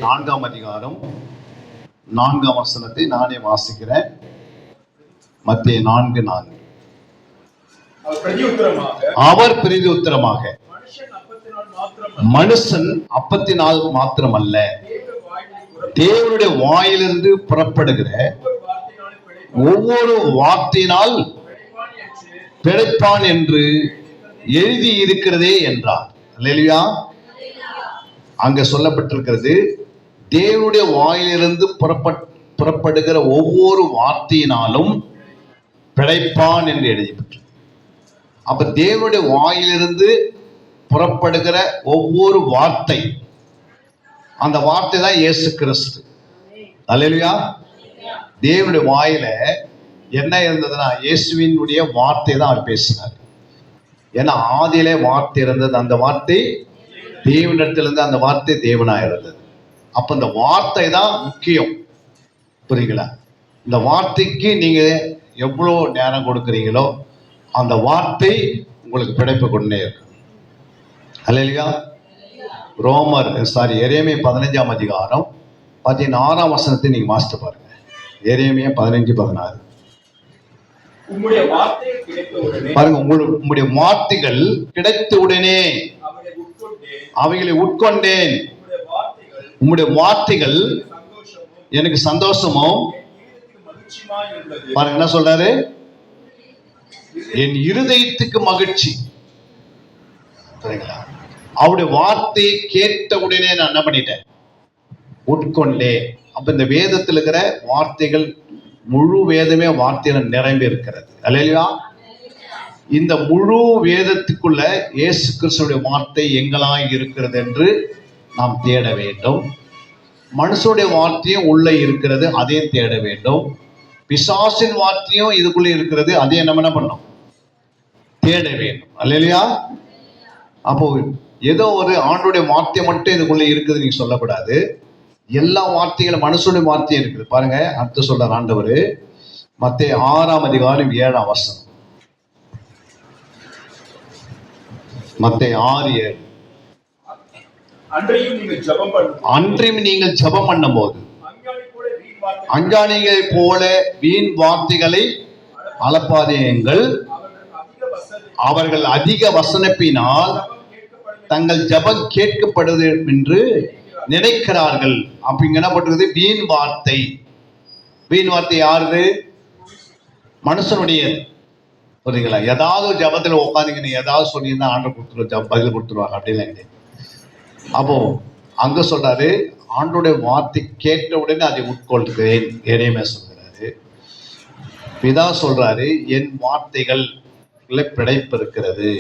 4ஆம் அதிகாரம் 4ஆம் வசனத்தை நானே வாசிக்கிறேன். மத்தேயு 4:4. அவர் பிரதியுத்தரமாக, மனுஷன் அப்பத்தினால் மாத்திரமல்ல, தேவனுடைய வாயிலிருந்து புறப்படுகிற ஒவ்வொரு வார்த்தையினால் பிழைப்பான் என்று எழுதி இருக்கிறதே என்றார். அல்லேலூயா. அங்க சொல்லப்பட்டிருக்கிறது, தேவனுடைய வாயிலிருந்து புறப்படுகிற ஒவ்வொரு வார்த்தையினாலும் பிழைப்பான் என்று எழுதிப்பட்டு. அப்ப தேவனுடைய வாயிலிருந்து புறப்படுகிற ஒவ்வொரு வார்த்தை, அந்த வார்த்தை தான் இயேசு கிறிஸ்து. அல்லேலூயா. தேவனுடைய வாயில என்ன இருந்ததுன்னா இயேசுவினுடைய வார்த்தை தான் அவர் பேசினார். ஏன்னா ஆதியிலே வார்த்தை இருந்தது, அந்த வார்த்தை தேவனிடத்திலிருந்து, அந்த வார்த்தை தேவனா இருந்தது. அப்ப இந்த வார்த்தை தான் முக்கியம். புரியுங்களா? இந்த வார்த்தைக்கு நீங்க எவ்வளோ நேரம் கொடுக்குறீங்களோ அந்த வார்த்தை உங்களுக்கு பிழைப்பு கொண்டே இருக்கும். அல்லேலூயா. எரேமியா 15ஆம் அதிகாரம் 16ஆம் வசனத்தை நீங்க வாசித்து பாருங்க. எரேமியா 15:16 பாருங்க. உங்களுடைய வார்த்தைகள் கிடைத்த உடனே அவைகளை உட்கொண்டேன். உங்களுடைய வார்த்தைகள் எனக்கு சந்தோஷமும், பாருங்க என்ன சொல்றாரு, என் இருதயத்துக்கு மகிழ்ச்சி. அவருடைய வார்த்தையை கேட்ட உடனே நான் என்ன பண்ணிட்டேன், உட்கொண்டேன். அப்ப இந்த வேதத்தில் இருக்கிற வார்த்தைகள், முழு வேதமே வார்த்தையில நிரம்பி இருக்கிறது. அல்லேலூயா. இந்த முழு வேதத்துக்குள்ள இயேசு கிறிஸ்துவின் வார்த்தை எங்கெல்லாம் இருக்கிறது என்று நாம் தேட வேண்டும். மனுஷனுடைய வார்த்தையும் உள்ள இருக்கிறது, அதையும் தேட வேண்டும். பிசாசின் வார்த்தையும் இதுக்குள்ள இருக்கிறது, அதையும் நம்ம என்ன பண்ணோம், தேட வேண்டும். அல்லேலூயா. அப்போ ஏதோ ஒரு ஆண்டுடைய வார்த்தை மட்டும் இதுக்குள்ள இருக்குது நீங்க சொல்லக்கூடாது. எல்லா வார்த்தைகளும் மனுஷனுடைய வார்த்தையும் இருக்குது. பாருங்க அடுத்து சொல்ற ஆண்டவர் மத்தேயு 6ஆம் அதிகாரம் 7ஆம் வசனம். மத்தேயு 6:7. அன்றையும் நீங்கள் ஜெபம் பண்ணும்போது அஞ்ஞானிகளைப் போல வீண் வார்த்தைகளை அளப்பாதீங்கள். அவர்கள் அதிக வசனிப்பினால் தங்கள் ஜெபம் கேட்கப்படுவது என்று நினைக்கிறார்கள். அப்ப இங்க என்ன பண்றது, வீண் வார்த்தை. வீண் வார்த்தை யாரு? மனுஷனுடையது. புரியுங்களா? ஏதாவது ஜபத்துல உட்காந்துங்க ஏதாவது சொன்னீங்கன்னா ஆண்டவர் கொடுத்துருவோம், பதில் கொடுத்துருவாங்க அப்படின்னு. அப்போ அங்க சொல்றாரு, ஆண்டோடைய வார்த்தை கேட்ட உடனே அதை உட்கொள்கிறேன். எரேமியா சொல்றாரு, பிதா சொல்றாரு, என் வார்த்தைகள் பிழைப்பு இருக்கிறது.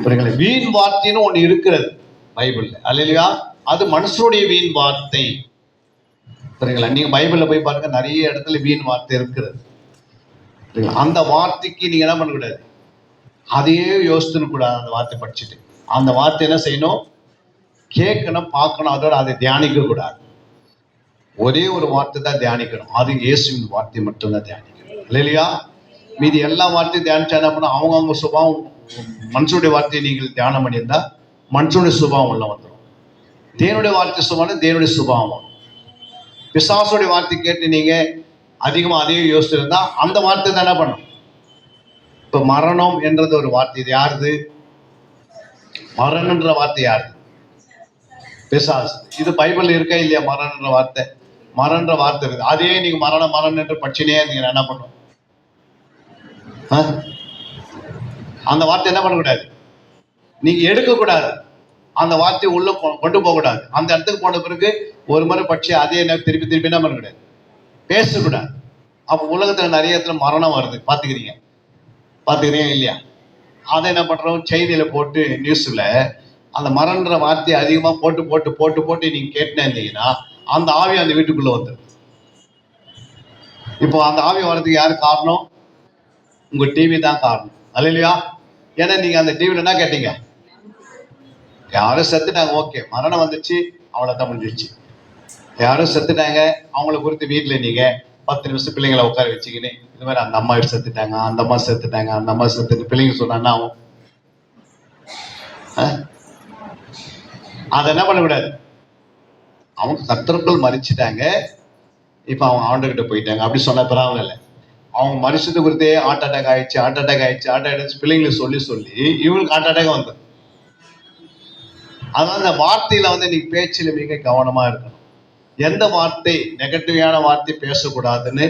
புரியுங்களா? வீண் வார்த்தைன்னு ஒண்ணு இருக்கிறது பைபிள்ல. அல்லேலூயா. அது மனுஷனுடைய வீண் வார்த்தை. புரியுங்களா? நீங்க பைபிள்ல போய் பாருங்க, நிறைய இடத்துல வீண் வார்த்தை இருக்கிறது. அந்த வார்த்தைக்கு நீங்க என்ன பண்ணக்கூடாது, அதையே யோசித்துன்னு கூடாது. அந்த வார்த்தை படிச்சுட்டு அந்த வார்த்தை என்ன செய்யணும், கேட்கணும், பார்க்கணும். அதோட அதை தியானிக்க கூடாது. ஒரே ஒரு வார்த்தை தான் தியானிக்கணும், அது இயேசுவின் வார்த்தை மட்டும்தான் தியானிக்கணும். இல்லையா? மீதி எல்லா வார்த்தையும் தியானிச்சா என்ன பண்ணணும், அவங்கவுங்க சுபாவம். மனுஷனுடைய வார்த்தையை நீங்கள் தியானம் பண்ணியிருந்தா மனுஷனுடைய சுபாவம் உள்ள வந்துடும். தேவனுடைய வார்த்தை சுபாவம் தேவனுடைய சுபாவம். பிசாசுடைய வார்த்தை கேட்டு நீங்க அதிகமா அதையே யோசிச்சிருந்தா அந்த வார்த்தை தான் என்ன பண்ணும். இப்ப மரணம் என்றது ஒரு வார்த்தை. இது யாருது? மரணன்ற வார்த்தை யாரு? பிசாசு. இது பைபிள் இருக்கா இல்லையா? மரணன்ற வார்த்தை, மரணன்ற வார்த்தை இருக்கு. அதே நீங்க மரணம் என்று படிச்சுனே நீங்க என்ன பண்ணும், அந்த வார்த்தை என்ன பண்ணக்கூடாது, நீங்க எடுக்கக்கூடாது. அந்த வார்த்தையை உள்ள கொண்டு போக கூடாது. அந்த இடத்துக்கு போன பிறகு ஒரு முறை படிச்சு அதே திருப்பி திருப்பி என்ன பண்ணக்கூடாது, பேசக்கூடாது. அப்போ உலகத்துல நிறைய இடத்துல மரணம் வருது, பாத்துக்கிறீங்க இல்லையா? அதை என்ன பண்றோம், செய்தியில போட்டு நியூஸ்ல அந்த மரணன்ற வார்த்தையை அதிகமா போட்டு போட்டு போட்டு போட்டு நீங்க கேட்டுனே இருந்தீங்கன்னா அந்த ஆவி அந்த வீட்டுக்குள்ள வந்துடும். இப்போ அந்த ஆவி வர்றதுக்கு யாரு காரணம்? உங்க டிவி தான் காரணம். அல்லையா? ஏன்னா நீங்க அந்த டிவில என்ன கேட்டீங்க, யாரும் செத்துட்டாங்க, ஓகே, மரணம் வந்துச்சு, அவ்வளவுதான் முடிஞ்சிருச்சு. யாரும் செத்துட்டாங்க, அவங்கள குறித்து வீட்டுல நீங்க 10 நிமிஷம் பிள்ளைங்களை உட்கார வச்சுக்கின்னு இந்த மாதிரி அந்த அம்மா செத்துட்டாங்க, அந்த அம்மா செத்துட்டாங்க, அந்த அம்மா செத்துட்டு பிள்ளைங்க சொன்னா ஆகும். அதை என்ன பண்ணக்கூடாது, அவங்க கர்த்தருக்குள் மறிச்சிட்டாங்க, இப்ப அவங்க ஆண்டுகிட்ட போயிட்டாங்க அப்படி சொன்ன பரவாயில்ல. அவங்க மனுஷத்து குறித்தே ஹார்ட் அட்டாக் ஆயிடுச்சு, ஹார்ட் அட்டாக் ஆயிடுச்சு, ஹார்ட் அட்டாக் பிள்ளைங்களுக்கு சொல்லி சொல்லி இவங்களுக்கு ஹார்ட் அட்டாக் வந்தது. அதனால இந்த வார்த்தையில இன்னைக்கு பேச்சில மிக கவனமா இருக்கணும். எந்த வார்த்தை நெகட்டிவான வார்த்தை பேசக்கூடாதுன்னு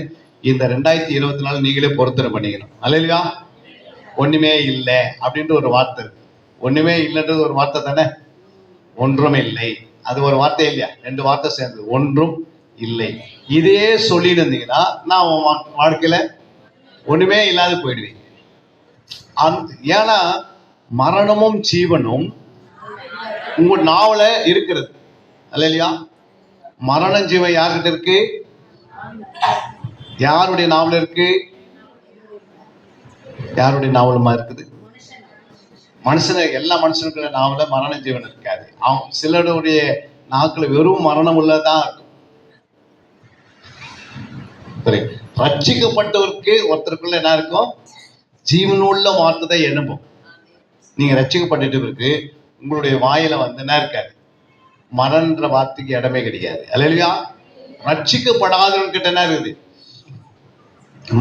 இந்த 2024 நீங்களே பொருத்தனை பண்ணிக்கணும். அல்லையா? ஒண்ணுமே இல்லை அப்படின்ற ஒரு வார்த்தை இருக்கு. ஒண்ணுமே இல்லைன்றது ஒரு வார்த்தை தானே. ஒன்றும் இல்லை, அது ஒரு வார்த்தை இல்லையா? 2 வார்த்தை சேர்ந்தது, ஒன்றும் இல்லை. இதே சொல்லிட்டு இருந்தீங்கன்னா நான் வாழ்க்கையில ஒண்ணுமே இல்லாத போயிடுவீங்க. ஏன்னா மரணமும் ஜீவனும் உங்க நாவல இருக்கிறது. அல்லையா? மரணம் ஜீவன் யார்கிட்ட இருக்கு? யாருடைய நாவல இருக்கு? யாருடைய நாவலமா இருக்குது? மனுஷன எல்லா மனுஷனுக்குள்ள நாவல மரண ஜீவன் இருக்காது. சிலருடைய நாக்குல வெறும் மரணம் உள்ளதான் இருக்கும். சரி, ரட்சிக்கப்பட்டவருக்கு ஒருத்தருக்குள்ள என்ன இருக்கும்? ஜீவனுள்ள வார்த்தை தான் எழும்பும். நீங்க ரட்சிக்கப்பட்டு இருக்கு, உங்களுடைய வாயில என்ன இருக்காது? மரணன்ற வார்த்தைக்கு இடமே கிடையாது. அல்லையா? ரட்சிக்கப்படாதவர்கிட்ட என்ன இருக்குது?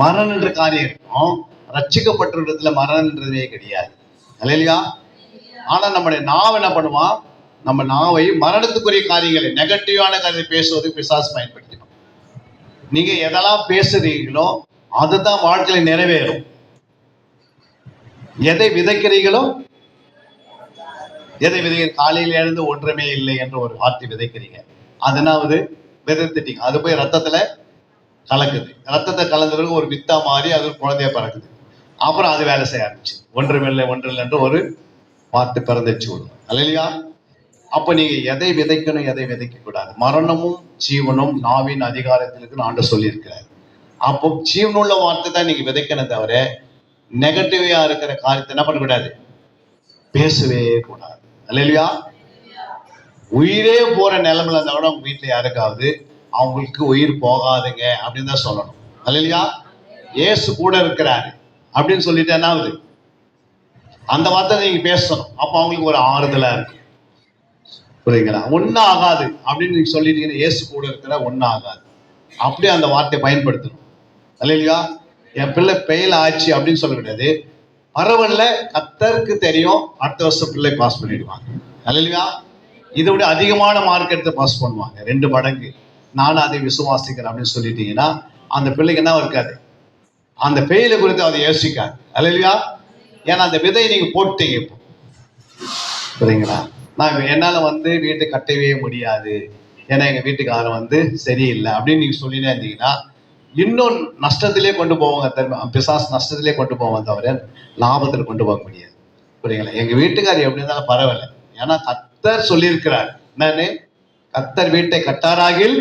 மரணன்ற காரியம் இருக்கும். ரட்சிக்கப்பட்ட மரணன்றதே கிடையாது. அல்லையா? ஆனா நம்முடைய நாவ் என்ன பண்ணுவான்? நம்ம நாவை மரணத்துக்குரிய காரியங்களை, நெகட்டிவான காரியத்தை பேசுவதற்கு பிசாசு பயன்படுத்தணும். நீங்க எதெல்லாம் பேசுறீங்களோ அதுதான் வாழ்க்கையில நிறைவேறும். எதை விதைக்கிறீங்களோ, எதை விதைக்கிற காலையில எழுந்து ஒன்றுமே இல்லை என்ற ஒரு வார்த்தை விதைக்கிறீங்க, அதனாவது விதைத்துட்டீங்க, அது போய் ரத்தத்துல கலக்குது. ரத்தத்தை கலந்த பிறகு ஒரு வித்தா மாறி அது குழந்தைய பறக்குது. அப்புறம் அது வேலை செய்ய ஆரம்பிச்சு, ஒன்றுமில்லை ஒன்றில்லை என்று ஒரு வார்த்தை பிறந்துச்சு விடும். அல்லையா? அப்ப நீங்க எதை விதைக்கணும், எதை விதைக்க கூடாது. மரணமும் ஜீவனும் நாவின் அதிகாரத்திற்கு ஆண்டு சொல்லி இருக்கிறார். அப்போ ஜீவனுள்ள வார்த்தை தான் நீங்க விதைக்கணும், தவிர நெகட்டிவா இருக்கிற காரியத்தை என்ன பண்ணக்கூடாது? பேசவே கூடாது. அல்லையா? உயிரே போற நிலைமையில இருந்தா கூட உங்க வீட்டுல யாருக்காவது அவங்களுக்கு உயிர் போகாதுங்க அப்படின்னு தான் சொல்லணும். அல்லையா? இயேசு கூட இருக்கிறாரு அப்படின்னு சொல்லிட்டு என்ன ஆகுது? அந்த வார்த்தை நீங்க பேசணும். அப்ப அவங்களுக்கு ஒரு ஆறுதலா இருக்கும். புரியுங்களா? ஒன்னும் ஆகாது அப்படின்னு நீங்க சொல்லிட்டீங்கன்னா, இயேசு கூட இருக்கிற ஒன்னும் ஆகாது, அப்படியே அந்த வார்த்தையை பயன்படுத்தணும். அல்லையா? என் பிள்ளை பெயில் ஆச்சு அப்படின்னு சொல்ல கிடையாது. பரவாயில்ல, கர்த்தருக்கு தெரியும், அடுத்த வருஷம் பிள்ளை பாஸ் பண்ணிடுவாங்க. அல்லையா? இதை விட அதிகமான மார்க் எடுத்து பாஸ் பண்ணுவாங்க, 2 மடங்கு. நானும் அதை விசுவாசிக்கிறேன் அப்படின்னு சொல்லிட்டீங்கன்னா அந்த பிள்ளைக்கு என்ன இருக்காது? அந்த பெயில குறித்து அதை யோசிக்காது. அல்லையா? ஏன்னா அந்த விதையை நீங்க போட்டீங்க. இப்போ புரியுங்களா? நான் என்னால வீட்டை கட்டவே முடியாது, ஏன்னா எங்க வீட்டுக்காரன் சரியில்லை அப்படின்னு நீங்க சொல்லினே இருந்தீங்கன்னா இன்னும் நஷ்டத்திலே கொண்டு போவாங்க. பிசாசு நஷ்டத்திலே கொண்டு போவாங்க, தவிர லாபத்தில் கொண்டு போக முடியாது. புரியுங்களா? எங்க வீட்டுக்காரர் எப்படி இருந்தாலும் பரவாயில்ல, ஏன்னா கர்த்தர் சொல்லியிருக்கிறார். என்னன்னு? கர்த்தர் வீட்டை கட்டாராகில்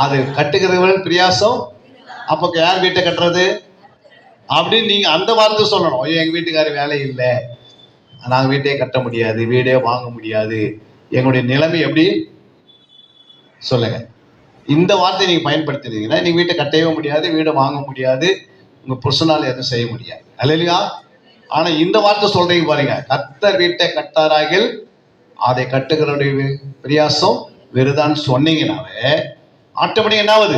அது கட்டுகிறவர்கள் பிரியாசம். அப்போ யார் வீட்டை கட்டுறது அப்படின்னு நீங்க அந்த வார்த்தை சொல்லணும். ஐயோ, எங்க வீட்டுக்காரர் வேலை இல்லை, நாங்க வீட்டையே கட்ட முடியாது, வீடே வாங்க முடியாது, எங்களுடைய நிலைமை எப்படி சொல்லுங்க. இந்த வார்த்தை நீங்க பயன்படுத்தினீங்கன்னா நீங்க வீட்டை கட்டவே முடியாது, வீடை வாங்க முடியாது, உங்க புருஷனால எதுவும் செய்ய முடியாது. அல்லையா? ஆனா இந்த வார்த்தை சொல்றீங்க பாருங்க, கர்த்தர் வீட்டை கட்டாராகில் அதை கட்டுகிறவருடைய பிரயாசம் வெறுதான்னு சொன்னீங்கன்னாவே ஆட்டோமேட்டிக் என்ன ஆகுது?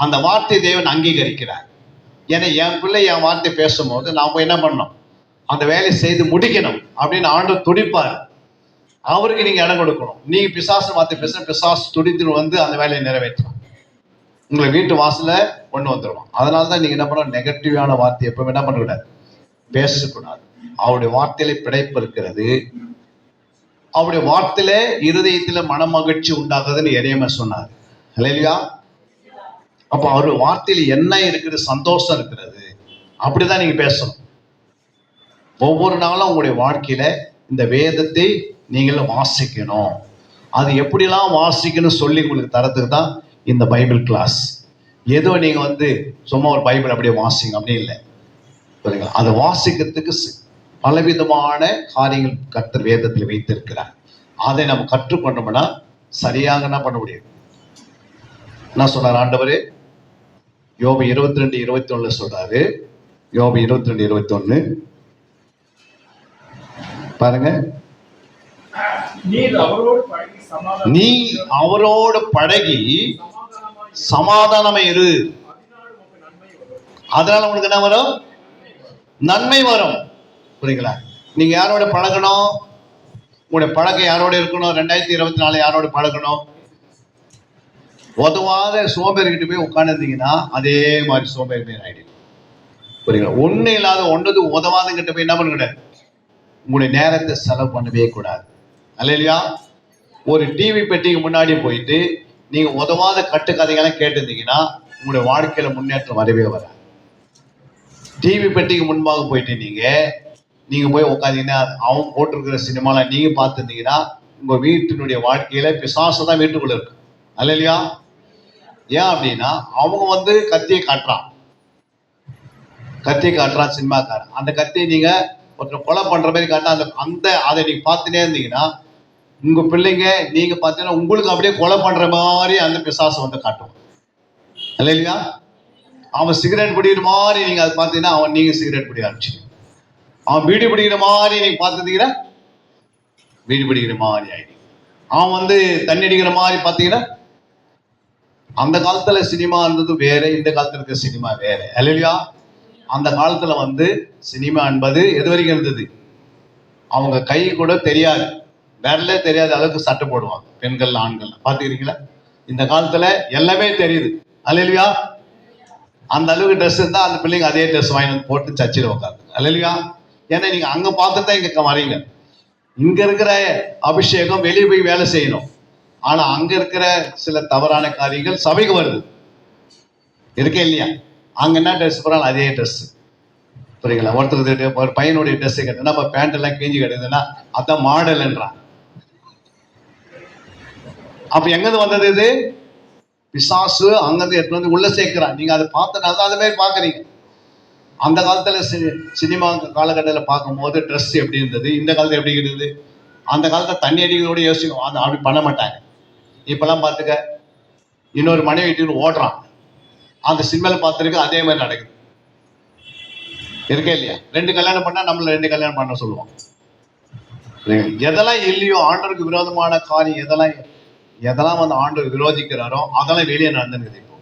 அந்த வார்த்தை தேவன் அங்கீகரிக்கிறார். ஏன்னா என் பிள்ளை என் வார்த்தை பேசும்போது நாம என்ன பண்ணணும்? அந்த வேலையை செய்து முடிக்கணும் அப்படின்னு ஆண்டவர் துடிப்பார். அவருக்கு நீங்க இடம் கொடுக்கணும். நீங்க பிசாசு வார்த்தை பேச, பிசாசு துடித்து அந்த வேலையை நிறைவேற்றணும். உங்களை வீட்டு வாசல கொண்டு வந்துடுவோம். அதனாலதான் நீங்க என்ன பண்ணணும்? நெகட்டிவான வார்த்தை எப்பவுமே என்ன பண்ணக்கூடாது? பேசக்கூடாது. அவருடைய வார்த்தையில பிழைப்பு இருக்கிறது. அவருடைய வார்த்தையில இருதயத்தில மன மகிழ்ச்சி உண்டாகுதுன்னு எரேமியா சொன்னார். இல்லையா? அப்ப அவருடைய வார்த்தையில என்ன இருக்குது? சந்தோஷம் இருக்கிறது. அப்படிதான் நீங்க பேசணும். ஒவ்வொரு நாளும் உங்களுடைய வாழ்க்கையில இந்த வேதத்தை நீங்களும் வாசிக்கணும். அது எப்படிலாம் வாசிக்கணும் சொல்லி உங்களுக்கு தரத்துக்கு தான் இந்த பைபிள் கிளாஸ். ஏதோ நீங்க சும்மா ஒரு பைபிள் அப்படியே வாசிங்க அப்படி இல்லை. சரிங்களா? அதை வாசிக்கிறதுக்கு பலவிதமான காரியங்கள் கர்த்தர் வேதத்தில் வைத்திருக்கிறார். அதை நம்ம கற்றுக்கொண்டோம்னா சரியாக என்ன பண்ண முடியும்? என்ன சொன்னார் ஆண்டவர்? யோபு 22:21 சொல்றாரு. யோபு 22:21 பாருங்க. நீ அவரோடு பழகி சமாதானமா இரு. அதனால உனக்கு என்ன வரும்? நன்மை வரும். புரியுங்களா? நீங்க யாரோட பழகணும்? உங்களுடைய பழக்கம் யாரோட இருக்கணும்? 2024 யாரோட பழகணும்? உதவாத சோம்பேறிகிட்ட போய் உட்காந்துருந்தீங்கன்னா அதே மாதிரி சோம்பேறி ஆயிடுது. புரியுங்களா? ஒண்ணு இல்லாத ஒன்றது உதவாதங்கிட்ட போய் என்ன பண்ணுங்க? உங்களுடைய நேரத்தை செலவு பண்ணவே கூடாது. அல்லையா? ஒரு டிவி பெட்டிக்கு முன்னாடி போயிட்டு நீங்க உதவாத கட்டுக்கதைகள்லாம் கேட்டிருந்தீங்கன்னா உங்களுடைய வாழ்க்கையில முன்னேற்றம் வரவே வராது. டிவி பெட்டிக்கு முன்பாக போயிட்டு நீங்க போய் உட்காந்தீங்கன்னா அவங்க போட்டிருக்கிற சினிமாலாம் நீங்க பார்த்துருந்தீங்கன்னா உங்க வீட்டினுடைய வாழ்க்கையில பிசாசு தான் வீட்டுக்குள்ள இருக்கு. அல்லையா? ஏன் அப்படின்னா அவங்க கத்தியை காட்டுறான் சினிமாக்காரன். அந்த கத்தியை நீங்க ஒருத்தர் கொலை பண்ற மாதிரி காட்டா அதை நீங்க பார்த்துட்டே இருந்தீங்கன்னா உங்க பிள்ளைங்க நீங்க பார்த்தீங்கன்னா உங்களுக்கு அப்படியே கொலை பண்ற மாதிரி அந்த பிசாசை காட்டுவோம். இல்லையா? அவன் சிகரெட் பிடிக்கிற மாதிரி நீங்க அதை பார்த்தீங்கன்னா நீங்க சிகரெட் பிடிக்க ஆரம்பிச்சிங்க. அவன் வீடு பிடிக்கிற மாதிரி நீங்க பார்த்துட்டீங்கன்னா வீடு பிடிக்கிற மாதிரி ஆயிடுங்க. அவன் தண்ணி அடிக்கிற மாதிரி பார்த்தீங்கன்னா அந்த காலத்துல சினிமா இருந்தது வேற, இந்த காலத்துல இருக்க சினிமா வேற. இல்லையா? அந்த காலத்துல சினிமா என்பது எது வரைக்கும் இருந்தது? அவங்க கை கூட தெரியாது, விரலே தெரியாத அளவுக்கு சட்டை போடுவாங்க பெண்கள் ஆண்கள். பாத்துக்கிறீங்களா? இந்த காலத்துல எல்லாமே தெரியுது. அல்லையா? அந்த அளவுக்கு ட்ரெஸ் இருந்தா அந்த பிள்ளைங்க அதே ட்ரெஸ் வாங்கி போட்டு சர்ச்சில் உட்காந்து. அல்லையா? ஏன்னா நீங்க அங்க பார்த்துட்டு தான் இங்க வரீங்க. இங்க இருக்கிற அபிஷேகம் வெளியே போய் வேலை செய்யணும். ஆனா அங்க இருக்கிற சில தவறான காரியங்கள் சபைக்கு வருது. இருக்கே இல்லையா? அங்க என்ன ட்ரெஸ் போறாலும் அதே ட்ரெஸ். புரியுங்களா? ஒருத்தர் ஒரு பையனுடைய ட்ரெஸ் கட்டுனா பேண்ட் எல்லாம் கிழிஞ்சு கட்டுதுன்னா அதான் மாடல்ன்றான். அப்ப எங்கிருந்து வந்தது இது? பிசாசு அங்கிருந்து எடுத்து உள்ள சேர்க்கிறான். நீங்க அதை பார்த்தனால தான் அது மாதிரி பாக்குறீங்க. அந்த காலத்துல சினிமா காலகட்டத்தில் பார்க்கும் போது ட்ரெஸ் எப்படி இருந்தது, இந்த காலத்துல எப்படி இருந்தது? அந்த காலத்துல தண்ணி அடிக்கிறதோட யோசிக்கும், அப்படி பண்ண மாட்டாங்க. இப்பெல்லாம் பார்த்துக்க, இன்னொரு மனைவி வீட்டுக்கு ஓடுறான், அந்த சினிமால பார்த்துருக்கு அதே மாதிரி நடக்குது. இருக்கே இல்லையா? 2 கல்யாணம் பண்ணா நம்மள 2 கல்யாணம் பண்ண சொல்லுவோம். எதெல்லாம் இல்லையோ ஆண்டவருக்கு விரோதமான காரியம் எதெல்லாம் ஆண்டவர் விரோதிக்கிறாரோ அதெல்லாம் வெளியே நடந்துருக்குது இப்போ.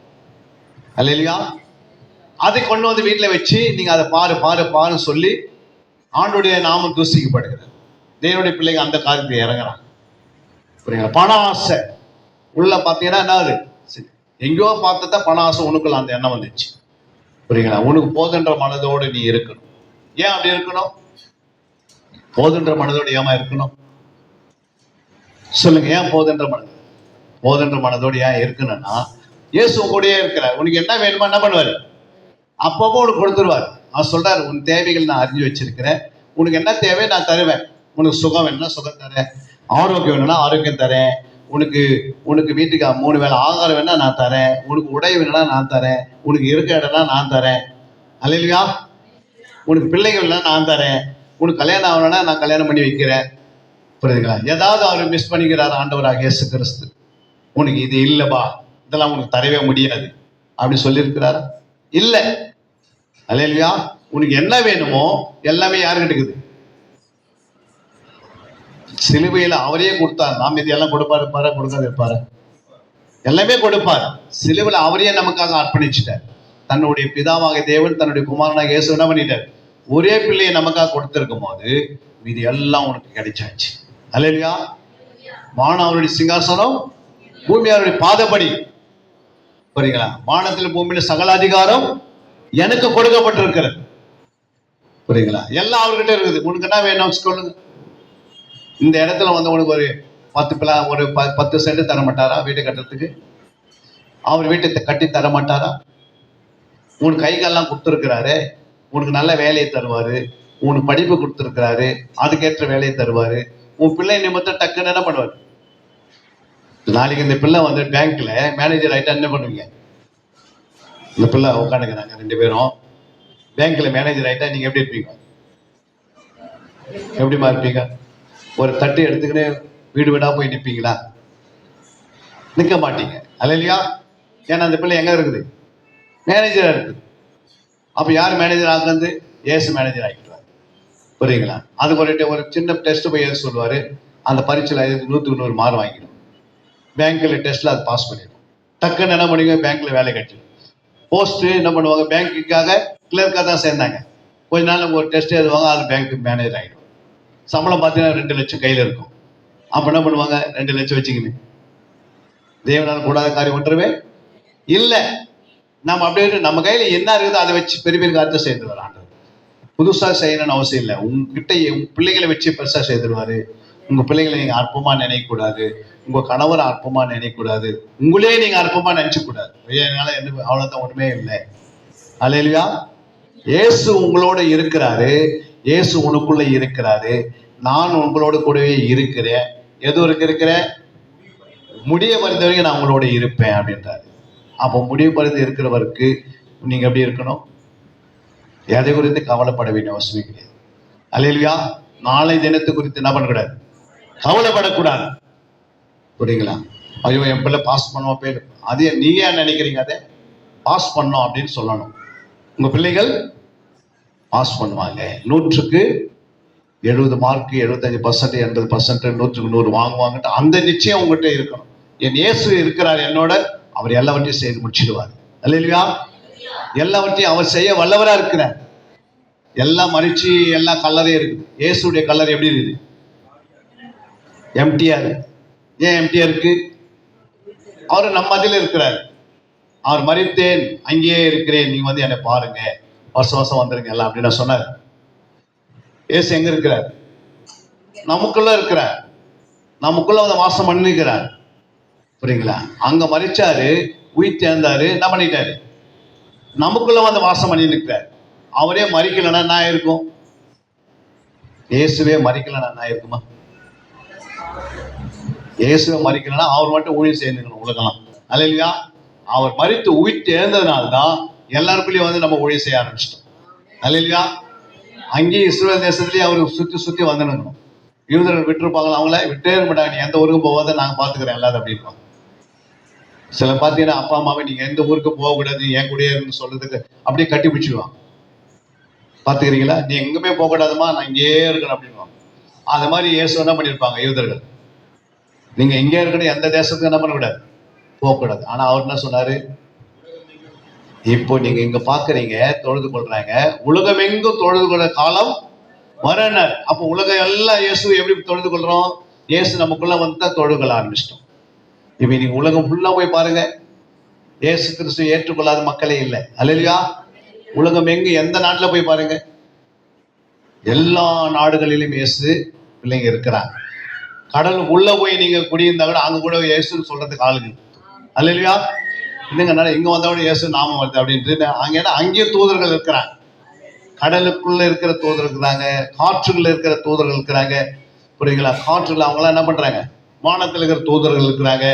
அல்லையா? அதை கொண்டு வீட்டில் வச்சு நீங்க அதை பாரு சொல்லி ஆண்டுடைய நாமம் தூசிக்கப்படுகிறது. தேவனுடைய பிள்ளைங்க அந்த காரியத்தை இறங்குறாங்க. புரியுங்களா? பண ஆசை உள்ள பார்த்தீங்கன்னா என்ன, எங்கேயோ பார்த்தா பண ஆசை உனக்குள்ள அந்த எண்ணம் வந்துச்சு. புரியுங்களா? உனக்கு போதுன்ற மனதோடு நீ இருக்கணும். ஏன் அப்படி இருக்கணும்? போதுன்ற மனதோடு ஏமா இருக்கணும் சொல்லுங்க? ஏன் போதுன்ற மனதோடு ஏன் இருக்கணும்னா, இயேசு கூடயே இருக்கிறார். உனக்கு என்ன வேணுமோ என்ன பண்ணுவாரு? அப்பப்போ உனக்கு கொடுத்துருவார். அவர் சொல்றாரு, உன் தேவைகள் நான் அறிஞ்சு வச்சிருக்கிறேன், உனக்கு என்ன தேவை நான் தருவேன். உனக்கு சுகம் வேணும்னா சுகம் தரேன், ஆரோக்கியம் வேணும்னா ஆரோக்கியம் தரேன், உனக்கு வீட்டுக்கு 3 வேளை ஆகாரம் வேணா நான் தரேன், உனக்கு உடை வேணும்னா நான் தரேன், உனக்கு இருக்க இடம்னா நான் தரேன். அல்லையா? உனக்கு பிள்ளைகள் வேணா நான் தரேன், உனக்கு கல்யாணம் ஆகணும்னா நான் கல்யாணம் பண்ணி வைக்கிறேன். புரியுதுங்களா? ஏதாவது அவர் மிஸ் பண்ணிக்கிறார் ஆண்டவராக இயேசு கிறிஸ்து. உனக்கு இது இல்லைப்பா, இதெல்லாம் உனக்கு தரவே முடியாது அப்படி சொல்லியிருக்கிறாரா? இல்லை. அல்லையா? உனக்கு என்ன வேணுமோ எல்லாமே யாருக்கிட்ட இருக்குது? சிலுவையில் அவரே கொடுத்தார். நாம் இதெல்லாம் கொடுப்பாரு கொடுக்காது இருப்பாரு? எல்லாமே கொடுப்பார். சிலுவையில் அவரையே நமக்காக அர்ப்பணிச்சுட்டார். தன்னுடைய பிதாவாக தேவன் தன்னுடைய குமாரனாக இயேசு என்ன பண்ணிட்டார்? ஒரே பிள்ளையை நமக்காக கொடுத்திருக்கும் போது இது எல்லாம் உனக்கு கிடைச்சாச்சு. அல்லையா? வானம் அவருடைய சிங்காசனம், பூமி அவருடைய பாதப்படி. புரியுங்களா? வானத்தில் பூமியில சகல அதிகாரம் எனக்கு கொடுக்கப்பட்டிருக்கிறது. புரியுங்களா? எல்லாம் அவர்கிட்ட இருக்குது. உனக்கு என்ன வேணும் சொல்லுங்க? இந்த இடத்துல உனக்கு ஒரு 10 சென்ட் தர மாட்டாரா வீட்டை கட்டுறதுக்கு? அவர் வீட்டை கட்டி தர மாட்டாரா? உனக்கு கைகள்லாம் கொடுத்துருக்கிறாரு, உனக்கு நல்ல வேலையை தருவாரு, உனக்கு படிப்பு கொடுத்துருக்கிறாரு, அதுக்கேற்ற வேலையை தருவாரு. உன் பிள்ளை நிமித்தம் டக்குன்னு என்ன பண்ணுவார்? நாளைக்கு இந்த பிள்ளை பேங்க்ல மேனேஜர் ஆயிட்டா என்ன பண்ணுவீங்க? இந்த பிள்ளை உட்காந்துக்கிறாங்க 2 பேரும் பேங்க்ல மேனேஜர் ஆயிட்டா நீங்க எப்படி இருப்பீங்க? எப்படிமா இருப்பீங்க? ஒரு தட்டு எடுத்துக்கின்னு வீடு வீடா போய் நிற்பீங்களா? நிற்க மாட்டீங்க. அல்லையா? ஏன்னா அந்த பிள்ளை எங்க இருக்குது? மேனேஜரா இருக்குது. அப்ப யார் மேனேஜர் ஆகுறது? ஏசு மேனேஜர் ஆகிடுவார். புரியுங்களா? அதுக்கு ஒரு சின்ன டெஸ்ட் போய் ஏசு சொல்லுவாரு, அந்த பரீட்சையில் 100க்கு 100 மார்க் வாங்கிடும். பேங்க்கில் டெஸ்ட்டில் அது பாஸ் பண்ணிடும். டக்குன்னு என்ன பண்ணுவீங்க, பேங்க்கில் வேலை கிடைச்சிடும். போஸ்ட்டு என்ன பண்ணுவாங்க, பேங்க்குக்காக கிளர்க்காக தான் சேர்ந்தாங்க. கொஞ்ச நாள் ஒரு டெஸ்ட் எழுதுவாங்க, அது பேங்க்கு மேனேஜர் ஆகிடும். சம்பளம் பார்த்தீங்கன்னா 2 லட்சம் கையில் இருக்கும். அப்போ என்ன பண்ணுவாங்க, 2 லட்சம் வச்சுக்கின்னு தேவனால் கூடாத காரியம் ஒன்றுமே இல்லை. நம்ம அப்படியே நம்ம கையில் என்ன இருக்குதோ அதை வச்சு பெரிய பெரிய காரியத்தை செய்துருவார் ஆண்டவர். புதுசாக செய்யணும்னு அவசியம் இல்லை. உங்ககிட்ட உங்க பிள்ளைகளை வச்சு பெருசாக செய்துருவாரு. உங்க பிள்ளைகளை நீங்க அற்பமா நினைக்கக்கூடாது. உங்க கணவரை அற்பமா நினைக்கக்கூடாது. உங்களே நீங்க அற்பமா நினைச்சக்கூடாது. என்னால என்ன அவ்வளவுதான், ஒண்ணுமே இல்லை. அல்லேலூயா. இயேசு உங்களோட இருக்கிறாரு. இயேசு உனக்குள்ள இருக்கிறாரு. நான் உங்களோட கூடவே இருக்கிறேன். எது இருக்கிறேன், முடிய பறிந்த வரைக்கும் நான் உங்களோட இருப்பேன் அப்படின்றாரு. அப்போ முடிவு பறிந்து இருக்கிறவருக்கு நீங்க எப்படி இருக்கணும், எதை குறித்து கவலைப்பட வேண்டிய அவசியம் கிடையாது. அல்லேலூயா. நாளை தினத்தை குறித்து என்ன பண்ணக்கூடாது, கவலைப்படக்கூடாது. புரியுங்களா? ஐயோ என் பிள்ளை பாஸ் பண்ணுவோம் பேர், அதே நீங்க ஏன் நினைக்கிறீங்க, அதை பாஸ் பண்ணோம் அப்படின்னு சொல்லணும். உங்க பிள்ளைகள் பாஸ் பண்ணுவாங்க. 100க்கு 70 மார்க், 75%, 80%, 100க்கு 100 வாங்குவாங்கட்டு அந்த நிச்சயம் உங்ககிட்ட இருக்கணும். என் இயேசு இருக்கிறார் என்னோட, அவர் எல்லாவற்றையும் செய்து முடிச்சிடுவார். அல்லேலூயா. எல்லாவற்றையும் அவர் செய்ய வல்லவரா இருக்கிறார். எல்லாம் மறிச்சு எல்லா கல்லறையும் இருக்குது. இயேசுடைய கல்லறை எப்படி இருக்குது, எம்டியா இருக்கு. ஏன் எம்டியா இருக்கு? அவர் நம்ம மத்தியில் இருக்கிறார். அவர் மறித்தேன் அங்கேயே இருக்கிறேன், நீங்க வந்து என்னை பாருங்க, வருஷம் வருஷம் வந்துருங்க எல்லாம் அப்படின்னு சொன்னார். இயேசு எங்க இருக்கிறார், நமக்குள்ள இருக்கிறார். நமக்குள்ள வந்து வாசம் பண்ணிக்கிறார். புரியுங்களா? அங்க மறிச்சாரு, உயிர் தேர்ந்தாரு, என்ன பண்ணிட்டாரு, நமக்குள்ள வந்து வாசம் பண்ணி நிற்கிறார். அவரே மறிக்கலன்னா நான் இருக்கும், இயேசுவே மறிக்கலன்னா நான் இருக்குமா? இயேசுவை மறிக்கலன்னா அவர் மட்டும் ஊழியம் செய்யணும் உலகலாம். அல்லேலூயா. அவர் மறித்து உயிர் எழுந்ததுனால்தான் எல்லாருக்குள்ளேயும் வந்து நம்ம ஊழியம் செய்ய ஆரம்பிச்சிட்டோம். அல்லேலூயா. அங்கேயும் இஸ்ரவேல் தேசத்துலேயே அவர் சுற்றி சுற்றி வந்துடணும். யூதர்கள் விட்டுருப்பாங்களா, அவங்கள விட்டே மாட்டாங்க. நீ எந்த ஊருக்கும் போகாத, நாங்கள் பார்த்துக்கிறேன் எல்லாரும் அப்படின்பாங்க. சில பார்த்தீங்கன்னா அப்பா அம்மாவை நீங்க எந்த ஊருக்கு போகக்கூடாது, என் கூடயே இருந்து சொல்றதுக்கு அப்படியே கட்டி பிடிச்சிடுவாங்க. பார்த்துக்கிறீங்களா? நீ எங்குமே போகக்கூடாதுமா, நான் இங்கே இருக்கணும் அப்படின்வாங்க. அது மாதிரி இயேசு என்ன பண்ணியிருப்பாங்க யூதர்கள், நீங்க எங்கே இருக்கணும், எந்த தேசத்துக்கு என்ன பண்ணக்கூடாது, போகக்கூடாது. ஆனா அவர் என்ன சொன்னாரு, இப்போ நீங்க இங்க பாக்குறீங்க தொழுது கொள்றாங்க, உலகம் எங்கும் தொழுது கொள்ள காலம் வரனர். அப்போ உலகம் எல்லாம் இயேசு எப்படி தொழுது கொள்றோம், இயேசு நமக்குள்ள வந்து தான் தொழுது கொள்ள ஆரம்பிச்சிட்டோம். இப்ப நீங்க உலகம் ஃபுல்லா போய் பாருங்க, இயேசு கிறிஸ்து ஏற்றுக்கொள்ளாத மக்களே இல்லை. அல்லேலூயா. உலகம் எங்கு எந்த நாட்டுல போய் பாருங்க, எல்லா நாடுகளிலும் இயேசு பிள்ளைங்க இருக்கிறாங்க. கடல் உள்ள போய் நீங்க குடியிருந்தா கூட அங்க கூட இயேசுன்னு சொல்றதுக்கு ஆளுங்க. அல்லேலூயா. இல்லைங்கனால இங்க வந்தவங்க இயேசு நாமம் வருது அப்படின்ட்டு அங்க அங்கேயும் தூதர்கள் இருக்கிறாங்க. கடலுக்குள்ள இருக்கிற தூதர் இருக்கிறாங்க, காற்றுக்குள்ள இருக்கிற தூதர்கள் இருக்கிறாங்க. புரியுங்களா? காற்றுல அவங்களாம் என்ன பண்றாங்க, வானத்தில் இருக்கிற தூதர்கள் இருக்கிறாங்க.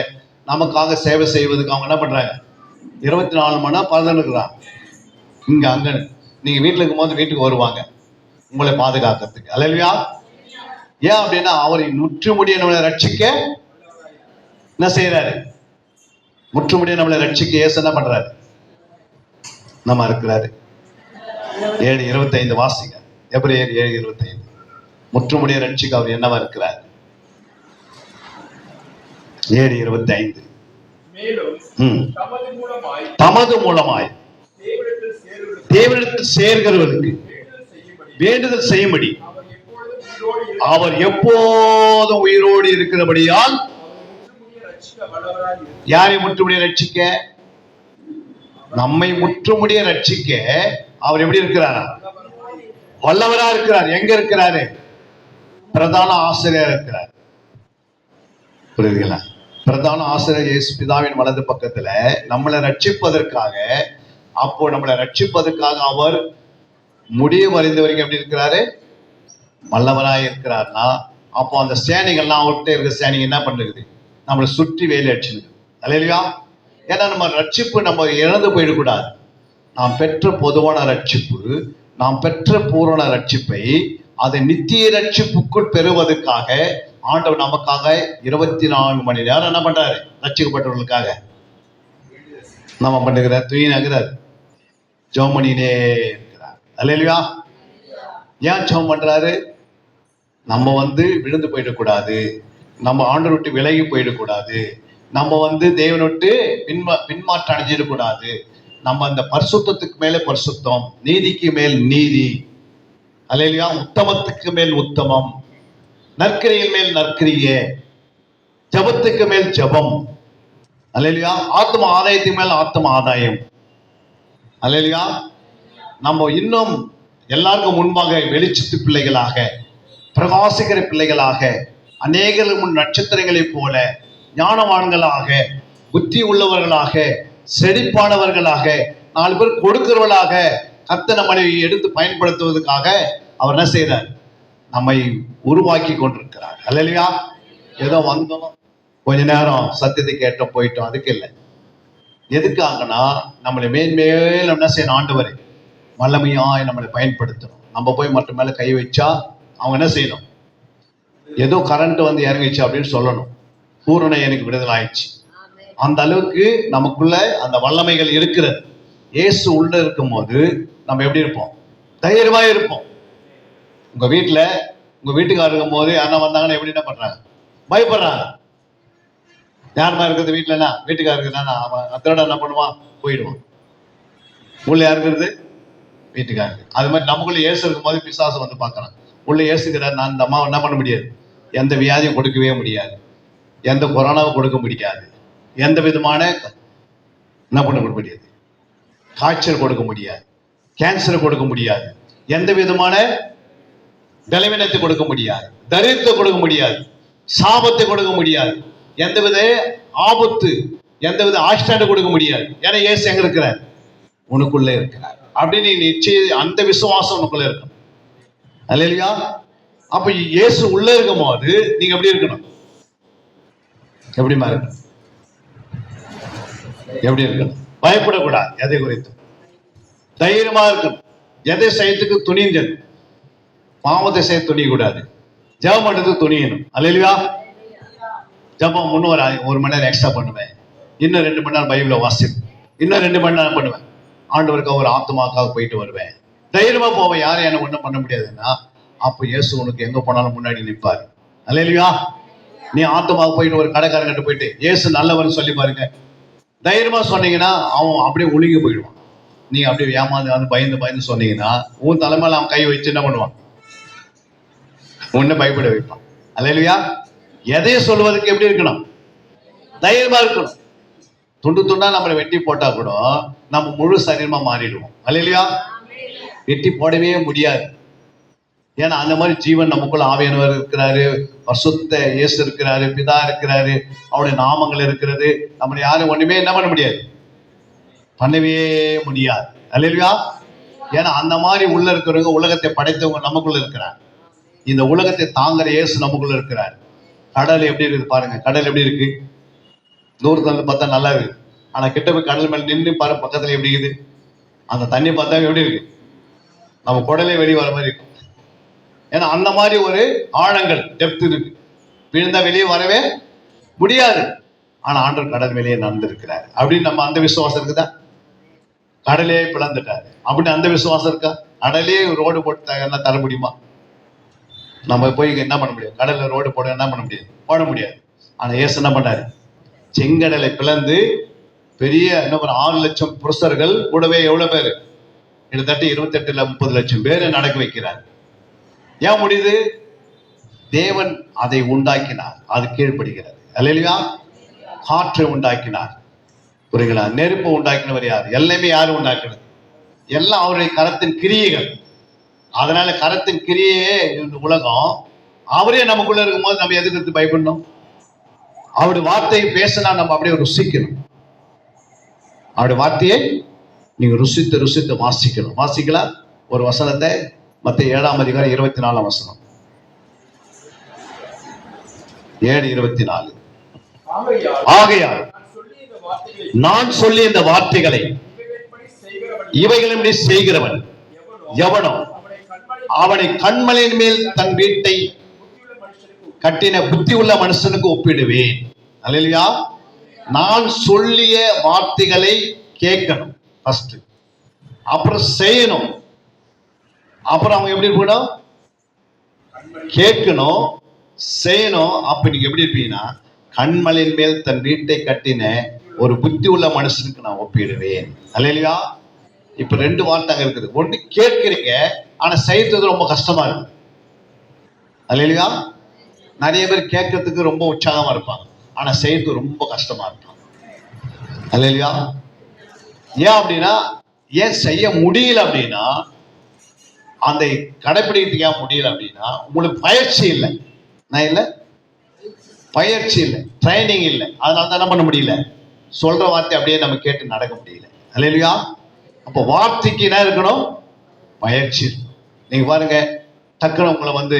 நமக்காக சேவை செய்வதுக்கு அவங்க என்ன பண்றாங்க, 24 மணி நேரம் பலன் இருக்கிறாங்க. இங்க அங்க நீங்க வீட்டுல இருக்கும் போது வீட்டுக்கு வருவாங்க உங்களை பாதுகாக்கிறதுக்கு. அல்லேலூயா. ஏன் அப்படின்னா அவரை முற்றுமுடிய நம்மளை ரட்சிக்க என்ன செய்யறாரு, முற்றுமுடிய நம்மளை ரட்சிக்க இயேசு என்ன பண்றாரு, நம்ம இருக்கிறாரு. 7:25 வாசிங்க. எபிரேயர் 7:25. முற்றுமுடிய ரட்சிக்க அவர் என்னவா இருக்கிறார். 7:25. தமது மூலமாய் தேவனிடத்தில் சேர்கிறவர்களுக்கு வேண்டுதல் செய்யும்படி அவர் எப்போதும் உயிரோடு இருக்கிறபடியால் யாரை முற்றுமுடிய ரட்சிக்க, நம்மை முற்றுமுடிய ரட்சிக்க அவர் எப்படி இருக்கிறாரா, வல்லவரா இருக்கிறார். எங்க இருக்கிறாரு, பிரதான ஆசிரியர் இருக்கிறார். புரியுதுங்களா? பிரதான ஆசிரியர் இயேசு பிதாவின் வலது பக்கத்துல நம்மளை ரட்சிப்பதற்காக, அப்போ நம்மளை ரட்சிப்பதற்காக அவர் முடிய வரைந்த வரைக்கும் எப்படி இருக்கிறாரு, வல்லவராய் இருக்கிறார்னா, அப்போ அந்த சேனைகள்லாம் அவர்கிட்ட இருக்கிற சேனைங்க என்ன பண்ணுறது, நம்மளை சுற்றி வேலை அடிச்சுருக்கு. அல்லேலூயா. ஏன்னா நம்ம ரட்சிப்பு நம்ம இழந்து போயிடக்கூடாது. நாம் பெற்ற பொதுவான ரட்சிப்பு, நாம் பெற்ற பூரண ரட்சிப்பை அதை நித்திய ரட்சிப்புக்குள் பெறுவதற்காக ஆண்டவர் நமக்காக 24 மணி நேரம் என்ன பண்றாரு, ரட்சிக்கப்பட்டவர்களுக்காக நம்ம பண்ணுகிறார், தூயினாகிறார், ஜெபம் பண்ணினே இருக்கிறார். அல்லேலூயா. ஏன் ஜெபம் பண்றாரு, நம்ம விழுந்து போயிடக்கூடாது, நம்ம ஆண்டவரை விட்டு விலகி போயிடக்கூடாது, நம்ம தேவனை விட்டு பின்மாற்றம் அடைஞ்சிடக்கூடாது. நம்ம அந்த பரிசுத்தத்துக்கு மேலே பரிசுத்தம், நீதிக்கு மேல் நீதி, அல்லேலூயா, உத்தமத்துக்கு மேல் உத்தமம், நற்கிரியின் மேல் நற்கிரியே, ஜபத்துக்கு மேல் ஜபம், அல்லேலூயா, ஆத்ம ஆதாயத்துக்கு மேல் ஆத்ம ஆதாயம், அல்லேலூயா. நம்ம இன்னும் எல்லாருக்கும் முன்பாக வெளிச்சத்து பிள்ளைகளாக, பிரகாசிக்கிற பிள்ளைகளாக, அநேகர் முன் நட்சத்திரங்களைப் போல ஞானவான்களாக, புத்தி உள்ளவர்களாக, செழிப்பானவர்களாக, 4 பேர் கொடுக்கிறவர்களாக கர்த்தர் நம்மை எடுத்து பயன்படுத்துவதற்காக அவர் என்ன செய்கிறார்? நம்மை உருவாக்கி கொண்டிருக்கிறார். அல்லேலூயா. ஏதோ வந்தோம், கொஞ்ச நேரம் சத்தியத்தை கேட்டோம், போயிட்டோம், அதுக்கு இல்லை. எதுக்காகனா நம்மளை மேன்மேலும் என்ன செய்யணும்? ஆண்டவர் வல்லமையாய் நம்மளை பயன்படுத்தணும். நம்ம போய் மற்ற மேல கை வச்சா அவங்க என்ன செய்யணும்? ஏதோ கரண்ட் இறங்கிச்சு அப்படின்னு சொல்லணும். பூரண எனக்கு விடுதலை ஆயிடுச்சு. அந்த அளவுக்கு நமக்குள்ள அந்த வல்லமைகள் இருக்கிறது. இயேசு உள்ள இருக்கும் போது நம்ம எப்படி இருப்போம்? தைரியமா இருப்போம். உங்க வீட்டுக்காரர் இருக்கும் போது யாரா வந்தாங்கன்னா எப்படி என்ன பண்றாங்க? பயப்படுறாங்க. யாருமா இருக்கிறது வீட்டுலன்னா? வீட்டுக்காரருக்கு தானே. அவன் அதோட என்ன பண்ணுவான்? போயிடுவான். உள்ள யாருக்கிறது? வீட்டுக்காரருக்கு. அது மாதிரி நமக்குள்ள இயேசு இருக்கும் போது பிசாசு பார்க்கறான். உள்ள இயேசுக்கிறார், நான் இந்த அம்மாவை என்ன பண்ண முடியாது, எந்த வியாதியும் கொடுக்கவே முடியாது, எந்த கொரோனாவும் கொடுக்க முடியாது, எந்த விதமான என்ன பண்ண முடியாது, காய்ச்சல் கொடுக்க முடியாது, கேன்சர் கொடுக்க முடியாது, எந்த விதமான பலவீனத்தை கொடுக்க முடியாது, தரித்திரத்தை கொடுக்க முடியாது, சாபத்தை கொடுக்க முடியாது, எந்தவித ஆபத்து, எந்தவித ஆக்சிடென்ட் கொடுக்க முடியாது. ஏன்னா இயேசு எங்க இருக்கிறார்? உனக்குள்ள இருக்கிறார். அப்படின்னு நிச்சயம் அந்த விசுவாசம் உனக்குள்ள இருக்கணும். அல்லேலூயா. அப்ப இயேசு உள்ள இருக்கும் போது நீங்க எப்படி இருக்கணும்? எப்படிமா இருக்கணும்? எப்படி இருக்கணும்? பயப்படக்கூடாது. எதை குறித்து தைரியமா இருக்கணும். எதை செய்யறதுக்கு துணிஞ்சல். பாவத்தை செய்ய துணியக்கூடாது, ஜெபம் பண்றதுக்கு துணியணும். அல்லேலூயா. ஜெபம் முன்னும் ஒரு மணி நேரம் எக்ஸ்ட்ரா பண்ணுவேன், இன்னும் 2 மணி நேரம் பைபிளை வாசிப்பேன், இன்னும் 2 மணி நேரம் பண்ணுவேன், ஆண்டவருக்காக ஒரு ஆத்மாக்காக போயிட்டு வருவேன், தைரியமா போவேன். யாரும் என்ன ஒண்ணும் பண்ண முடியாதுன்னா அப்ப இயேசு உனக்கு எங்க போனாலும் முன்னாடி நிற்பாரு. அல்லேலூயா. நீ ஆத்மாவுக்கு போயிட்டு ஒரு கடைக்காரங்கிட்ட போயிட்டு இயேசு நல்லவன் சொல்லி பாருங்க, தைரியமா சொன்னீங்கன்னா அவன் அப்படியே ஒழுங்கி போயிடுவான். நீங்க அப்படியே ஏமாந்து பயந்து சொன்னீங்கன்னா உன் தலைமையில அவன் கை வச்சு என்ன பண்ணுவான்? உன்னை பயப்பட வைப்பான். அல்லேலூயா. எதையும் சொல்லுவதற்கு எப்படி இருக்கணும்? தைரியமா இருக்கணும். துண்டு துண்டா நம்மளை வெட்டி போட்டா கூட நம்ம முழு சரீரமா மாறிடுவோம். அல்லேலூயா. வெட்டி போடவே முடியாது. ஏன்னா அந்த மாதிரி ஜீவன் நமக்குள்ள ஆவியானவர் இருக்கிறாரு, பரிசுத்த இயேசு இருக்கிறாரு, பிதா இருக்கிறாரு, அவருடைய நாமங்கள் இருக்கிறது. நம்ம யாரும் ஒண்ணுமே என்ன பண்ண முடியாது, பண்ணவே முடியாது. அல்லேலூயா. ஏன்னா அந்த மாதிரி உள்ள இருக்கிறவங்க, உலகத்தை படைத்தவங்க நமக்குள்ள இருக்கிறார். இந்த உலகத்தை தாங்குற இயேசு நமக்குள்ள இருக்கிறார். கடல் எப்படி இருக்குது பாருங்க. கடல் எப்படி இருக்கு? தூரத்துல பார்த்தா நல்லா இருக்கு. ஆனா கிட்ட போய் கடல் மேல நின்று பாரு, பக்கத்துல எப்படி இருக்குது அந்த தண்ணி பார்த்தா எப்படி இருக்கு? நம்ம குடலே வெளியே வர மாதிரி இருக்கும். ஏன்னா அந்த மாதிரி ஒரு ஆழங்கள், டெப்த் இருக்கு. விழுந்தா வெளியே வரவே முடியாது. ஆனா ஆண்டவர் கடல் மேலேயே நடந்திருக்கிறார். அப்படின்னு நம்ம அந்த விசுவாசம் இருக்குதா? கடலே பிளந்துட்டாரு அப்படின்னு அந்த விசுவாசம் இருக்கா? கடலே ரோடு போட்டு என்ன தர முடியுமா? நம்ம போய் என்ன பண்ண முடியாது? கடல்ல ரோடு போட என்ன பண்ண முடியாது? போட முடியாது. ஆனா இயேசு என்ன பண்ணாரு? செங்கடலை பிளந்து பெரிய என்ன 6 லட்சம் புருஷர்கள் கூடவே எவ்வளவு பேரு? கிட்டத்தட்ட 28-30 லட்சம் பேரை நடக்க வைக்கிறார். ஏன் முடியுது? தேவன் அதை உண்டாக்கினார், அது கீழ்ப்படுகிறது. அல்லேலூயா. காற்றை உண்டாக்கினார், புரியுங்களா? நெருப்பு உண்டாக்கினவர் யார்? எல்லாமே யாரு உண்டாக்குறது? எல்லாம் அவருடைய கரத்தின் கிரியைகள். அதனால கரத்தின் கிரியையே இந்த உலகம். அவரே நமக்குள்ள இருக்கும்போது நம்ம எதுக்கு பயப்படணும்? அவருடைய வார்த்தையை பேசினா நம்ம அப்படியே ருசிக்கணும். அவருடைய வார்த்தையை நீங்க ருசித்து வாசிக்கணும். வாசிக்கலாம் ஒரு வசனத்தை, மத்திய 7ஆம் அதிகாரம் 24ஆம் வசனம். 7:24. ஆகையால் நான் சொல்லி இந்த வார்த்தைகளை இவைகளின்படி செய்கிறவன் எவனோ அவனை கண்மலையின் மேல் தன் வீட்டை கட்டின புத்தி உள்ள மனுஷனுக்கு ஒப்பிடுவேன். அல்லேலூயா. நான் சொல்லிய வார்த்தைகளை கேட்கணும் ஃபர்ஸ்ட், அப்புறம் செய்யணும். அப்புறம் அவங்க எப்படி இருக்கணும்? கேட்கணும், செய்யணும். அப்ப நீங்க எப்படி இருப்பீங்கன்னா, கண்மலையின் மேல் தன் வீட்டை கட்டின ஒரு புத்தி உள்ள மனுஷனுக்கு நான் ஒப்பிடுவேன். அல்லேலூயா. இப்ப 2 வார்த்தை அங்க இருக்குது. ஒண்ணு கேட்கிறீங்க, ஆனா செய்யறது ரொம்ப கஷ்டமா இருக்கு. அல்லேலூயா. நிறைய பேர் கேட்கறதுக்கு ரொம்ப உற்சாகமா இருப்பாங்க, ஆனா செய்யறது ரொம்ப கஷ்டமா இருப்பாங்க. அல்லேலூயா. ஏன் அப்படின்னா, ஏன் செய்ய முடியல அப்படின்னா, அந்த கடைபிடிக்கிறதுக்கு ஏன் முடியல அப்படின்னா, உங்களுக்கு பயிற்சி இல்லை. நான் இல்லை, பயிற்சி இல்லை, ட்ரைனிங் இல்லை. அதனால தான் என்ன பண்ண முடியல, சொல்ற வார்த்தை அப்படியே நம்ம கேட்டு நடக்க முடியல. அல்லேலூயா. அப்போ வார்த்தைக்கு என்ன இருக்கணும், பயிற்சி. நீங்க பாருங்க, டக்குனு உங்களை வந்து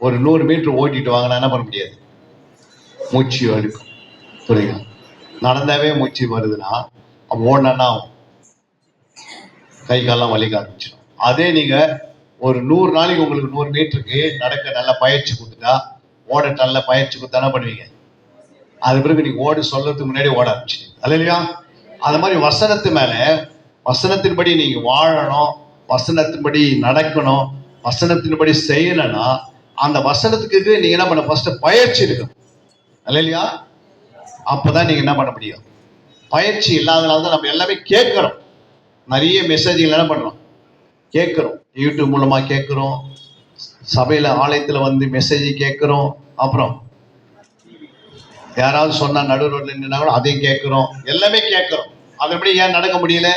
ஒரு 100 மீட்டர் ஓட்டிட்டு வாங்கினா என்ன பண்ண முடியாது, மூச்சு எடுக்கும். புரியுது? நடந்தாவே மூச்சு வருதுன்னா அப்போ ஓடனா கை காலெல்லாம் வலிக்க ஆரம்பிச்சிடும். அதே நீங்க ஒரு 100 நாளைக்கு உங்களுக்கு 100 மீட்டருக்கு நடக்க நல்ல பயிற்சி கொடுத்துட்டா, ஓட நல்ல பயிற்சி கொடுத்தா என்ன பண்ணுவீங்க, அது பிறகு நீங்க ஓடி சொல்றதுக்கு முன்னாடி ஓட ஆரம்பிச்சிட்டீங்க. அல்லேலூயா. அது மாதிரி வசனத்து மேல, வசனத்தின்படி நீங்க வாழணும், வசனத்தின்படி நடக்கணும், வசனத்தின்படி செய்யணும்னா அந்த வசனத்துக்கு நீங்க என்ன பண்ண, ஃபர்ஸ்ட் பயிற்சி இருக்கணும். அல்லேலூயா. அப்பதான் நீங்க என்ன பண்ண முடியும். பயிற்சி இல்லாதனால தான் நம்ம எல்லாமே கேட்கிறோம். நிறைய மெசேஜ்கள் என்ன பண்றோம், கேட்கிறோம். யூடியூப் மூலமா கேட்கிறோம், சபையில ஆலயத்துல வந்து மெசேஜ் கேட்கிறோம், அப்புறம் யாராவது சொன்னா நடு ரோட்ல நின்னா கூட அதையும் கேட்கிறோம், எல்லாமே கேட்கிறோம். அது எப்படி ஏன் நடக்க முடியல,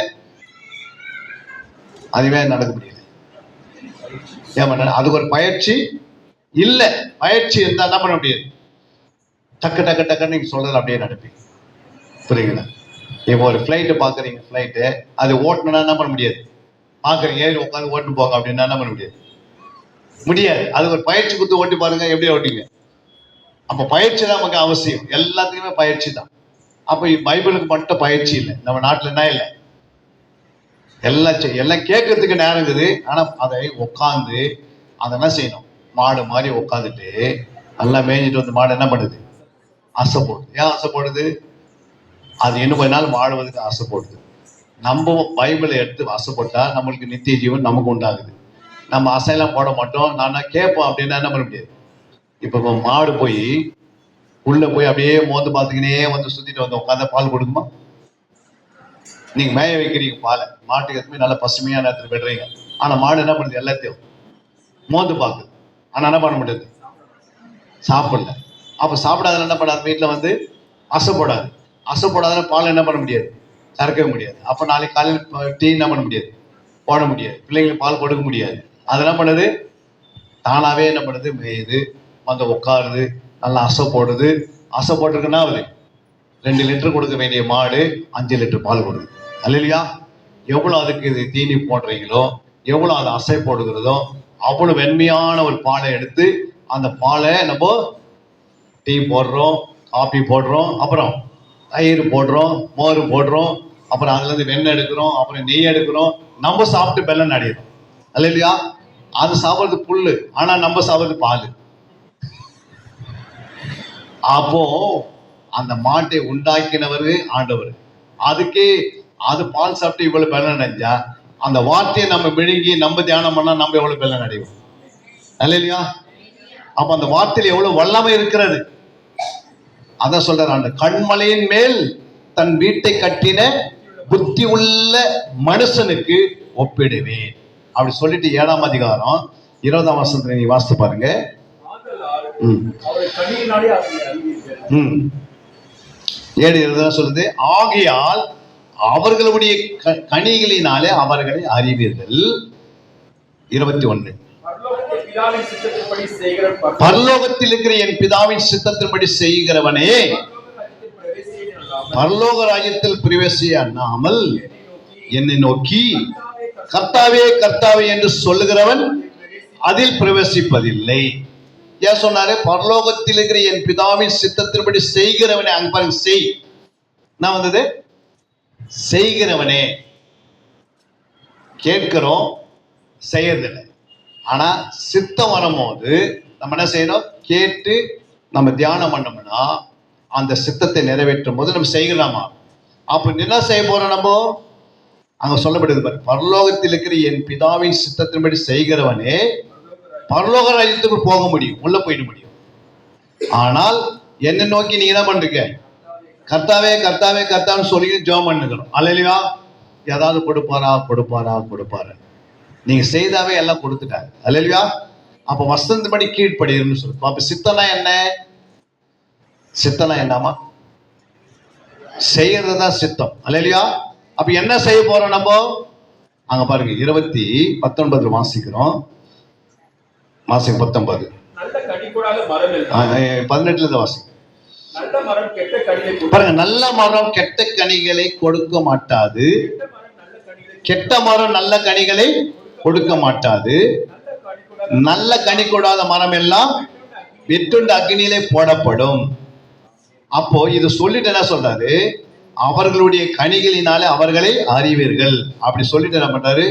அதுவே நடக்க முடியல. ஏன் அதுக்கு ஒரு பயிற்சி இல்லை. பயிற்சி இருந்தா என்ன பண்ண முடியாது, டக்கு டக்கு டக்குன்னு நீங்க சொல்றது அப்படியே நடப்பீங்க. புரியுங்களா? இப்போ ஒரு ஃப்ளைட்டு பாக்குறீங்க, ஃப்ளைட்டு அது ஓட்டணும்னா என்ன பண்ண முடியாது, பாக்குறீங்க ஏறி உட்காந்து ஓட்டு போங்க அப்படின்னா என்ன பண்ண முடியாது, முடியாது. அது ஒரு பயிற்சி கொடுத்து ஓட்டி பாருங்க, எப்படி ஓட்டிங்க. அப்ப பயிற்சி தான் நமக்கு அவசியம். எல்லாத்துக்குமே பயிற்சி தான். அப்ப பைபிளுக்கு மட்டும் பயிற்சி இல்லை. நம்ம நாட்டுல என்ன இல்லை, எல்லாம் கேட்கறதுக்கு நேரம் இருக்குது, ஆனா அதை உட்காந்து அதை என்ன செய்யணும், மாடு மாதிரி உட்காந்துட்டு நல்லா மேய்ஞ்சிட்டு வந்து மாடு என்ன பண்ணுது, ஆசைப்படுது. ஏன் ஆசைப்படுது, அது இன்னும் கொஞ்ச நாள் வாழ்வதற்கு ஆசைப்படுது. நம்ம பைபிளை எடுத்து ஆசைப்பட்டா நம்மளுக்கு நித்திய ஜீவன் நமக்கு உண்டாகுது. நம்ம அசையெல்லாம் போட மாட்டோம், நானா கேட்போம் அப்படின்னா என்ன பண்ண முடியாது. இப்ப மாடு போய் உள்ள போய் அப்படியே மோந்து பார்த்துக்கினே வந்து சுத்திட்டு வந்து உட்காந்து பால் கொடுக்குமா? நீங்க மேய வைக்கிறீங்க பாலை, மாட்டுக்கு எதுவுமே நல்ல பசுமையான இடத்துல விடுறீங்க, ஆனா மாடு என்ன பண்ணுது, எல்லாத்தையும் மோந்து பார்க்குது, ஆனா என்ன பண்ண முடியாது, சாப்பிடல. அப்ப சாப்பிடாத என்ன பண்ணாது, வீட்டுல வந்து அசைப்படாது. அசைப்படாத பால் என்ன பண்ண முடியாது, கறக்கவே முடியாது. அப்ப நாளைக்கு காலையில் டீ என்ன பண்ண முடியாது, போட முடியாது. பிள்ளைங்களுக்கு பால் கொடுக்க முடியாது. அது என்ன பண்ணுது, தானாவே என்ன பண்ணுது, மேயுது, வந்து உட்காருது, நல்லா அசை போடுது. அசை போட்டிருக்குன்னா அது 2 லிட்டர் கொடுக்க வேண்டிய மாடு 5 லிட்டர் பால் கொடுக்குது. அல்லேலூயா. எவ்வளவு அதுக்கு இது தீனி போடுறீங்களோ, எவ்வளவு அது அசை போடுகிறதோ அவ்வளவு வெண்மையான ஒரு பாலை எடுத்து அந்த பாலை நம்ம டீ போடுறோம், காபி போடுறோம், அப்புறம் தயிர் போடுறோம், மோர் போடுறோம், அப்புறம் அதுல இருந்து வெண்ணெய் எடுக்கிறோம், அப்புறம் நெய் எடுக்கிறோம். நம்ம சாப்பிட்டு பெல்லம் நடிக்கிறோம். அல்லேலூயா. அது சாப்பிடுறது புல்லு, ஆனா நம்ம சாப்பிடுறது பால். அப்போ அந்த மாட்டை உண்டாக்கினவர் ஆண்டவர். அதுக்கே அது பால் சாப்பிட்டு இவ்வளவு பெல்லம் அடைஞ்சா, அந்த வார்த்தையை நம்ம விழுங்கி நம்ம தியானம் பண்ணா நம்ம எவ்வளவு பெல்லம் அடைவோம். அல்லேலூயா. அப்ப அந்த வார்த்தையில் எவ்வளவு வல்லமை இருக்கிறது. அதான் சொல்றாரு, அந்த கண்மலையின் மேல் தன் வீட்டை கட்டின புத்தி உள்ள மனுஷனுக்கு ஒப்பிடுவேன் அப்படி சொல்லிட்டு 7ஆம் அதிகாரம் 20ஆம் வசனத்துல நீ வாசித்து பாருங்க. 7:20 சொல்லுது, ஆகையால் அவர்களுடைய கனிகளினாலே அவர்களை அறிவீர்கள். 21, பரலோகத்தில் இருக்கிற என் பிதாவின் சித்தத்தின்படி செய்கிறவனே பரலோக ராஜ்யத்தில் பிரவேசிய அண்ணாமல் என்னை நோக்கி கர்த்தாவே கர்த்தாவே என்று சொல்லுகிறவன் அதில் பிரவேசிப்பதில்லை. ஏன் சொன்னாரு, பரலோகத்தில் இருக்கிற என் பிதாவின் சித்தத்தின்படி செய்கிறவனே. அங்க பாருங்க, செய் நான் வந்தது, செய்கிறவனே. கேட்கிறோம், செய்யறதில்லை. ஆனா சித்தம் வரும்போது நம்ம என்ன செய்யணும், கேட்டு நம்ம தியானம் பண்ணோம்னா அந்த சித்தத்தை நிறைவேற்றும் போது நம்ம செய்யலாமா. அப்ப என்ன செய்ய போறோம், நம்ம அங்க சொல்லப்படுது பாரு, பரலோகத்தில் இருக்கிற என் பிதாவின் சித்தத்தின்படி செய்கிறவனே பரலோக ராஜ்யத்துக்கு போக முடியும், உள்ள போயிட முடியும். ஆனால் என்ன நோக்கி நீங்க என்ன பண்றீங்க? கர்த்தாவே கர்த்தாவே கர்த்தான்னு சொல்லி ஜெபம் பண்ணுகிறோம். அல்லேலூயா. ஏதாவது கொடுப்பாரா கொடுப்பாரா கொடுப்பாரு. நீங்க செய்தாவே எல்லாம் கொடுத்துட்டாங்க. அல்லேலூயா. அப்ப வசனத்தின்படி கீழ்ப்படின்னு சொல்லுவோம். அப்ப சித்தனா என்ன? சித்தனா என்னமா? செய்யறதுதான் சித்தம். அல்லேலூயா. அப்ப என்ன செய்ய போறோம் நம்ம? அங்க பாருங்க 20:19 வாசிக்கிறோம். வாசிங்க 19. 18 வாசிங்க. பாருங்க, நல்ல மரம் கெட்ட கனிகளை கொடுக்க மாட்டாது, கெட்ட மரம் நல்ல கனிகளை கொடுக்க மாட்டாது, நல்ல கனி கொடாத மரம் எல்லாம் வெட்டுண்டு அக்னியிலே போடப்படும். அப்போ இது சொல்லிட்டு என்ன சொல்றாரு? அவர்களுடைய கனிகளினாலே அவர்களை அறிவீர்கள். அப்படி சொல்லிட்டு என்ன பண்றாரு?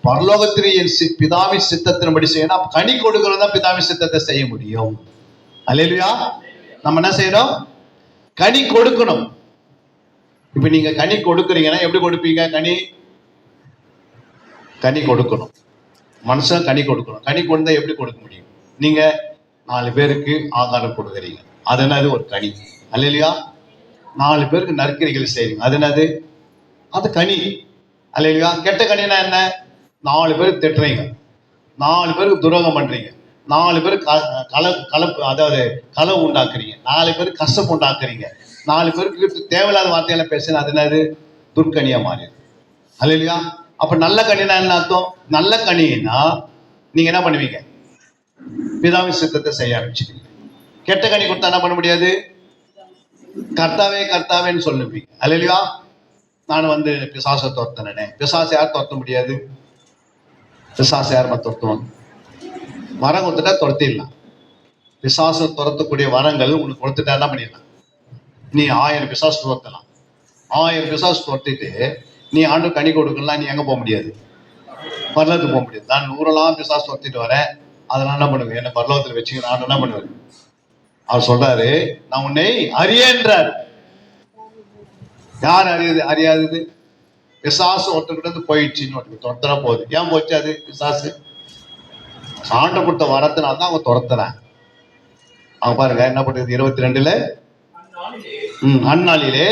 பரலோகத்திலே என் பிதாவின் சித்தத்தின்படி செய்யணும். கனி கொடுக்கிறதா பிதாவின் சித்தத்தை செய்ய முடியும். அல்லேலூயா. நம்ம என்ன செய்யணும்? கனி கொடுக்கணும். இப்ப நீங்க கனி கொடுக்குறீங்கன்னா எப்படி கொடுப்பீங்க? கனி கொடுக்கணும். மனுஷன் கனி கொடுக்கணும். கனி கொடுத்தா எப்படி கொடுக்க முடியும்? நீங்க 4 பேருக்கு ஆகாரம் கொடுக்குறீங்க, அது என்னது? ஒரு கனி. அல்லேலூயா. 4 பேருக்கு நற்கிரிகள் செய்றீங்க, அது என்னது? அது கனி. அல்லேலூயா. கெட்ட கனினா என்ன? 4 பேருக்கு திட்டுறீங்க, 4 பேருக்கு துரோகம் பண்றீங்க, 4 பேருக்கு கலப்பு, அதாவது களவு உண்டாக்குறீங்க, 4 பேருக்கு கஷ்டம் உண்டாக்குறீங்க, 4 பேருக்கு தேவையில்லாத வார்த்தைகளை பேசுனா அது என்னது? துர்க்கனியா மாறிடும். அல்லேலூயா. அப்ப நல்ல கனினா என்ன அர்த்தம்? நல்ல கனினா நீங்க என்ன பண்ணுவீங்க? பிதாவின் சித்தத்தை செய்ய ஆரம்பிச்சுக்கீங்க. கெட்ட கனி கொடுத்தா என்ன பண்ண முடியாது? கர்த்தாவே கர்த்தாவேன்னு சொல்லுவீங்க. அல்லேலூயா. நான் பிசாசை துரத்தினேன். பிசாசை யார் துரத்த முடியாது? பிசாசை யார் துரத்துவாங்க? வரம் கொடுத்துட்டா துரத்திடலாம். பிசாசை துரத்தக்கூடிய வரங்கள் உனக்கு கொடுத்துட்டா என்ன பண்ணிடலாம்? நீ 1000 பிசாசு துரத்தலாம். 1000 பிசாசு துரத்திட்டு நீ ஆண்டு கனி கொடுக்கலாம். நீ எங்க போக முடியாது? பரலோகத்துக்கு போக முடியாது. நான் 100 பிசாசு துரத்திட்டு வரேன், அதெல்லாம் என்ன பண்ணுவேன்? என்ன பரலோகத்தில் வச்சுக்க நான் என்ன பண்ணுவேன்? அவர் சொல்றாரு, நான் உன்னை அறியேன்றார். யார் அறியாதது? பிசாசு ஒருத்தர்கிட்ட போயிடுச்சுன்னு ஒருத்தர் துரத்துறா போகுது. ஏன் போச்சு அது? பிசாசு ஆண்ட கொடுத்த வரத்தினால தான் அவங்க துரத்துறாங்க. அவங்க பாருங்க என்ன பண்ணுறது? 22ல அந்நாளிலே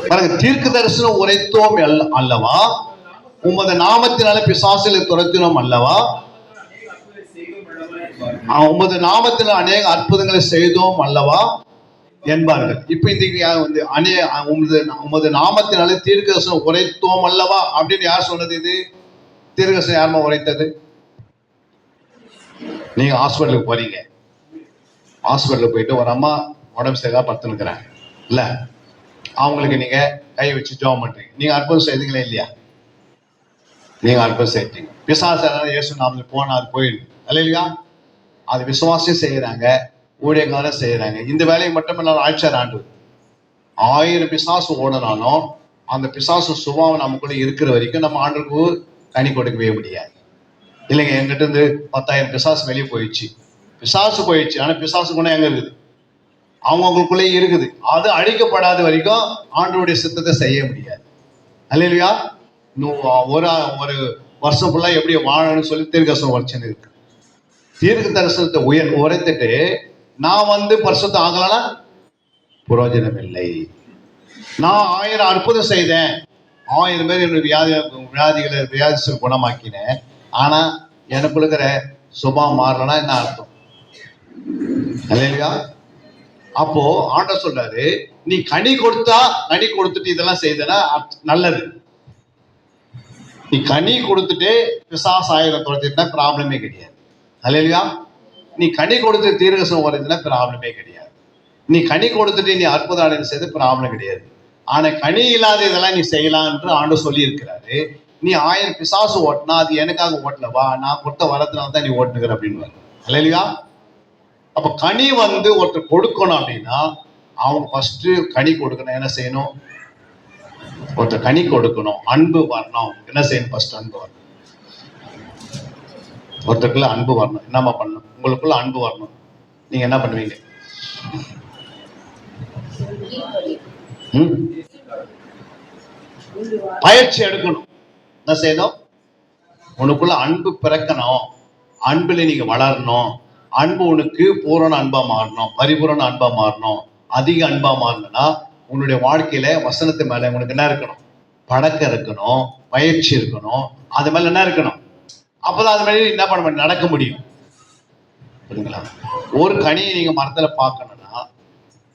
பாருங்க, தீர்க்க தரிசனம் உரைத்தோம் அல்லவா, உமது நாமத்தினால பிசாசுகளை துரத்தினோம் அல்லவா, உமது நாமத்தில் அநேக அற்புதங்களை செய்தோம் அல்லவா என்பார்கள். இப்ப இந்த உமது நாமத்தினாலே தீர்க்கதரிசனம் உரைத்தோம் அல்லவா அப்படின்னு யார் சொன்னது? இது தீர்க்கதரிசனம் யாருமா உரைத்தது? நீங்க ஹாஸ்பிட்டலுக்கு போறீங்க, ஹாஸ்பிட்டலுக்கு போயிட்டு ஒரு அம்மா உடம்பு சரியாக படுத்துனுக்குறாங்க இல்ல, அவங்களுக்கு நீங்க கை வச்சு ஜெபம் பண்றீங்க. நீங்க அற்புதம் செய்தீங்களா இல்லையா? நீங்க அற்புதம் செய்தீங்க. பிசாசு இயேசு நாமத்தில் போனா அது போயிடுது. அல்லேலூயா. அது விசுவாசம் செய்யறாங்க, ஊழியக்காரன் செய்யறாங்க. இந்த வேலையை மட்டும் இல்லாமல் ஆட்சியர் ஆண்டு 1000 பிசாசு ஓடனாலும் அந்த பிசாசு சுபாவம் நமக்குள்ள இருக்கிற வரைக்கும் நம்ம ஆண்டுக்கு கனி கொடுக்கவே முடியாது. இல்லைங்க, என்கிட்ட இருந்து 10,000 பிசாசு வெளியே போயிடுச்சு. பிசாசு போயிடுச்சு, ஆனா பிசாசு குணம் எங்க இருக்குது? அவங்களுக்குள்ளே இருக்குது. அது அழிக்கப்படாத வரைக்கும் ஆண்டவருடைய சித்தத்தை செய்ய முடியாது. அல்லேலூயா. ஒரு வருஷம் ஃபுல்லா எப்படி வாழணும்னு சொல்லி தீர்க்கதரிசனம் உரைச்சுன்னு இருக்கு. தீர்க்க தரிசனத்தை உரைத்துட்டு நான் பரிசுத்தம் ஆகலன்னா புரோஜனம் இல்லை. நான் 1000 அற்புதம் செய்தேன், 1000 பேர் என்னுடைய வியாதிகளை குணமாக்கினேன், ஆனா எனக்குள்ள இருக்கிற சுபாவம் மாறலன்னா என்ன அர்த்தம்? அல்லேலூயா. அப்போ ஆண்டவர் சொல்றாரு, நீ கனி கொடுத்துட்டு இதெல்லாம் செய்தனா நல்லது. நீ கனி கொடுத்துட்டு பிசாசு 1000 துரத்திட்டா ப்ராப்ளமே கிடையாது. அல்லேலூயா. நீ கனி கொடுத்து தீர்க்கதரிசனம் உரைத்தனா ப்ராப்ளமே கிடையாது. நீ கனி கொடுத்துட்டு நீ அற்புதம் செய்து ப்ராப்ளம் கிடையாது. ஆனா கனி இல்லாத இதெல்லாம் நீ செய்யலாம் என்று ஆண்டவர் சொல்லி இருக்கிறாரு. நீ 1000 பிசாசு ஓட்டினா அது எனக்காக ஓட்டலவா, நான் கொடுத்த வரத்தினால தான் நீ ஓட்டுகிற அப்படின்னு. அல்லேலூயா. அப்ப கனி ஒருத்தர் கொடுக்கணும் அப்படின்னா அவங்க ஃபர்ஸ்ட் கனி கொடுக்கணும். என்ன செய்யணும்? ஒருத்தர் கனி கொடுக்கணும், அன்பு வரணும். என்ன செய்யணும்? ஃபர்ஸ்ட் அன்பு வரணும். ஒருத்தருக்குள்ள அன்பு வரணும். என்னம்மா பண்ணணும்? உங்களுக்குள்ள அன்பு வரணும். நீங்க என்ன பண்ணுவீங்க? பயிற்சி எடுக்கணும். என்ன செய்யணும்? உனக்குள்ள அன்பு பிறக்கணும், அன்புல நீங்க வளரணும், அன்பு உனக்கு பூரண அன்பா மாறணும், பரிபூரண அன்பா மாறணும், அதிக அன்பா மாறணும்னா உன்னுடைய வாழ்க்கையில வசனத்து மேல உனக்கு என்ன இருக்கணும்? பழக்கம் இருக்கணும், பயிற்சி இருக்கணும், அது மேல என்ன இருக்கணும்? அப்பதான் அது மாதிரி என்ன பண்ண முடியும்? நடக்க முடியும். புரியுங்களா? ஒரு கனியை நீங்க மரத்துல பார்க்கணும்னா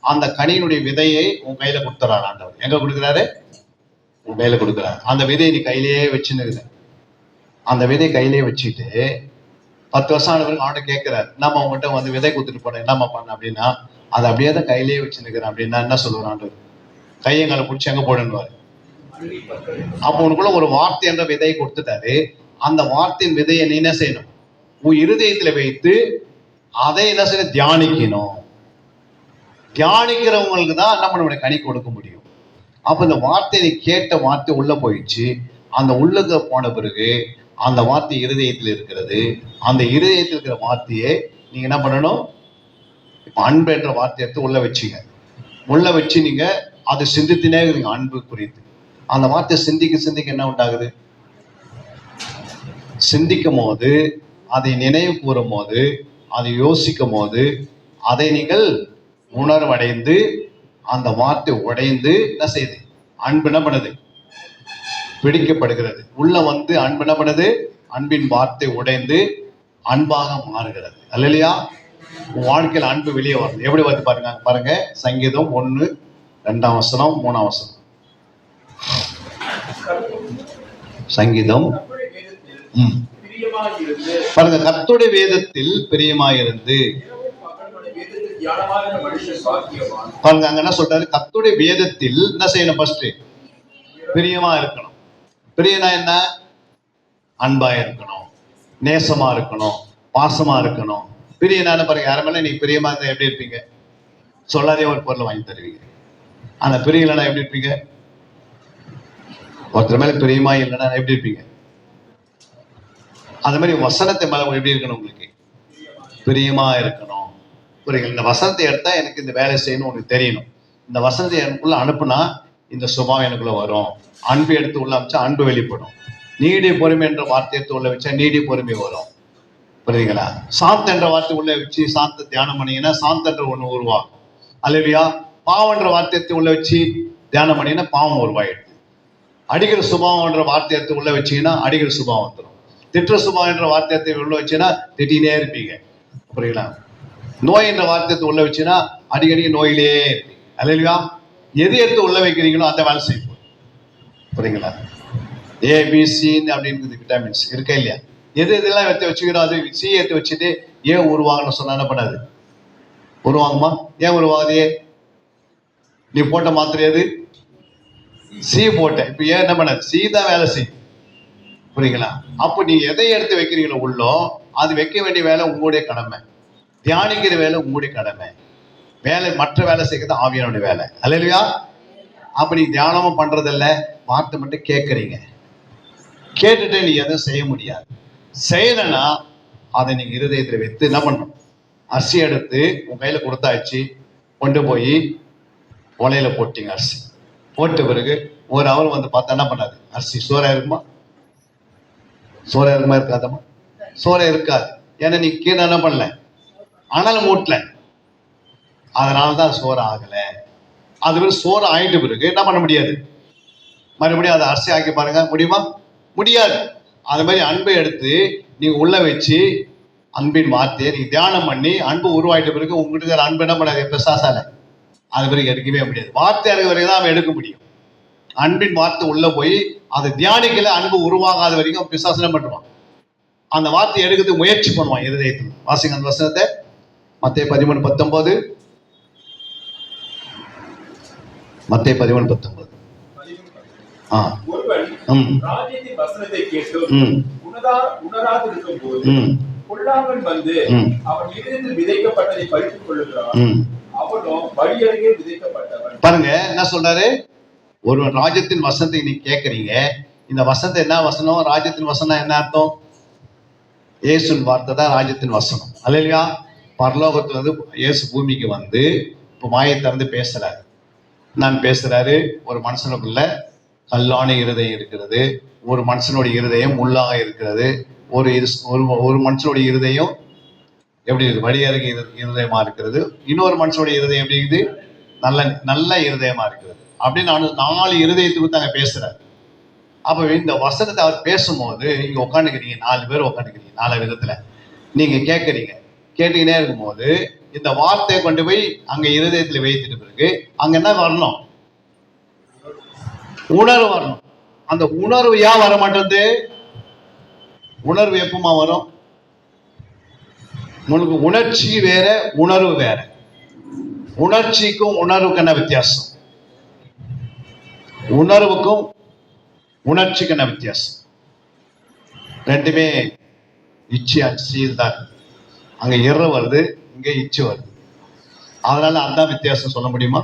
அந்த கனியினுடைய விதையை உன் கையில கொடுத்துறாரு ஆண்டவர். எங்க கொடுக்குறாரு? உன் கையில கொடுக்குறாரு. அந்த விதையை நீ கையிலேயே வச்சுன்னு, அந்த விதை கையிலேயே வச்சுட்டு 10 வருஷம் ஆனவருக்கு ஆண்ட கேட்கிறாரு, நம்ம உங்ககிட்ட வந்து விதை கொடுத்துட்டு போனேன், என்னம்மா பண்ண அப்படின்னா, அதை அப்படியே தான் கையிலேயே வச்சுருக்கிறேன் அப்படின்னா என்ன சொல்லுவார் ஆண்டவர்? கையங்கால பிடிச்சி எங்க போடுவாரு. அப்போ உனக்குள்ள ஒரு வார்த்தை என்ற விதையை கொடுத்துட்டாரு. அந்த வார்த்தையின் விதையை நீ என்ன செய்யணும்? உன் இருதயத்துல வைத்து அதை என்ன செய்ய? தியானிக்கணும். தியானிக்கிறவங்களுக்கு தான் நம்ம நம்மளுடைய கனி கொடுக்க முடியும். அப்ப இந்த வார்த்தையை நீ கேட்ட வார்த்தை உள்ள போயிடுச்சு. அந்த உள்ளுக்கு போன பிறகு அந்த வார்த்தை இருதயத்தில் இருக்கிறது. அந்த இருதயத்தில் இருக்கிற வார்த்தையை நீங்க என்ன பண்ணணும்? இப்ப அன்பு என்ற வார்த்தை எடுத்து உள்ள வச்சுங்க. உள்ள வச்சு நீங்க அதை சிந்தித்தினே இருக்கீங்க அன்பு குறித்து. அந்த வார்த்தை சிந்திக்க சிந்திக்க என்ன உண்டாகுது? சிந்திக்கும் போது, அதை நினைவு கூறும் போது, அதை யோசிக்கும் போது, அதை நீங்கள் உணர்வடைந்து அந்த வார்த்தை உடைந்து என்ன செய்யுது? அன்பு என்ன பண்ணுது? பிடிக்கப்படுகிறது. உள்ள வந்து அன்பு என்ன பண்ணுது? அன்பின் வார்த்தை உடைந்து அன்பாக மாறுகிறது. அல்லையா? உன் வாழ்க்கையில் அன்பு வெளியே வருது. எப்படி வந்து பாருங்க, பாருங்க சங்கீதம் 1 2 வசனம் 3 வசனம். சங்கீதம் பாருங்க, கர்த்தருடைய வேதத்தில் பிரியமாயிருந்து. பாருங்க அங்க என்ன சொல்றாரு? கர்த்தருடைய வேதத்தில் என்ன செய்யணும்? ஃபர்ஸ்ட் பிரியமா இருக்கணும். பிரியனா என்ன? அன்பா இருக்கணும், நேசமா இருக்கணும், பாசமா இருக்கணும். பிரியனான பாருங்க, யார மேல நீங்க பிரியமா இருந்தா எப்படி இருப்பீங்க? சொல்லாதே ஒரு பொருளை வாங்கி தருவீங்க. அந்த பிரியலனா எப்படி இருப்பீங்க? ஒருத்தர் மேல பிரியமா இல்லைன்னா எப்படி இருப்பீங்க? அந்த மாதிரி வசனத்தை மேல எப்படி இருக்கணும்? உங்களுக்கு பிரியமா இருக்கணும். புரியுங்க? இந்த வசனத்தை எடுத்தா எனக்கு இந்த வேலை செய்யணும் உனக்கு தெரியணும். இந்த வசனத்தை எனக்குள்ள அனுப்புனா இந்த சுபாவம் எனக்குள்ள வரும். அன்பு எடுத்து உள்ள அமைச்சா அன்பு வெளிப்படும். நீடிய பொறுமை என்ற வார்த்தை எடுத்து உள்ள வச்சா நீடிய பொறுமை வரும். புரியுதுங்களா? சாந்த என்ற வார்த்தை உள்ள வச்சு சாந்த தியானம் பண்ணீங்கன்னா சாந்தன்ற ஒண்ணு உருவாகும். அல்லையா? பாவன்ற வார்த்தையத்தை உள்ள வச்சு தியானம் பண்ணீங்கன்னா பாவம் உருவாயிடுது. அடிக்கிற சுபாவம் என்ற வார்த்தை எடுத்து உள்ள வச்சீங்கன்னா அடிக்கிற சுபாவம் வந்துடும். திட்ட சுபாவம் என்ற வார்த்தையத்தை உள்ள வச்சுன்னா திட்டினே இருப்பீங்க. புரியுங்களா? நோய் என்ற வார்த்தையத்தை உள்ள வச்சுன்னா அடிக்கடி நோயிலே இருப்பீங்க. அல்லையா? எது எடுத்து உள்ள வைக்கிறீங்களோ அந்த வேலை செய்யும். புரியுங்களா? ஏபிசி அப்படின்னு விட்டமின்ஸ் இருக்கா இல்லையா? எது இதெல்லாம் எடுத்து வச்சுக்கிறோம், அது சி எடுத்து வச்சுட்டு ஏன் உருவாங்கன்னு சொன்னா என்ன பண்ணாது? உருவாகுமா? ஏன் உருவாகுது? நீ போட்ட மாத்திரை எது? சி போட்ட. இப்ப ஏன் என்ன பண்ணாது? சி தான் வேலை செய்யும். புரியுங்களா? அப்போ நீ எதை எடுத்து வைக்கிறீங்களோ உள்ளோ அது வைக்க வேண்டிய வேலை உங்களுடைய கடமை. தியானிக்கிற வேலை உங்களுடைய கடமை. வேலை மற்ற வேலை செய்கிறது ஆவியானுடைய வேலை. அல்லையா? அப்ப நீ தியானமும் பண்றதில்ல, வார்த்தை மட்டும் கேட்கறீங்க. கேட்டுட்டு நீ எதுவும் செய்ய முடியாது. செய்யலன்னா அதை நீங்க இருதயத்தில் வைத்து என்ன பண்ணணும்? அரிசி எடுத்து உன் கையில கொடுத்தாச்சு, கொண்டு போய் உலையில போட்டீங்க. அரிசி போட்ட பிறகு ஒரு அவர் வந்து பார்த்தா என்ன பண்ணாது? அரிசி சோறா இருக்குமா? சோறா இருக்குமா? இருக்காதம்மா? சோறா இருக்காது. ஏன்னா நீ கீழே என்ன பண்ணல? ஆனாலும் மூட்டல. அதனாலதான் சோறு ஆகல. அது பிறகு சோறு ஆயிட்ட பிறகு என்ன பண்ண முடியாது? மறுபடியும் அதை அரிசி ஆக்கி பாருங்க, முடியுமா? முடியாது. அது மாதிரி அன்பை எடுத்து நீங்க உள்ள வச்சு அன்பின் வார்த்தையை நீங்க தியானம் பண்ணி அன்பு உருவாயிட்ட பிறகு உங்ககிட்ட அன்பு என்ன பண்ணாது? பிசாசால அது பிறகு எடுக்கவே முடியாது. வார்த்தை எடுக்க வரைக்கும் தான் அவன் எடுக்க முடியும். அன்பின் வார்த்தை உள்ள போய் அதை தியானிக்கல, அன்பு உருவாகாத வரைக்கும் பிசாசனம் பண்ணுவான். அந்த வார்த்தையை எடுக்கிறதுக்கு முயற்சி பண்ணுவான் இருதயத்தில். வாசிங்க அந்த வசனத்தை, மத்தேயு 13:19. மத்தேயு 13:19. பாருங்க என்ன சொல்றாரு? ஒருவன் ராஜ்யத்தின் வசனத்தை நீ கேட்கறீங்க. இந்த வசனத்தை என்ன வசனம்? ராஜ்யத்தின் வசனம் என்ன அர்த்தம்? இயேசுவின் வார்த்தை தான் ராஜ்யத்தின் வசனம். அல்லையா? பரலோகத்துல வந்து இயேசு பூமிக்கு வந்து இப்போ மாயை திறந்து பேசுறாரு. நான் பேசுறாரு ஒரு மனுஷனுக்குள்ள கல்லான இருதயம் இருக்கிறது, ஒரு மனுஷனுடைய இருதயம் முள்ளாக இருக்கிறது, ஒரு ஒரு மனுஷனுடைய இருதயம் எப்படி இருக்குது, வழியருக இருதயமா இருக்கிறது, இன்னொரு மனுஷனுடைய இருதயம் எப்படி இருக்குது, நல்ல நல்ல இருதயமா இருக்கிறது. அப்படின்னு 4 இருதயத்துக்கு தாங்க பேசுறாரு. அப்ப இந்த வசனத்தை அவர் பேசும்போது இங்க உட்காந்துக்கிறீங்க, 4 பேர் உட்காந்துக்கிறீங்க, 4 விதத்துல நீங்க கேட்டுக்கினே இருக்கும்போது இந்த வார்த்தையை கொண்டு போய் அங்க இருதயத்துல வைத்துட்டு பிறகு அங்க என்ன வரணும், உணர்வு வரணும். அந்த உணர்வு ஏன் வர மாட்டேங்குது? உணர்வு எப்பமா வரும்? உங்களுக்கு உணர்ச்சி வேற, உணர்வு வேற. உணர்ச்சிக்கும் உணர்வுக்கு என்ன வித்தியாசம்? உணர்வுக்கும் உணர்ச்சிக்கு என்ன வித்தியாசம்? ரெண்டுமே இச்சை தான். அங்க இற வருது, இங்க இச்சு வருது. அதனால அந்த வித்தியாசம் சொல்ல முடியுமா?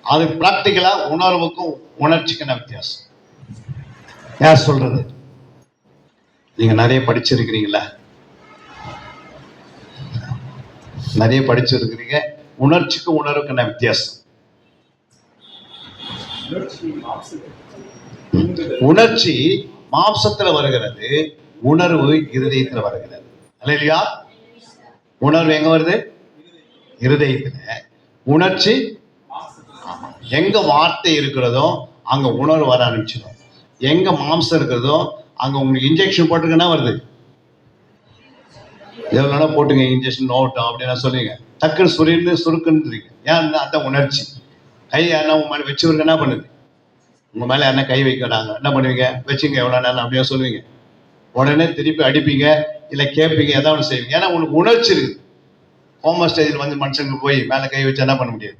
அது பிராக்டிக்கலா உணர்வுக்கும் உணர்ச்சிக்கு என்ன வித்தியாசம்? யார் சொல்றது? நீங்க நிறைய படிச்சிருக்கிறீங்களா? நிறைய படிச்சிருக்கிறீங்க. உணர்ச்சிக்கும் உணர்வுக்கு என்ன வித்தியாசம்? உணர்ச்சி மாம்சத்துல வருகிறது, உணர்வு இருதயத்துல வருகிறது. இல்லையா? உணர்வு எங்க வருது? இருதயத்துல. உணர்ச்சி எங்க வார்த்தை இருக்கிறதோ அங்க உணர்வு வர ஆரம்பிச்சிடும். எங்க மாம்சம் இருக்கிறதோ அங்க உங்களுக்கு இன்ஜெக்ஷன் போட்டுருக்குன்னா வருது. எவ்வளோ போட்டுங்க இன்ஜெக்ஷன் நோட்டம் அப்படின்னு சொல்லுவீங்க, டக்குன்னு சுருக்குன்னு. ஏன்? அந்த உணர்ச்சி. கை யாருன்னா உங்க மேலே வச்சுருக்க என்ன பண்ணுது? உங்க மேலே யாருன்னா கை வைக்கிறாங்க, என்ன பண்ணுவீங்க? வச்சுங்க எவ்வளோ நேரம் அப்படியே சொல்லுவீங்க. உடனே திருப்பி அடிப்பீங்க, இல்லை கேட்பீங்க, ஏதாவது செய்வீங்க. ஏன்னா உங்களுக்கு உணர்ச்சி இருக்குது. கோமா ஸ்டேஜில் வந்து மனுஷனுக்கு போய் மேலே கை வச்சு என்ன பண்ண முடியாது?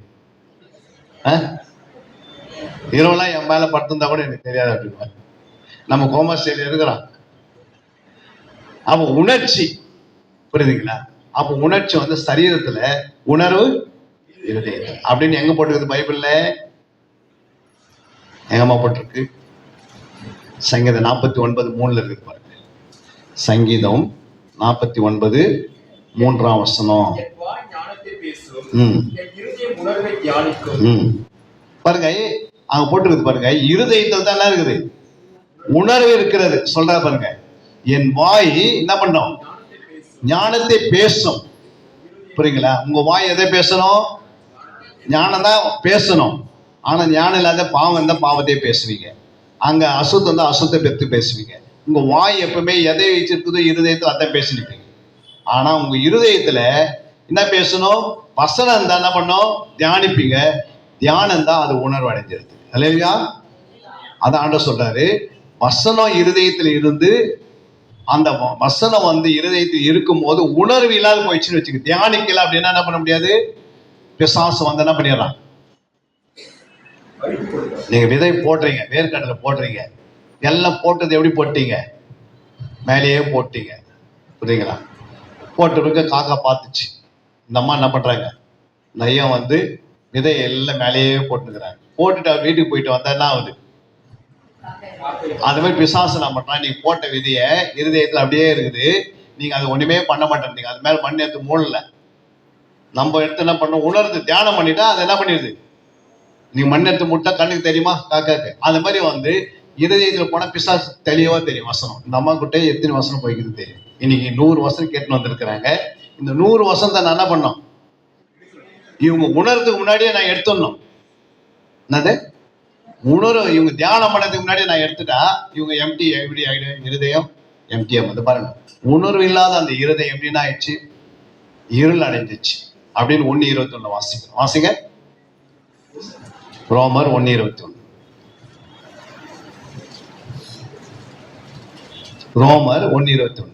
இரவெல்லாம் என் மேலே படுத்திருந்தா கூட எனக்கு தெரியாது அப்படின்னா நம்ம கோமா ஸ்டேஜில் இருக்கிறோம். அப்போ உணர்ச்சி, புரியுதுங்களா? அப்போ உணர்ச்சி வந்து சரீரத்துல, உணர்வு இருதயத்துல அப்படின்னு எங்க போட்டிருக்கு பைபிள்ல? எங்கம்மா போட்டிருக்கு? சங்கீதம் 49:3 இருக்குது பாருங்க. சங்கீதம் 49:3 பாருங்க, அங்க போட்டிருக்கு பாருங்க. இருதயத்தில் தான் இருக்குது, உணர்வு இருக்கிறது. சொல்ற பாருங்க, என் வாய் என்ன பண்ணும்? ஞானத்தை பேசும். புரியுங்களா? உங்க வாய் எதை பேசணும்? ஞானம் தான் பேசணும். ஆனா ஞானம் இல்லாத பாவம் இருந்தா பாவத்தையே பேசுவீங்க. அங்க அசுத்தம் தான் அசுத்த பெற்று பேசுவீங்க. உங்க வாய் எப்பவுமே எதை வச்சிருக்குதோ இருதயத்தில் அதான் பேசிருப்பீங்க. ஆனா உங்க இருதயத்துல என்ன பேசணும்? வசனம் தான் என்ன பண்ணும்? தியானிப்பீங்க. தியானம் தான் அது உணர்வு அடைஞ்சிருது. இல்லையா? அதான் ஆண்டவர் சொல்றாரு, வசனம் இருதயத்தில் இருந்து, அந்த வசனம் வந்து இருதயத்தில் இருக்கும் போது உணர்வு இல்லாத போயிடுச்சுன்னு வச்சுக்க, தியானிக்கல அப்படின்னா என்ன பண்ண முடியாது? பிசாசு வந்து என்ன பண்ணிடலாம்? நீங்க விதை போடுறீங்க, வேர்க்கடலை போடுறீங்க, எல்லாம் போட்டது எப்படி போட்டீங்க? மேலேயே போட்டீங்க. புரியுங்களா? போட்டு காக்கா பார்த்துச்சு. இந்த அம்மா என்ன பண்றாங்க? இந்த ஐயா வந்து விதை எல்லாம் மேலேயே போட்டுக்கிறாங்க. போட்டுட்டு அவர் வீட்டுக்கு போயிட்டு வந்தா என்ன ஆகுது? அது மாதிரி பிசாசு என்ன பண்றான்? நீங்க போட்ட விதைய இருதயத்துல அப்படியே இருக்குது, நீங்க அது ஒண்ணுமே பண்ண மாட்டேன்றீங்க. அது மேல மண் எடுத்து மூடல. நம்ம எடுத்து என்ன பண்ணோம்? உணர்ந்து தியானம் பண்ணிட்டா அது என்ன பண்ணிடுது? நீங்க மண் எடுத்து முட்டா கண்ணுக்கு தெரியுமா காக்காக்கு? அந்த மாதிரி வந்து இருதயத்துல போனா பிசாசு தெளிவா தெரியும் வசனம். இந்த அம்மா கிட்ட எத்தனை வசனம் போய்க்குது தெரியும். இன்னைக்கு 100 வசனம் கேட்டுன்னு வந்திருக்கிறாங்க. இந்த 100 வசனத்தை நான் என்ன பண்ணோம்? இவங்க உணர்றதுக்கு முன்னாடியே நான் எடுத்துடணும். என்னது? உணர்வு இவங்க தியானம் பண்ணதுக்கு முன்னாடி நான் எடுத்துட்டா இவங்க எம்டி எப்படி ஆகிடும்? இருதயம் எம்டியா வந்து பாருங்க. உணர்வு இல்லாத அந்த இருதயம் எப்படின்னா ஆயிடுச்சு? இருள் அடைஞ்சிச்சு அப்படின்னு 1:21 வாசிங்க. ரோமர் 1:21. ரோமர் 1:21.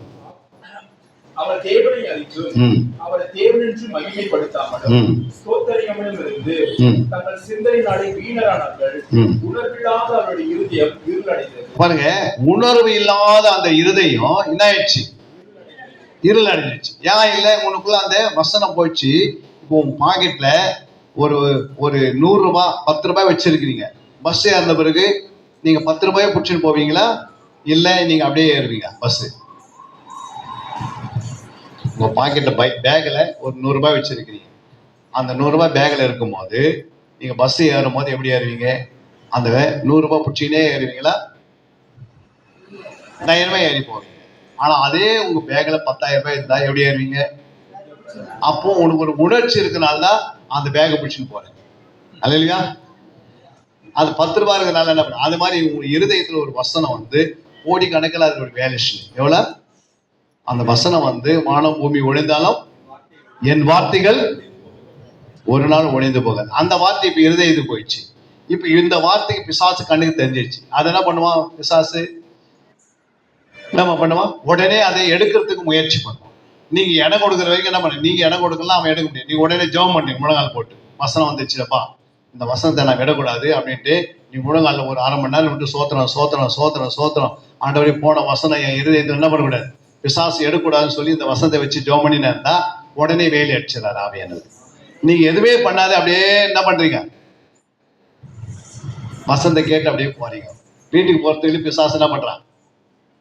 அவர் தேவனை அறிந்தும் அவரை தேவனென்று மகிமைப்படுத்தாமலும் ஸ்தோத்திரமிலும் இருந்து தங்கள் சிந்தனையினாலே வீணரானார்கள். உணர்வில்லாத அவருடைய இருதயம் இருளடைந்தது. பாருங்க, உணர்வு இல்லாத அந்த இருதயம் என்ன ஆயிடுச்சு? இருள் அடைஞ்சிச்சு. ஏன் இல்லை? உனக்குள்ள அந்த வசனம் போயிடுச்சு. இப்போ உங்க பாக்கெட்ல ஒரு 100 ரூபாய் 10 ரூபாய் வச்சிருக்கிறீங்க. பஸ் ஏறின பிறகு நீங்க 10 ரூபாயை பிடிச்சிட்டு போவீங்களா, இல்லை நீங்க அப்படியே ஏறுவீங்க பஸ்? உங்க பாக்கெட்ல பேக்ல ஒரு 100 ரூபாய் வச்சிருக்கிறீங்க. அந்த 100 ரூபாய் பேக்ல இருக்கும் போது நீங்க பஸ் ஏறும் போது எப்படி ஏறுவீங்க? அந்த 100 ரூபாய் பிடிச்சினே ஏறுவீங்களா? தைரியமா ஏறி போவீங்க. ஆனா அதே உங்க பேக்ல 10,000 ரூபாய் இருந்தா எப்படி ஏறுவீங்க? அப்போ உனக்கு ஒரு உணர்ச்சி இருக்கனால தான் அந்த பேக்கை பிடிச்சின்னு போறேன். அல்லையா? அது 10 ரூபாய் இருக்கிறனால என்ன பண்ண? அது மாதிரி உங்க இருதயத்துல ஒரு வசனம் வந்து கோடிக்கணக்கில் அது ஒரு வேல்யூஷன். எவ்வளவு? அந்த வசனம் வந்து வானம் பூமி ஒழிந்தாலும் என் வார்த்தைகள் ஒரு நாள் ஒழிந்து போகாது. அந்த வார்த்தை இப்ப இருதயத்துக்கு போயிடுச்சு. இப்ப இந்த வார்த்தைக்கு பிசாசு கண்ணுக்கு தெரிஞ்சிருச்சு. அது என்ன பண்ணுவான் பிசாசு? நம்ம பண்ணுவான், உடனே அதை எடுக்கிறதுக்கு முயற்சி பண்ணுவோம். நீங்க இடம் கொடுக்குற வரைக்கும் என்ன பண்ண? நீங்க இடம் கொடுக்கலாம், அவன் எடுக்க முடியாது. நீங்க உடனே ஜெபம் பண்ணீங்க முழங்கால் போட்டு, வசனம் வந்துச்சுப்பா இந்த வசனத்தை நான் விடக்கூடாது அப்படின்ட்டு நீ முழங்கால ஒரு 1/2 மணி நேரம் விட்டு சோத்திரம் சோத்திரம் சோத்திரம் சோத்திரம் ஆண்டவரே போன வசனம் என் இருதயத்தில் என்ன பண்ணக்கூடாது, பிசாசு எடுக்கூடாதுன்னு சொல்லி இந்த வசனத்தை வச்சு ஜெபம் பண்ணினா இருந்தா உடனே வேலி அடிச்சிடறாரு ஆவியானது. நீங்க எதுவுமே பண்ணாத அப்படியே என்ன பண்றீங்க? வசனத்தை கேட்டு அப்படியே போறீங்க. வீட்டுக்கு போறதுக்கு பிசாசு என்ன பண்றான்?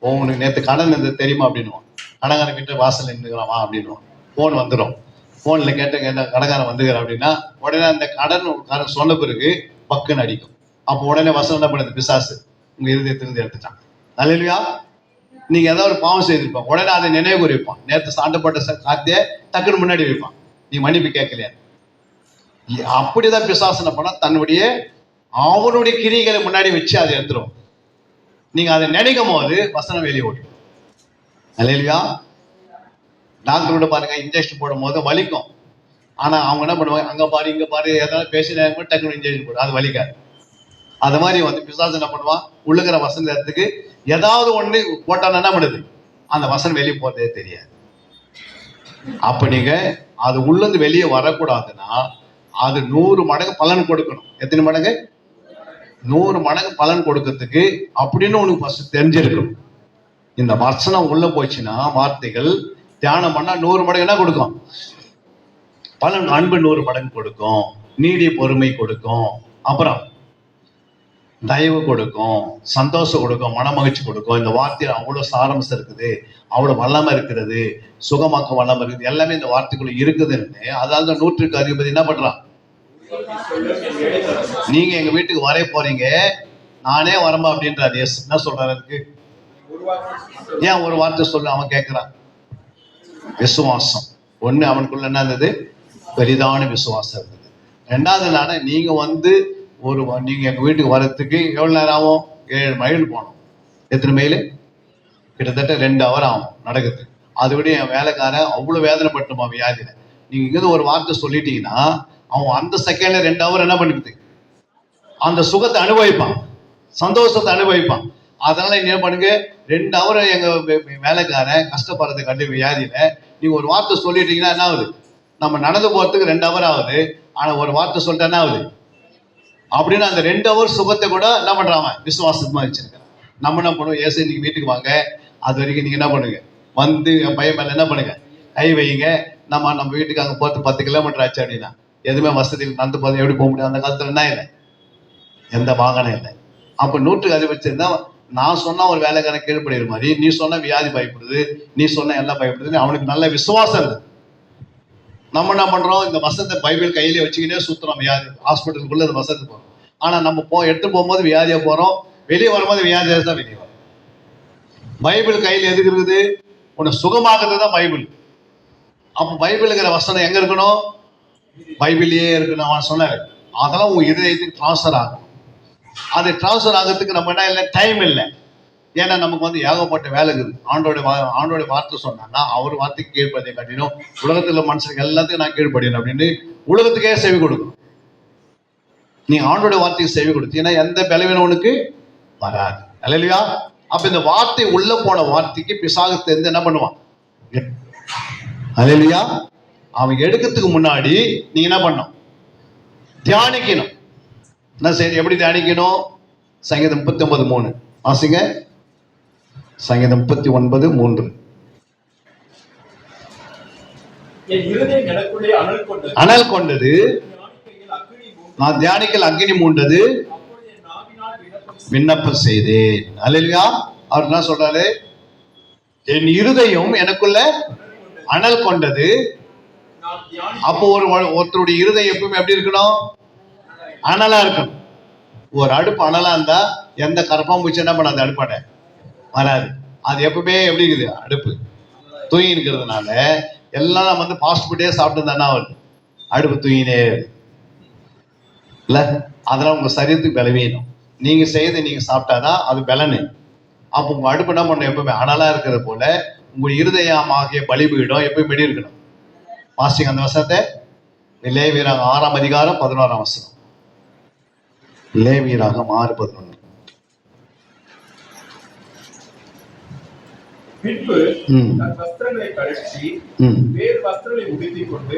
உனக்கு நேற்று கடன் இருந்தது தெரியுமா அப்படின்னுவான். கடங்காரன் வீட்டு வாசல் நின்றுக்கிறான் அப்படின்னுவான். ஃபோன் வந்துடும். ஃபோனில் கேட்ட கடங்காரன் வந்துக்கிற அப்படின்னா உடனே அந்த கடன் சொன்ன பிறகு பக்குன்னு அடிக்கும். அப்போ உடனே வசனம் என்ன பண்ணுது? பிசாசு உங்க இருதயத்திலிருந்து எடுத்துட்டான். நல்லையா? நீங்க ஏதாவது ஒரு பாவம் செய்திருப்பான், உடனே அதை நினைவு குறிப்பான். நேற்று சாண்டப்பட்ட காத்திய டக்குன்னு முன்னாடி வைப்பான், நீ மன்னிப்பு கேட்கலையா. அப்படிதான் பிசாசு என்ன பண்ணா தன்னுடைய அவனுடைய கிரிகளை முன்னாடி வச்சு அதை எடுத்துரும். நீங்க அதை நினைக்கும் போது வசனம் வெளியே ஓடும். இல்லையா? டாக்டர் கூட பாருங்க, இன்ஜெக்ஷன் போடும் போது வலிக்கும். ஆனா அவங்க என்ன பண்ணுவாங்க, அங்க பாரு இங்க பாரு ஏதாவது பேசினாங்க டக்குனு இன்ஜெக்ஷன் போடும், அது வலிக்காது. அது மாதிரி வந்து பிசாசு என்ன பண்ணுவான், உள்ளுக்கிற வசனத்துக்கு ஏதாவது ஒண்ணு போட்டான என்ன பண்ணுது, அந்த வசனம் வெளியே போறதே தெரியாது. அப்ப நீங்க அது உள்ளிருந்து வெளியே வரக்கூடாதுன்னா அது 100 மடங்கு பலன் கொடுக்கணும். எத்தனை மடங்கு? 100 மடங்கு பலன் கொடுக்கறதுக்கு அப்படின்னு உனக்கு ஃபர்ஸ்ட் தெரிஞ்சிருக்கும். இந்த வசனம் உள்ள போச்சுன்னா வார்த்தைகள் தியானம் பண்ணா 100 மடங்கு என்ன கொடுக்கும் பலன்? அன்பு 100 மடங்கு கொடுக்கும், நீடிய பொறுமை கொடுக்கும், அப்புறம் தயவு கொடுக்கும், சந்தோஷம் கொடுக்கும், மனமகிழ்ச்சி கொடுக்கும். இந்த வார்த்தையில் அவ்வளவு சாரம்சம் இருக்குது, அவ்வளவு வல்லமை இருக்கிறது, சுகமாக்க வல்லமை இருக்குது, எல்லாமே இந்த வார்த்தைக்குள்ள இருக்குதுன்னு. அதாவது 100க்கு அதிபதி என்ன பண்றான்? நீங்க எங்க வீட்டுக்கு வர போறீங்க, நானே வரமா அப்படின்றாரு. எஸ் என்ன சொல்றாரு அதுக்கு? ஏன் ஒரு வார்த்தை சொல்ல அவன் கேட்கிறான்? விசுவாசம் ஒண்ணு அவனுக்குள்ள என்ன இருந்தது? பெரிதான விசுவாசம் இருந்தது. ரெண்டாவது என்னன்னா, நீங்க வந்து நீங்க எங்க வீட்டுக்கு வர்றதுக்கு எவ்வளவு நேரம் ஆகும்? 7 மைல் போகணும். எத்தனை மைல்? கிட்டத்தட்ட 2 ஹவர் ஆகும் நடக்குது. அதை விட என் வேலைக்காரன் அவ்வளவு வேதனைப்பட்டுமா வியாதியில. நீங்க இங்கிருந்து ஒரு வார்த்தை சொல்லிட்டீங்கன்னா அவன் அந்த செகண்ட்ல 2 ஹவர் என்ன பண்ணிக்குது, அந்த சுகத்தை அனுபவிப்பான், சந்தோஷத்தை அனுபவிப்பான். அதனால என்ன பண்ணுங்க, 2 ஹவர் எங்க வேலைக்காரன் கஷ்டப்படுறது கண்டு வியாதியில நீங்க ஒரு வார்த்தை சொல்லிட்டீங்கன்னா என்ன ஆகுது? நம்ம நடந்து போறதுக்கு 2 ஹவர் ஆகுது, ஆனா ஒரு வார்த்தை சொல்லிட்டா என்ன ஆகுது அப்படின்னு அந்த 2 ஹவர் சுகத்தை கூட என்ன பண்றாங்க, விசுவாசமா வச்சிருக்கிறேன். நம்ம என்ன பண்ணுவோம், ஏசு இன்னைக்கு வீட்டுக்கு வாங்க, அது வரைக்கும் நீங்க என்ன பண்ணுங்க, வந்து என் பையன் மேல என்ன பண்ணுங்க, கை வைங்க. நம்ம வீட்டுக்கு அங்க போறது 10 கிலோமீட்டர் ஆச்சு அப்படின்னா எதுவுமே வசதி நடந்து போது எப்படி போக முடியும்? அந்த காலத்துல என்ன இல்லை, எந்த வாகனம் இல்லை. அப்ப 100க்கு அதிபதிச்சிருந்தா நான் சொன்னா ஒரு வேலைக்காரன் கீழ்படுகிற மாதிரி, நீ சொன்ன வியாதி பயப்படுது, நீ சொன்ன எல்லாம் பயப்படுது, அவனுக்கு நல்ல விசுவாசம் இருக்கு. நம்ம என்ன பண்றோம், இந்த வசனத்தை பைபிள் கையிலே வச்சுக்கிட்டே சுத்துறோம். வியாதி ஹாஸ்பிட்டலுக்குள்ள இந்த வசனத்தை போறோம். ஆனா நம்ம எடுத்து போகும்போது வியாதியா போறோம், வெளியே வரும்போது வியாதியா தான் வெளியே வரும். பைபிள் கையில் எதுக்கு இருக்குது? உன்னை சுகமாக்குறது தான் பைபிள். அப்ப பைபிளுங்கிற வசனம் எங்க இருக்கணும்? பைபிள்லயே இருக்கணும். அவன் சொன்னாரு அதெல்லாம் உங்க இதயத்துக்கு டிரான்ஸ்ஃபர் ஆகும். அது டிரான்ஸ்ஃபர் ஆகிறதுக்கு நம்ம என்ன இல்லை, டைம் இல்லை. ஏன்னா நமக்கு வந்து ஏகப்பட்ட வேலை இருக்குது. ஆண்டோட வார்த்தை சொன்னான்னா அவர் வார்த்தைக்கு கீழ்படியை காட்டினோம். உலகத்துல மனுஷனுக்கு எல்லாத்துக்கும் நான் கீழ்படியணும் அப்படின்னு உலகத்துக்கே செவி கொடுக்கணும். நீ ஆண்டோட வார்த்தைக்கு செவி கொடுத்தீங்கன்னா எந்த பலவீனம் உனக்கு வராது. அல்லேலூயா. அப்ப இந்த வார்த்தை உள்ள போன வார்த்தைக்கு பிசாசு தெரிந்து என்ன பண்ணுவான்? அல்லேலூயா. அவன் எடுக்கிறதுக்கு முன்னாடி நீ என்ன பண்ணும்? தியானிக்கணும். என்ன சரி, எப்படி தியானிக்கணும்? சங்கீதம் 39:3 வாசிங்க. சங்கீதம் 39:3. அனல் கொண்டது, நான் தியானிக்கல் அக்கினி மூண்டது, விண்ணப்பம் செய்தேன். அல்லேலூயா. அவர் என்ன சொல்றாரு? என் இருதயம் எனக்குள்ள அனல் கொண்டது. அப்போ ஒருத்தருடைய இருதயம் எப்பவுமே எப்படி இருக்கணும்? அனலா இருக்கணும். ஒரு அடுப்பு அனலா இருந்தா எந்த கரப்பாம்பூச்சி என்ன பண்ணாது, அடுப்பாட வராது. அது எப்பவுமே எப்படி இருக்குது, அடுப்பு தூங்கி இருக்கிறதுனால எல்லாம் நம்ம வந்து ஃபாஸ்ட் ஃபுட்டே சாப்பிட்டு தானே வருது, அடுப்பு தூங்கினே இல்ல. அதெல்லாம் உங்க சரீரத்துக்கு பலவீனம். நீங்க செய்து நீங்க சாப்பிட்டாதான் அது பலனு. அப்போ உங்க அடுப்பு என்ன பண்ணணும், எப்பவுமே அனலா இருக்கிறது போல உங்க இருதயமாகிய பலிபீடம் எப்பயும் வெடி இருக்கணும். வாசிங்க அந்த வசனத்தை, லேவியராகமம் 6ஆம் அதிகாரம் 11ஆம் வசனம். லேவியராகமம் 6:11. பின்பு தன் வஸ்திரங்களை கழற்றி வேறு வஸ்திரங்களை உடுத்திக் கொண்டு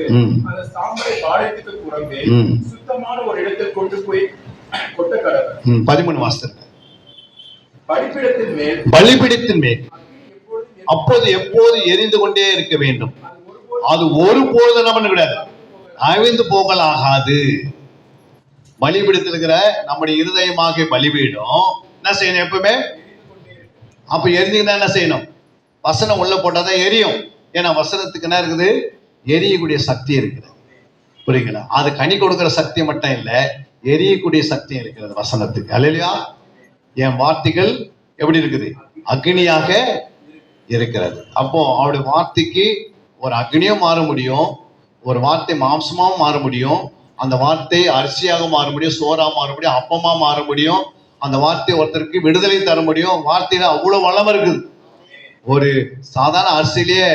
அந்த சாம்பலை பாளையத்துக்கு புறம்பே சுத்தமான ஒரு இடத்தில் கொண்டு போய் கொட்ட கடவன். 13 வாசத்துக்கு. பலிபீடத்தின் மேல் அப்போது எப்போது எரிந்து கொண்டே இருக்க வேண்டும். அது ஒருபோது என்ன பண்ண கூடாது, அழிந்து போகலாகாது. பலிபீடத்தில் இருக்கிற நம்முடைய இருதயமாக பலிபீடம் என்ன செய்யணும், எப்பவுமே. அப்ப எரிஞ்சுன்னா என்ன செய்யணும், வசனம் உள்ள போட்டாதான் எரியும். ஏன்னா வசனத்துக்கு என்ன இருக்குது, எரியக்கூடிய சக்தி இருக்குது. புரியுங்களா? அது கனி கொடுக்கிற சக்தி மட்டும் இல்ல, எரியக்கூடிய சக்தி இருக்கிறது வசனத்துக்கு. அல்லேலூயா. என் வார்த்தைகள் எப்படி இருக்குது, அக்னியாக இருக்கிறது. அப்போ அவருடைய வார்த்தைக்கு ஒரு அக்னியும் மாற முடியும், ஒரு வார்த்தை மாம்சமாவும் மாற முடியும், அந்த வார்த்தை அரிசியாக மாற முடியும், சோறா மாற முடியும், அப்பமா மாற முடியும், அந்த வார்த்தை ஒருத்தருக்கு விடுதலை தர முடியும். வார்த்தையில அவ்வளவு வளம் இருக்குது. ஒரு சாதாரண அரிசியிலேயே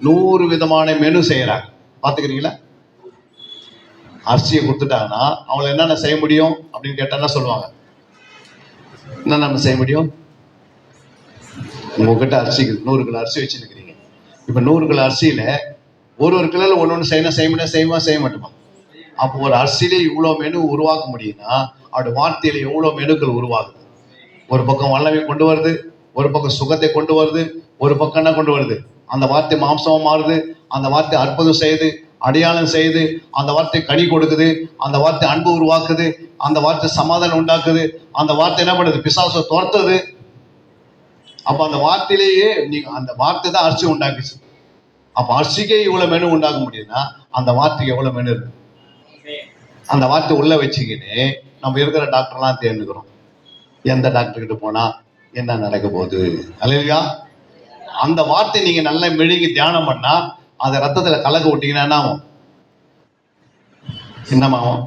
100 விதமான மெனு செய்யறாங்க, பாத்துக்கிறீங்களா? அரிசியை கொடுத்துட்டாங்கன்னா அவங்களை என்னென்ன செய்ய முடியும் அப்படின்னு கேட்டா என்ன சொல்லுவாங்க, என்ன நம்ம செய்ய முடியும்? உங்ககிட்ட அரிசி 100 கிலோ அரிசி வச்சுருக்கிறீங்க. இப்ப 100 கிலோ அரிசியில ஒரு கிலோல ஒன்னொன்னு செய்ய மாட்டோமா? அப்போ ஒரு அரிசியிலே இவ்வளவு மெனு உருவாக்க முடியும்னா அவருடைய வார்த்தையில எவ்வளவு மெனுக்கள் உருவாகுது. ஒரு பக்கம் வல்லமை கொண்டு வருது, ஒரு பக்கம் சுகத்தை கொண்டு வருது, ஒரு பக்கம் என்ன கொண்டு வருது, அந்த வார்த்தை மாம்சமா மாறுது, அந்த வார்த்தை அற்புதம் செய்யுது, அடையாளம் செய்யுது, அந்த வார்த்தை கனி கொடுக்குது, அந்த வார்த்தை அன்பு உருவாக்குது, அந்த வார்த்தை சமாதானம் உண்டாக்குது, அந்த வார்த்தை என்ன பண்ணுது, பிசாசை துரத்துது. அப்ப அந்த வார்த்தையிலேயே நீங்க அந்த வார்த்தை தான் அரிசி உண்டாக்குச்சு. அப்ப அரிசிக்கே இவ்வளவு மெனு உண்டாக்க முடியுதுன்னா அந்த வார்த்தைக்கு எவ்வளவு மெனு இருக்கு. அந்த வார்த்தை உள்ள வச்சுக்கிட்டு நம்ம இருக்கிற டாக்டர்லாம் தேர்ந்துக்கிறோம், எந்த டாக்டர் கிட்ட போனா என்ன நடக்க போகுது. அல்லேலூயா. அந்த வார்த்தை நீங்க நல்லா மெழுகி தியானம் பண்ணா அதை ரத்தத்துல கலக்க விட்டீங்கன்னா என்ன ஆகும், என்னமாகும்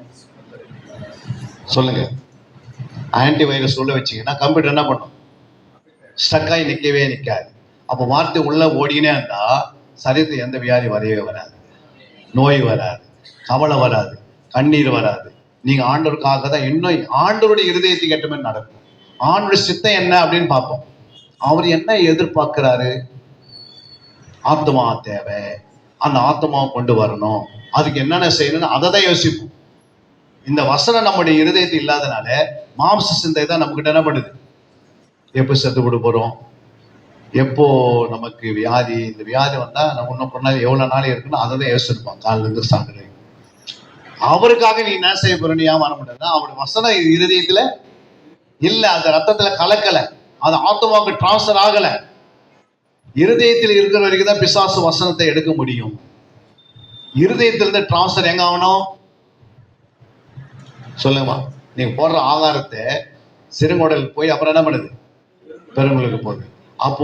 சொல்லுங்க. ஆன்டி வைரஸ் உள்ள வச்சீங்கன்னா கம்ப்யூட்டர் என்ன பண்ணும், ஸ்டக்காய் நிற்கவே நிற்காது. அப்போ வார்த்தை உள்ள ஓடினே இருந்தா சரீரத்தில் எந்த வியாதி வரவே வராது, நோய் வராது, கவலை வராது, கண்ணீர் வராது. நீங்க ஆண்டவருக்காக தான் இன்னும் ஆண்டவருடைய இருதயத்துக்கு ஏற்ற மாதிரி நடக்கும். ஆண்டோட சித்தம் என்ன அப்படின்னு பார்ப்போம். அவர் என்ன எதிர்பார்க்கிறாரு, ஆத்மா தேவை, அந்த ஆத்மாவை கொண்டு வரணும், அதுக்கு என்னென்ன செய்யணும்னு அதை தான் யோசிப்போம். இந்த வசனம் நம்முடைய இருதயத்தில் இல்லாதனால மாம்ச சிந்தை தான் நம்ம கிட்ட என்ன பண்ணுது, எப்போ செத்து விட போறோம், எப்போ நமக்கு வியாதி, இந்த வியாதி வந்தா நம்ம இன்னும் பண்ணா எவ்வளவு நாள் இருக்குன்னு அதை தான் யோசிச்சிருப்பான் காலில இருந்து சாப்பிடுறேன். அவருக்காக நீ என்ன செய்ய போறன்னு ஏமாற முடியாது. அவருடைய வசனம் இருதயத்துல இல்ல, அந்த ரத்தத்துல கலக்கல, அது ஆத்மாவுக்கு டிரான்ஸ்பர் ஆகல. இருதயத்தில் இருக்கிற வரைக்கும் தான் பிசாசு வசனத்தை எடுக்க முடியும். இருதயத்திலிருந்து டிரான்ஸ்பர் எங்க ஆகணும் சொல்லுங்கம்மா. நீங்க போடுற ஆகாரத்தை சிறுங்குடலுக்கு போய் அப்புறம் என்ன பண்ணுது, பெருங்குடலுக்கு போகுது. அப்போ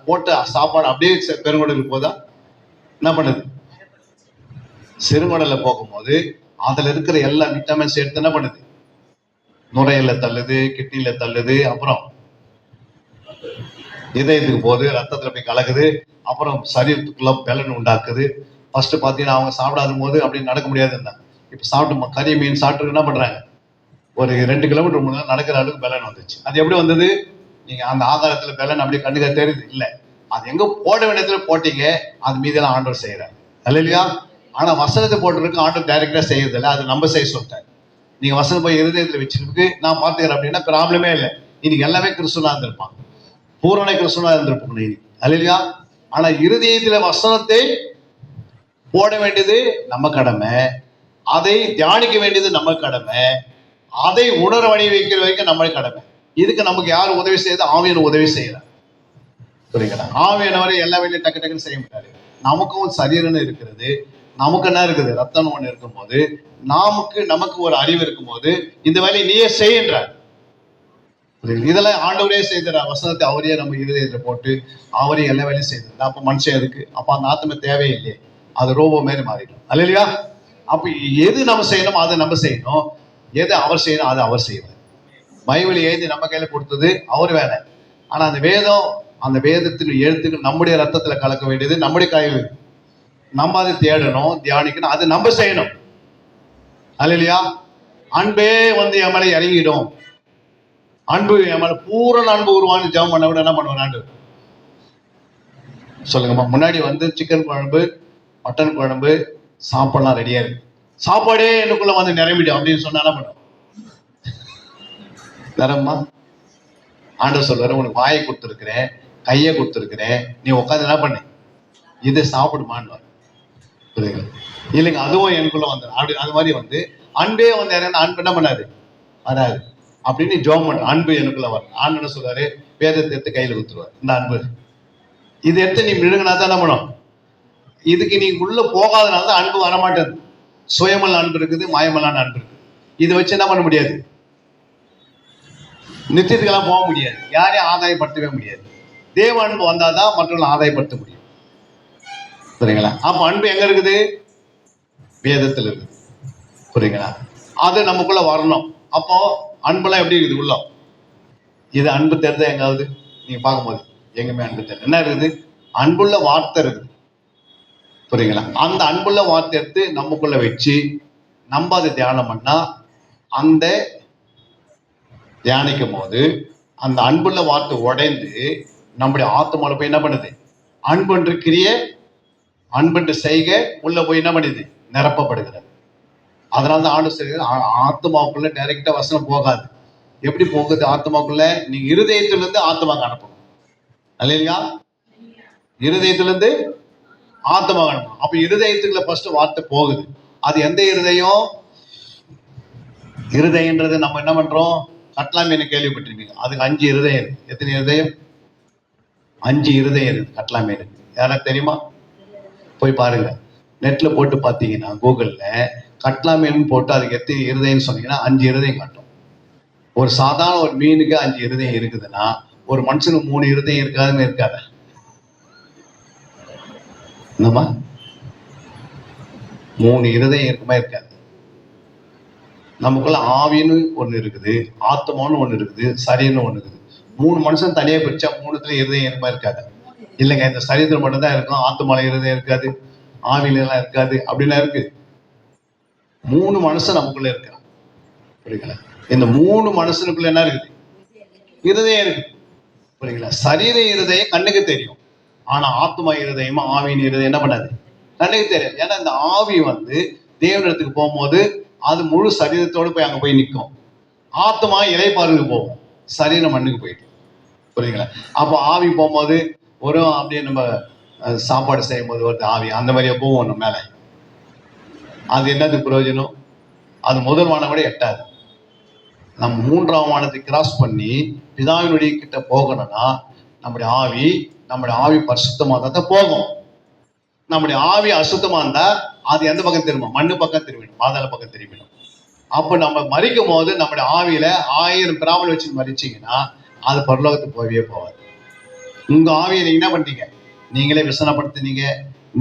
போட்ட சாப்பாடு அப்படியே பெருங்குடலுக்கு போதா, என்ன பண்ணுது, சிறுங்குடல போகும்போது அதுல இருக்கிற எல்லா விட்டமின்ஸ் எடுத்து என்ன பண்ணுது, நுரையில தள்ளுது, கிட்னில தள்ளுது, அப்புறம் இதயத்துக்கு போகுது, ரத்தத்துல போய் கலக்குது, அப்புறம் சரீரத்துக்குள்ள பலன் உண்டாக்குது. ஃபர்ஸ்ட் பாத்தீங்கன்னா அவங்க சாப்பிடாத போது அப்படி நடக்க முடியாது இருந்தாங்க. இப்ப சாப்பிட்டு கறி மீன் சாப்பிட்டு என்ன பண்றாங்க, ஒரு 2 கிலோமீட்டர் முன்னாடி நடக்கிற அளவுக்கு பலன் வந்துச்சு. அது எப்படி வந்தது, நீங்க அந்த ஆகாரத்துல பலன் அப்படியே கண்ணுக்கு தெரியுது இல்ல, அது எங்க போட வேண்டியதுல போட்டீங்க, அது மீதெல்லாம் ஆண்டவர் செய்யறாரு. அல்லேலூயா. ஆனா வசனத்தை போட்டுருக்கு ஆண்டவர் டைரக்டா செய்யறது இல்லை, அது நம்ம செய்ய சொல்லிட்டாரு. நீங்க வசனம் போய் இருதயத்துல வச்சிருக்கு நான் பாத்துக்கிறேன் அப்படின்னா ப்ராப்ளமே இல்லை. இன்னைக்கு எல்லாமே கிறிஸ்துவனா இருந்திருப்பாங்க, பூரண கிறிஸ்துவனா இருந்திருப்பாங்க இன்னைக்கு. அல்லேலூயா. ஆனா இருதயத்துல வசனத்தை போட வேண்டியது நம்ம கடமை, அதை தியானிக்க வேண்டியது நம்ம கடமை, அதை உணர வழி வைக்கிற வரைக்கும் நம்ம கடமை. இதுக்கு நமக்கு யார் உதவி செய்யுது, ஆவியன் உதவி செய்யறார். புரியுங்களா? ஆவியானவரை எல்லா வேலையும் டக்கு டக்குன்னு செய்ய மாட்டாரு. நமக்கும் சரீரம்னு இருக்கிறது, நமக்கு என்ன இருக்குது? ரத்தம் ஒண்ணு இருக்கும்போது, நமக்கு ஒரு அறிவு இருக்கும்போது இந்த வேலையை நீயே செய்கின்றார். இதெல்லாம் ஆண்டவரே செய்த வசனத்தை அவரே நம்ம இருதயத்துல போட்டு அவரே எல்லா வேலையும் செய்தார். அப்ப மனுஷன் எதுக்கு? அப்ப அந்த ஆத்ம தேவையில்லையே, அது ரோபோ மாரி மாறிடும். அல்லையா? அப்ப எது நம்ம செய்யணும் அதை நம்ம செய்யணும், எது அவர் செய்யணும் அதை அவர் செய்வார். பைபிள் எழுதி நம்ம கையில கொடுத்தது அவர் வேலை. ஆனா அந்த வேதம், அந்த வேதத்தின் எழுத்துக்கள் நம்முடைய ரத்தத்துல கலக்க வேண்டியது நம்முடைய கையில். நம்ம அதை தேடணும், தியானிக்கணும், அது நம்ம செய்யணும். அல்லையா? அன்பே வந்து என் மேல இறங்கிடும், அன்பு என் மேல பூரண அன்பு உருவான்னு ஜெபம் பண்ண விட என்ன பண்ணுவார் ஆண்டு? சொல்லுங்கம்மா. முன்னாடி வந்து சிக்கன் குழம்பு, மட்டன் குழம்பு சாப்பாடுலாம் ரெடியா இருக்கு, சாப்பாடே எனக்குள்ள வந்து நிரம்பிடும் அப்படின்னு சொன்னா என்ன பண்ணும்? நிரம்பா? ஆண்டவர் சொல்வாரு, உனக்கு வாயை கொடுத்துருக்கிறேன், கையை கொடுத்துருக்கிறேன், நீ உட்காந்து என்ன பண்ணு, இது சாப்பிடுமான்னு. புரியுதுங்களா? இல்லைங்க, அதுவும் எனக்குள்ள வந்து அப்படி அது மாதிரி வந்து அன்பே வந்து அன்பு என்ன பண்ணாது, வராது அப்படின்னு ஜோம் பண்ண. அன்பு எனக்குள்ள வரும். ஆண்டு என்ன சொல்றாரு? வேதத்தை எடுத்து கையில் கொடுத்துருவார். இந்த அன்பு இது எடுத்து நீ மிருகனா தான் என்ன பண்ணும்? இதுக்கு நீ உள்ள போகாதனால தான் அன்பு வரமாட்டேது. சுயமல்ல அன்பு இருக்குது, மாயமல்லான அன்பு இருக்குது. இதை வச்சு என்ன பண்ண முடியாது? நித்தியத்துக்கெல்லாம் போக முடியாது, யாரையும் ஆதாயப்படுத்தவே முடியாது. தேவ அன்பு வந்தாதான் மற்றவங்களை ஆதாயப்படுத்த முடியும். புரியுங்களா? அப்ப அன்பு எங்க இருக்குது? வேதத்தில் இருக்குது. புரியுங்களா? அது நமக்குள்ள வரணும். அப்போ அன்பெல்லாம் எப்படி இருக்குது உள்ள? இது அன்பு தெரிஞ்ச எங்காவது நீங்க பார்க்கும்போது எங்குமே அன்பு தெரியல. என்ன இருக்குது? அன்புள்ள வார்த்தை இருக்குது. புரியுங்களா? அந்த அன்புள்ள வார்த்தை எடுத்து நமக்குள்ள வச்சு நம்ம அதை தியானம் பண்ணா, அந்த தியானிக்கும் போது அந்த அன்புள்ள வார்த்தை உடைந்து நம்முடைய ஆத்மால போய் என்ன பண்ணுது? அன்புன்று கிரிய, அன்புன்று செய்க உள்ள போய் என்ன பண்ணுது? நிரப்பப்படுகிறது. அதனால தான் ஆண்டு செய்கிறது, ஆத்மாவுக்குள்ள டைரக்டா வசனம் போகாது. எப்படி போகுது ஆத்மாக்குள்ள? நீங்க இருதயத்திலிருந்து ஆத்மாக்கு அனுப்பணும். இல்லையா? இருதயத்திலிருந்து ஆத்மாக்கு அனுப்பணும். அப்ப இருதயத்துக்குள்ள ஃபர்ஸ்ட் வார்த்தை போகுது. அது எந்த இருதயம்? இருதயன்றது நம்ம என்ன பண்றோம்? கட்லாமீனை கேள்விப்பட்டிருப்பீங்க. அதுக்கு 5 இருதயம் இருக்கு. எத்தனை இருதயம்? 5 இருதயம் இருக்கு கட்லாமீனுக்கு. யாராவது தெரியுமா? போய் பாருங்க, நெட்ல போட்டு பார்த்தீங்கன்னா கூகுள்ல கட்லாமீன் போட்டு அதுக்கு எத்தனை இருதயம்னு சொன்னீங்கன்னா 5 இருதயம் காட்டும். ஒரு சாதாரண ஒரு மீனுக்கு 5 இருதயம் இருக்குதுன்னா ஒரு மனுஷனுக்கு 3 இருதயம் இருக்காதுன்னு இருக்காத? என்னம்மா? 3 இருதயம் இருக்குமா? இருக்காது. நமக்குள்ள ஆவின்னு ஒண்ணு இருக்குது, ஆத்மான்னு ஒண்ணு இருக்குது, சரீரம்னு ஒண்ணு இருக்குது. 3 மனுஷன் தனியா பிரிச்சா 3த்துல இருதயம் இருக்குமா? இருக்காது. இல்லைங்க, இந்த சரீரத்தில் மட்டும் தான் இருக்கும், ஆத்மால இருதயம் இருக்காது, ஆவில எல்லாம் இருக்காது அப்படின்னா இருக்கு. 3 மனுஷன் நமக்குள்ள இருக்கிறான். புரியுங்களா? இந்த 3 மனுஷனுக்குள்ள என்ன இருக்குது? இருதயம் இருக்கு. புரியுங்களா? சரீர இருதயம் கண்ணுக்கு தெரியும், ஆனா ஆத்மா இருதயமா ஆவியின் இருதயம் என்ன பண்ணாது? கண்ணுக்கு தெரியும். ஏன்னா இந்த ஆவி வந்து தேவனிடத்துக்கு போகும்போது அது முழு சரீரத்தோடு போய் அங்க போய் நிற்கும். ஆத்மா இலைப்பாறுக்கு போகும், சரீரம் மண்ணுக்கு போயிட்டு. புரியுங்களா? அப்போ ஆவி போகும்போது ஒரு அப்படியே நம்ம சாப்பாடு செய்யும் போது ஒரு ஆவி அந்த மாதிரியே போவோம் நம்ம மேல. அது என்னது பிரயோஜனம்? அது முதல் வானம் கூட எட்டாது. நம்ம 3ஆம் வானத்தை கிராஸ் பண்ணி பிதாவினுடைய கிட்ட போகணும்னா நம்முடைய ஆவி பரிசுத்தமா தான் போகும். நம்முடைய ஆவி அசுத்தமா இருந்தா அது எந்த பக்கம் திரும்பும்? மண்ணு பக்கம் திரும்பிடும், பாதாள பக்கம் திரும்பிடும். அப்ப நம்ம மறிக்கும் போது நம்முடைய ஆவியில 1000 பிராமல் வச்சு மறிச்சீங்கன்னா அது பரலோகத்துக்கு போகவே போகாது. உங்க ஆவியை நீங்க என்ன பண்ணீங்க? நீங்களே விசனப்படுத்தினீங்க,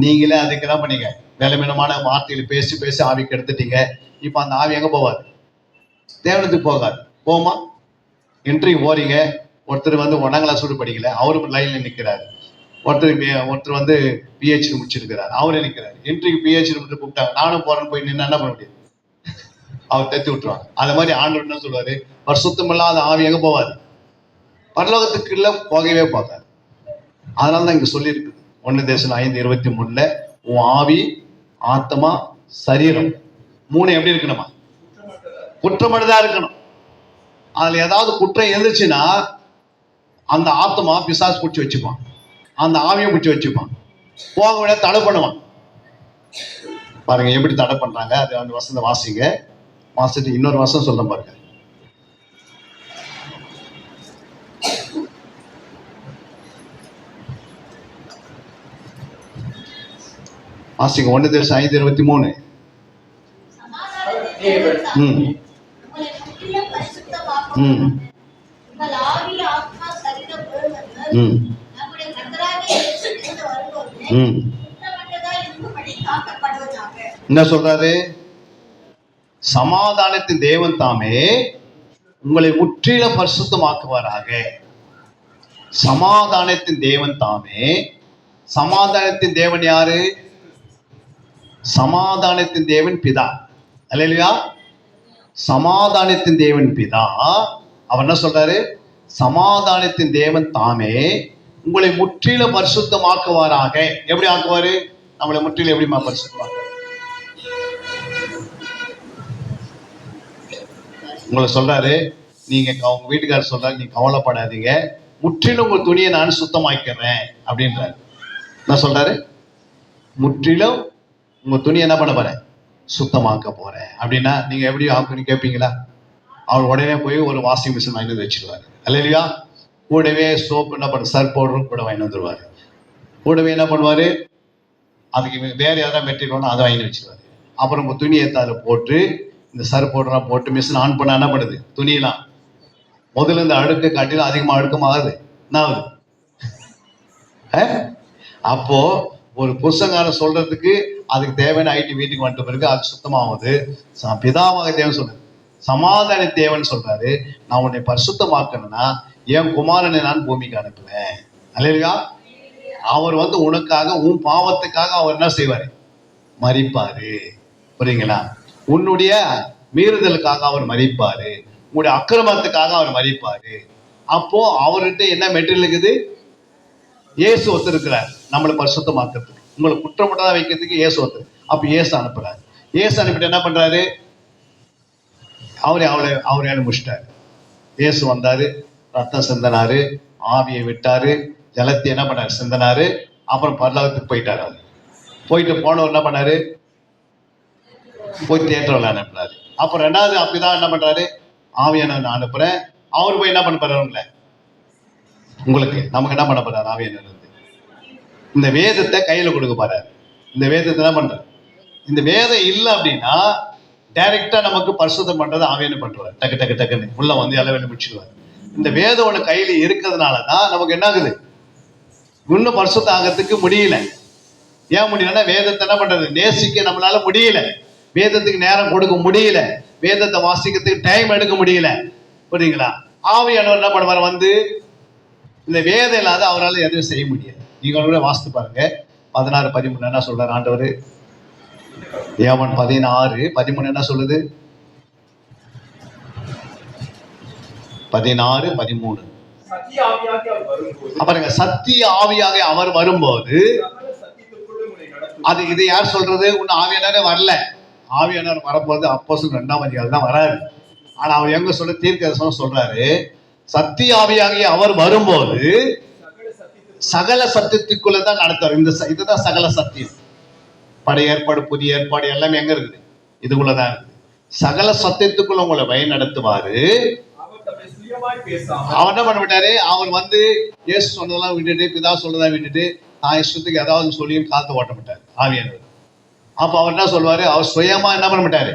நீங்களே அதுக்கு என்ன பண்ணீங்க? வேலைமீனமான வார்த்தைகள் பேசி பேசி ஆவிக்கு எடுத்துட்டீங்க. இப்ப அந்த ஆவி எங்க போவாது? தேவனத்துக்கு போகாது. போமா? இன்டர்வியூ போறீங்க, ஒருத்தர் வந்து 1ஆம் கிளாஸ் கூட படிக்கல, அவரும் லைன்ல நிற்கிறாரு. ஒருத்தர் வந்து பிஹெச்டி முடிச்சிருக்கிறார், அவரே நிற்கிறாரு. இன்டர்வியூ பிஹெச்டி மட்டும் கூப்பிட்டாங்க, நானும் போறேன்னு போய் நின்று என்ன பண்ண முடியும்? அவர் தத்தி விட்டுருவாங்க. அது மாதிரி ஆண்டவர் என்ன சொல்லுவாரு? பரிசுத்தம் இல்லாத ஆவி எங்க போவாது? பரலோகத்துக்குள்ள போகவே போகாது. அதனாலதான் இங்க சொல்லியிருக்கு 1 Thessalonians 5:23 உன் ஆவி, ஆத்மா, சரீரம் 3 எப்படி இருக்கணுமா? குற்றமற்றதா இருக்கணும். அதுல ஏதாவது குற்றம் இருந்துச்சுன்னா அந்த ஆத்மா பிசாசு பிடிச்சி வச்சுப்பான், அந்த ஆவியை பிடிச்சி வச்சுப்பான், போக விட தடை பண்ணுவான். பாருங்க எப்படி தடை பண்றாங்க. அது அந்த வசனத்தை வாசிங்க, வாசிட்டு இன்னொரு வசனம் சொல்ல பாருங்க. வாசிங்க 1 Thessalonians 5:23. சமாதானத்தின் தேவன் தாமே உங்களை முற்றிலும் பரிசுத்தமாக்குவாராக. உங்கள் ஆவி, ஆத்மா, சரீரம் முழுவதும் நம்முடைய கர்த்தராகிய இயேசு கிறிஸ்து வரும்போது குற்றமற்றதாய் இருக்கும்படி காக்கப்படுவதாக. என்ன சொல்றாரு? சமாதானத்தின் தேவன் தாமே உங்களை முற்றிலும் பரிசுத்தமாக்குவாராக. சமாதானத்தின் தேவன் தாமே. சமாதானத்தின் தேவன் யாரு? சமாதானத்தின் தேவன் பிதா. அல்லேலூயா. சமாதானத்தின் தேவன் பிதா. அவர் என்ன சொல்றாரு? சமாதானத்தின் தேவன் தாமே உங்களை முற்றிலும் பரிசுத்தமாக்குவாராக. எப்படி ஆக்குவாரு? நம்மளை முற்றிலும் எப்படிமா பரிசுத்தமாக்குவார்? உங்களை சொல்றாரு, நீங்க உங்க வீட்டுக்காரர் சொல்றாரு, நீங்க கவலைப்படாதீங்க, முற்றிலும் உங்க துணியை நான் சுத்தமாக்கிறேன் அப்படின்றாரு. என்ன சொல்றாரு? முற்றிலும் உங்க துணியை என்ன பண்ண போறேன்? சுத்தமாக்க போறேன். அப்படின்னா நீங்க எப்படி ஆக்குன்னு கேட்பீங்களா? அவர் உடனே போய் ஒரு வாஷிங் மிஷின் வாங்கி வந்து வச்சிருவாரு. அல்லையா? கூடவே சோப்பு என்ன பண்ண, சர்ப் பவுடரும் கூட வாங்கி வந்துருவாரு. கூடவே என்ன பண்ணுவாரு, அதுக்கு வேற யாராவது மெட்டீரியல் அதை வாங்கி வச்சிருவாரு. அப்புறம் உங்க துணியை அதில் போட்டு இந்த சர்ப் பவுடர்லாம் போட்டு மிஷின் ஆன் பண்ண என்ன பண்ணுது? துணியெல்லாம் முதல்ல இந்த அழுக்கு காட்டிலும் அதிகமாக அழுக்கமாகுது. என்ன ஆகுது? அப்போ ஒரு புருஷங்காரன் சொல்றதுக்கு அதுக்கு தேவையான ஐடி வீட்டுக்கு வந்துட்ட பிறகு அது சுத்தமாகுது. பிதாவாக தேவன் சொல்றது, சமாதான தேவன் சொல்றாரு, நான் உன்னை பரிசுத்தமாக்கணும்னா என் குமாரனை நான் பூமிக்கு அனுப்புவேன். அல்லேலூயா. அவர் வந்து உனக்காக, உன் பாவத்துக்காக அவர் என்ன செய்வாரு? மரிப்பாரு. புரியுங்களா? உன்னுடைய மீறுதலுக்காக அவர் மரிப்பாரு, உங்களுடைய அக்கிரமத்துக்காக அவர் மரிப்பாரு. அப்போ அவர்கிட்ட என்ன மெட்டீரியல் இருக்குது? இயேசு ஒத்துருக்கிறார் நம்மளை பரிசுத்தமாக்குறதுக்கு, உங்களை குற்றப்பட்டதா வைக்கிறதுக்கு இயேசு ஒத்து. அப்ப இயேசு அனுப்புறாரு. இயேசு அனுப்பிட்டு என்ன பண்றாரு? அவரை அனுப்பிச்சிட்டாரு. இயேசு வந்தாரு, ரத்தம் சிந்தனாரு, ஆவியை விட்டாரு, ஜலத்தை என்ன பண்ணாரு? சிந்தனாரு. அப்புறம் பரலோகத்துக்கு போயிட்டாரு. அவர் போயிட்டு போனவர் என்ன பண்ணாரு? போய் தியேட்டர்ல அனுப்பினாரு. அப்புறம் ரெண்டாவது அப்படிதான் என்ன பண்றாரு? ஆவியான நான் அனுப்புறேன். அவர் போய் என்ன பண்ண போறாருங்களே, உங்களுக்கு நமக்கு என்ன பண்ண போறாரு? ஆவியான இந்த வேதத்தை கையில கொடுக்க போறாரு. இந்த வேதத்தை என்ன பண்றாரு? இந்த வேதம் இல்லை அப்படின்னா டைரக்டா நமக்கு பரிசுத்தம் பண்றது ஆவியான பண்றாரு. டக்கு டக்கு டக்குன்னு உள்ள வந்து எல்லாம் முடிச்சுடுவார். இந்த வேதம் ஒண்ணு கையில இருக்கிறதுனாலதான் நமக்கு என்ன ஆகுது? இன்னும் பரிசுத்தம் ஆகிறதுக்கு முடியல. ஏன் முடியலன்னா வேதத்தை என்ன பண்றது? நேசிக்க நம்மளால முடியல. வேதத்துக்கு நேரம் கொடுக்க முடியல. வேதத்தை வாசிக்கிறதுக்கு டைம் எடுக்க முடியல. புரியுங்களா? ஆவியானவர் என்ன பண்ணுவார்? வந்து இந்த வேதம் இல்லாத அவரால் எதுவும் செய்ய முடியாது. நீங்க கூட வாசித்து பாருங்க. 16:13 என்ன சொல்றாரு ஆண்டவர்? யோவான் 16:13 என்ன சொல்லுது? 16:13 பாருங்க. சத்திய ஆவியாக அவர் வரும்போது, அது இது யார் சொல்றது? இன்னும் ஆவியானவரே வரல. ஆவியானவர் வரும்போது அப்போஸ்தலர் 2ஆம் அதிகாரம் தான் வராரு. ஆனா அவர் எங்க சொல்ற? தீர்க்கதரிசனம் சொல்றாரு, சத்திய ஆவியாகிய அவர் வரும்போது சகல சத்தியத்துக்குள்ளதான் நடத்துவார். இதுதான் சகல சத்தியம். பழைய ஏற்பாடு, புதிய ஏற்பாடு எல்லாமே எங்க இருக்குது? இதுக்குள்ளதான் இருக்குது. சகல சத்தியத்துக்குள்ள உங்களை வழி நடத்துவாரு. அவர் என்ன பண்ண விட்டாரு? அவர் வந்து இயேசு சொன்னதெல்லாம் விட்டுட்டு, பிதா சொல்றதா விட்டுட்டு, நான் இஷ்டத்துக்கு ஏதாவது சொல்லி காத்து ஓட்ட மாட்டார் ஆவியானவர். அப்ப அவர் என்ன சொல்வாரு? அவர் சுயமா என்ன பண்ண மாட்டாரு?